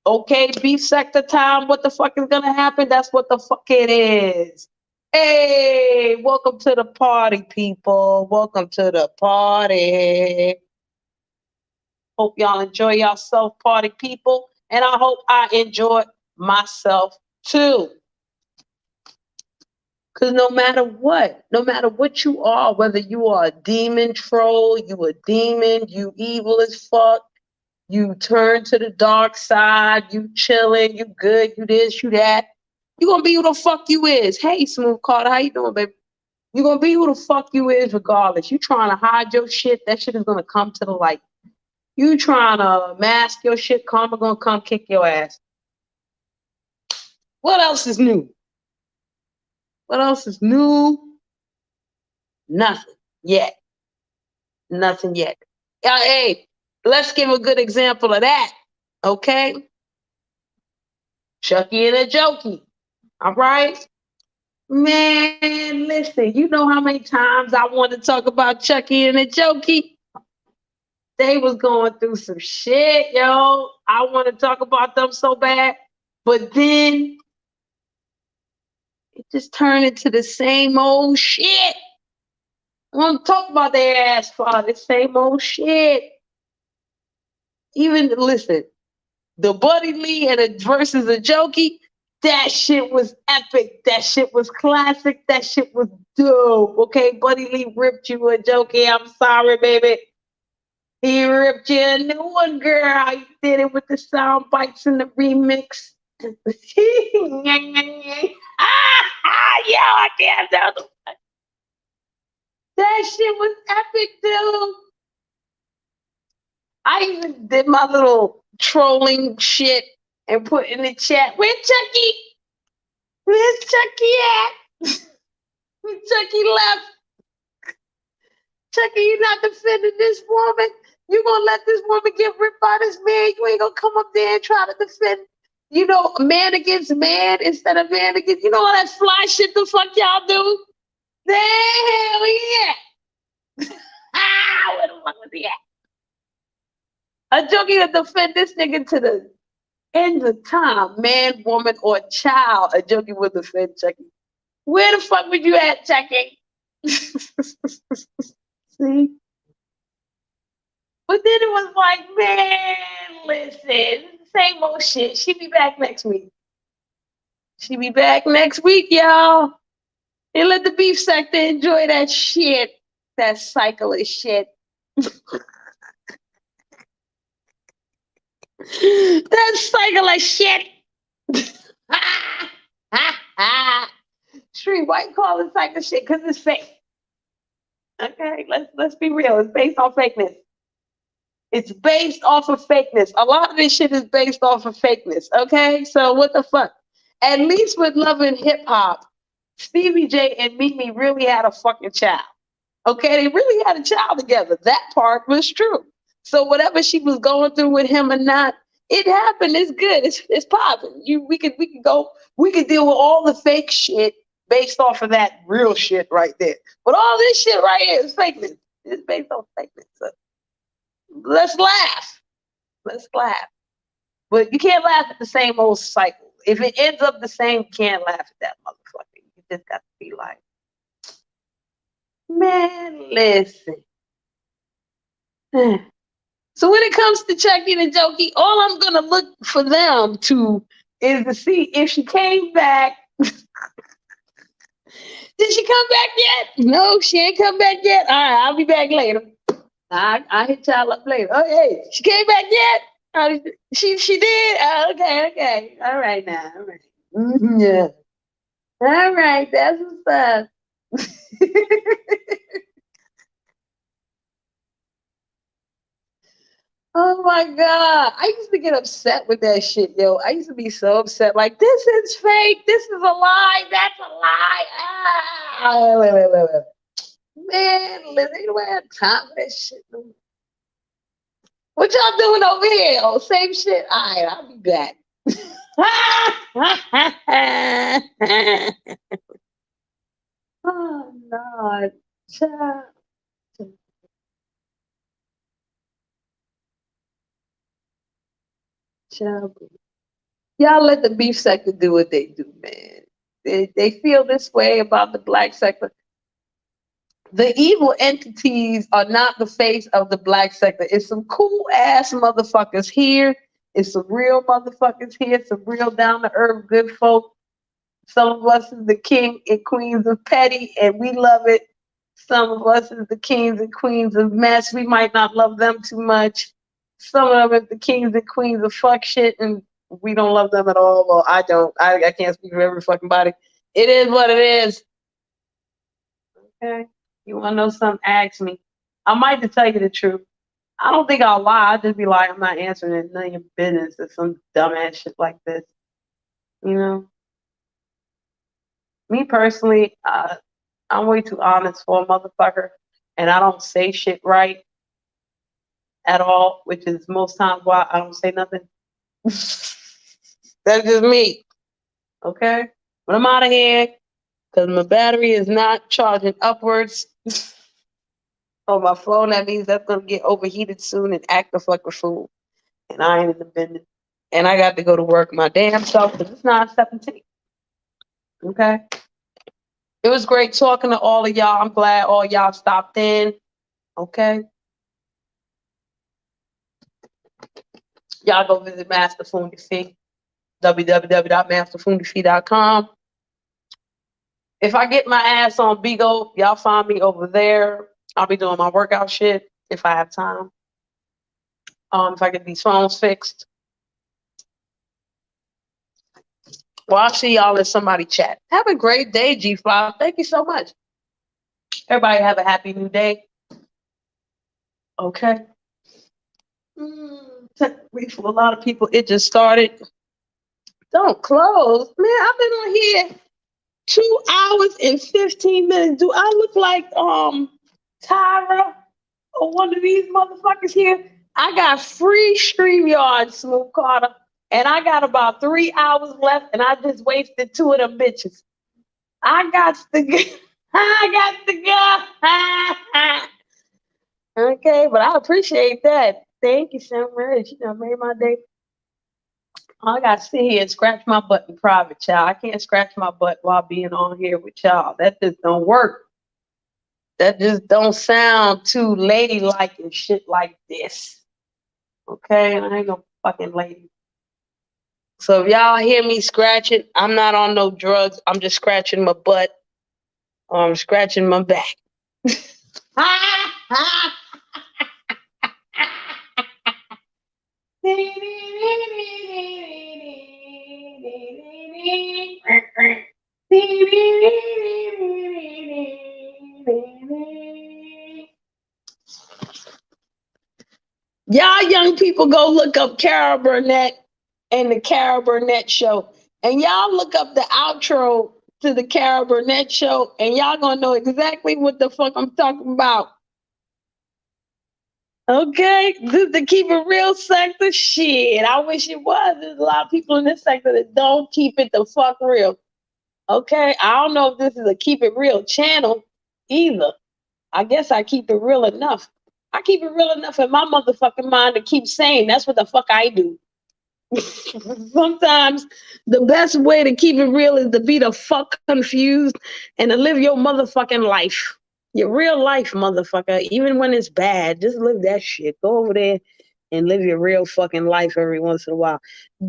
Okay, beef sector time. What the fuck is gonna happen? That's what the fuck it is. Hey, welcome to the party, people. Welcome to the party. Hope y'all enjoy yourself, party people. And I hope I enjoy myself too. Because no matter what you are, whether you are a demon troll, you a demon, you evil as fuck, you turn to the dark side, you chilling, you good, you this, you that. You gonna be who the fuck you is. Hey, Smooth Carter, how you doing, baby? You gonna be who the fuck you is regardless. You trying to hide your shit, that shit is gonna come to the light. You trying to mask your shit, karma gonna come kick your ass. What else is new? What else is new? Nothing yet. Nothing yet. Hey, let's give a good example of that. Okay? Chucky and a Jokey. All right? Man, listen, you know how many times I want to talk about Chucky and a Jokey? They was going through some shit, yo. I want to talk about them so bad. But then it just turned into the same old shit. I want to talk about their ass for the same old shit. Even, listen, the Buddy Lee and the versus a Jokey, that shit was epic. That shit was classic. That shit was dope. Okay, Buddy Lee ripped you a Jokey. I'm sorry, baby. He ripped you a new one, girl. He did it with the sound bites and the remix. Yeah, I can't tell them. That shit was epic, dude. I even did my little trolling shit and put in the chat, where's Chucky? Where's Chucky at? Chucky left. Chucky, you not defending this woman. You gonna let this woman get ripped by this man. You ain't gonna come up there and try to defend, you know, man against man instead of man against, you know all that fly shit the fuck y'all do? The hell yeah. Where the fuck was he at? A Jokey to defend this nigga to the end of time, man, woman, or child. A Jokey would defend Chucky. Where the fuck would you at, Chucky? See? But then it was like, man, listen, same old shit. She be back next week. She be back next week, y'all. And let the beef sector enjoy that shit. That cycle of shit. That cycle of shit. Street, why you call it cycle shit? Because it's fake. Okay, let's be real. It's based on fakeness. It's based off of fakeness. A lot of this shit is based off of fakeness. Okay, so what the fuck? At least with Love and Hip Hop, Stevie J and Mimi really had a fucking child. Okay, they really had a child together. That part was true. So whatever she was going through with him or not, it happened. It's good. It's popping. We could deal with all the fake shit based off of that real shit right there. But all this shit right here is fakeness. It's based on fakeness. So let's laugh. Let's laugh. But you can't laugh at the same old cycle. If it ends up the same, you can't laugh at that motherfucker. You just got to be like, man, listen. So when it comes to Chucky and Jokey, all I'm gonna look for them to is to see if she came back. Did she come back yet? No, she ain't come back yet. All right, I'll be back later. I'll hit y'all up later. Oh, hey, she came back yet? She did? Okay. All right now. All right. Yeah. All right, that's what's up. Oh my God. I used to get upset with that shit, yo. I used to be so upset. Like, this is fake. This is a lie. That's a lie. Man, listen, you don't have time for that shit. What y'all doing over here? Oh, same shit. All right, I'll be back. Oh, no. Child. Y'all let the beef sector do what they do, man. They feel this way about the black sector. The evil entities are not the face of the black sector. It's some cool ass motherfuckers here. It's some real motherfuckers here. Some real down to earth good folk. Some of us is the king and queens of petty, and we love it. Some of us is the kings and queens of mess. We might not love them too much. Some of them is the kings and queens of fuck shit, and we don't love them at all. Well, I don't. I can't speak for every fucking body. It is what it is. Okay. You want to know something? Ask me. I might just tell you the truth. I don't think I'll lie. I'll just be like, I'm not answering it. None of your business or some dumbass shit like this. You know? Me personally, I'm way too honest for a motherfucker. And I don't say shit right at all, which is most times why I don't say nothing. That's just me. Okay? But I'm out of here because my battery is not charging upwards on my phone. That means that's going to get overheated soon and act the fucking fool. And I ain't in the business. And I got to go to work my damn self because it's 9:17. Okay? It was great talking to all of y'all. I'm glad all y'all stopped in. Okay? Y'all go visit Master Fundi Fee. www.masterfundifee.com. If I get my ass on Bigo, y'all find me over there. I'll be doing my workout shit if I have time. If I get these phones fixed. Well, I'll see y'all in somebody chat. Have a great day, G5. Thank you so much. Everybody have a happy new day. Okay. For a lot of people, it just started. Don't close. Man, I've been on here 2 hours and 15 minutes. Do I look like Tyra or one of these motherfuckers here? I got free StreamYard, Smooth Carter, and I got about 3 hours left, and I just wasted 2 of them bitches. I got to go. I got to go. Okay, but I appreciate that. Thank you so much. You know, made my day. I got to sit here and scratch my butt in private, child. I can't scratch my butt while being on here with y'all. That just don't work. That just don't sound too ladylike and shit like this. Okay? I ain't no fucking lady. So if y'all hear me scratching, I'm not on no drugs. I'm just scratching my butt. Or I'm scratching my back. Y'all young people go look up Carol Burnett and the Carol Burnett Show. And y'all look up the outro to the Carol Burnett Show and y'all gonna know exactly what the fuck I'm talking about. Okay? This to keep it real sector shit. I wish it was. There's a lot of people in this sector that don't keep it the fuck real. Okay? I don't know if this is a keep it real channel either. I guess I keep it real enough. I keep it real enough in my motherfucking mind to keep saying that's what the fuck I do. Sometimes the best way to keep it real is to be the fuck confused and to live your motherfucking life. Your real life, motherfucker. Even when it's bad, just live that shit. Go over there and live your real fucking life every once in a while.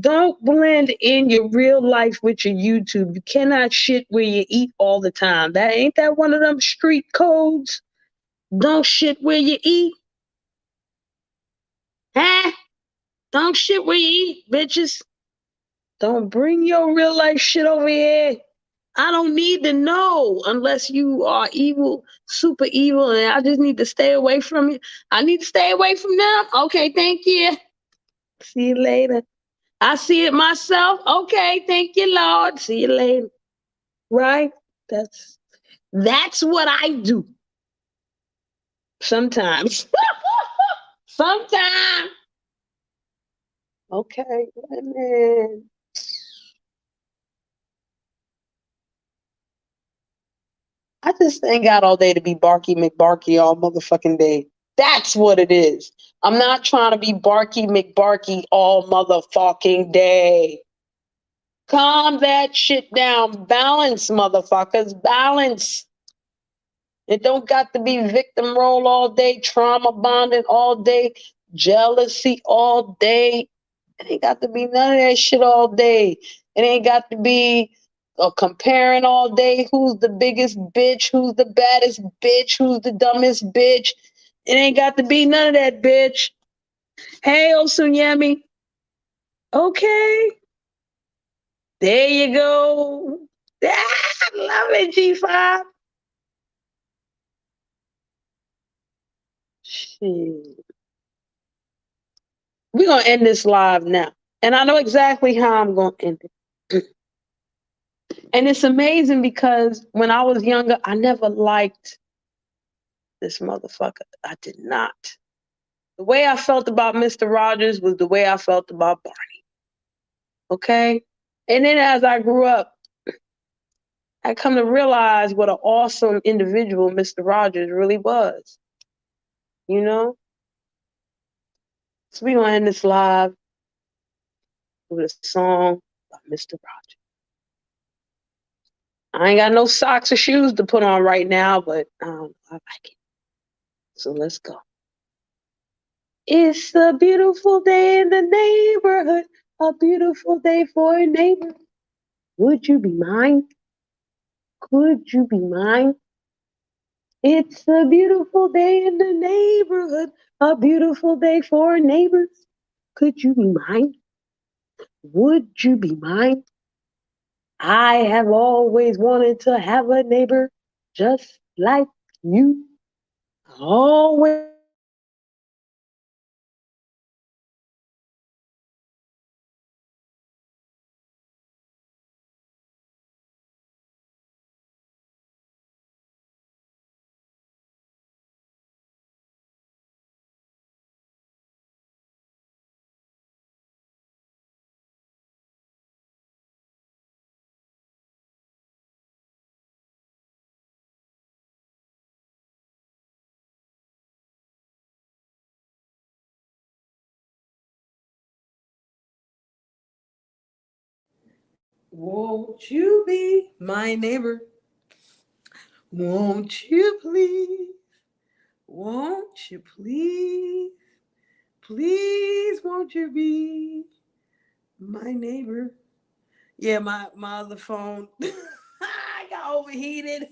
Don't blend in your real life with your YouTube. You cannot shit where you eat all the time. That ain't that one of them street codes? Don't shit where you eat. Huh? Don't shit where you eat, bitches. Don't bring your real life shit over here. I don't need to know unless you are evil, super evil, and I just need to stay away from you. I need to stay away from them. Okay, thank you. See you later. I see it myself. Okay, thank you, Lord. See you later. Right? That's what I do. Sometimes. Sometimes. Okay, man. I just ain't got all day to be Barky McBarky all motherfucking day. That's what it is. I'm not trying to be Barky McBarky all motherfucking day. Calm that shit down. Balance, motherfuckers. Balance. It don't got to be victim role all day, trauma bonding all day, jealousy all day. It ain't got to be none of that shit all day. It ain't got to be comparing all day who's the biggest bitch, who's the baddest bitch, who's the dumbest bitch. It ain't got to be none of that, bitch. Hey, Osunyemi. Okay. There you go. I love it, G5. Shit. We're going to end this live now. And I know exactly how I'm going to end it. And it's amazing because when I was younger, I never liked this motherfucker. I did not. The way I felt about Mr. Rogers was the way I felt about Barney. Okay? And then as I grew up, I come to realize what an awesome individual Mr. Rogers really was. You know? So we're going to end this live with a song by Mr. Rogers. I ain't got no socks or shoes to put on right now, but I like it. So let's go. It's a beautiful day in the neighborhood, a beautiful day for a neighbor. Would you be mine? Could you be mine? It's a beautiful day in the neighborhood, a beautiful day for neighbors. Could you be mine? Would you be mine? I have always wanted to have a neighbor just like you. Always. Won't you be my neighbor? Won't you please? Won't you please? Please, won't you be my neighbor? Yeah, my other phone I got overheated.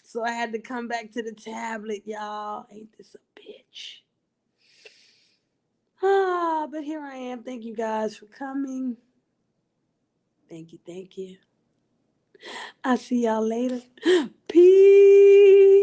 So I had to come back to the tablet, y'all. Ain't this a bitch? But here I am. Thank you guys for coming. Thank you, thank you. I'll see y'all later. Peace.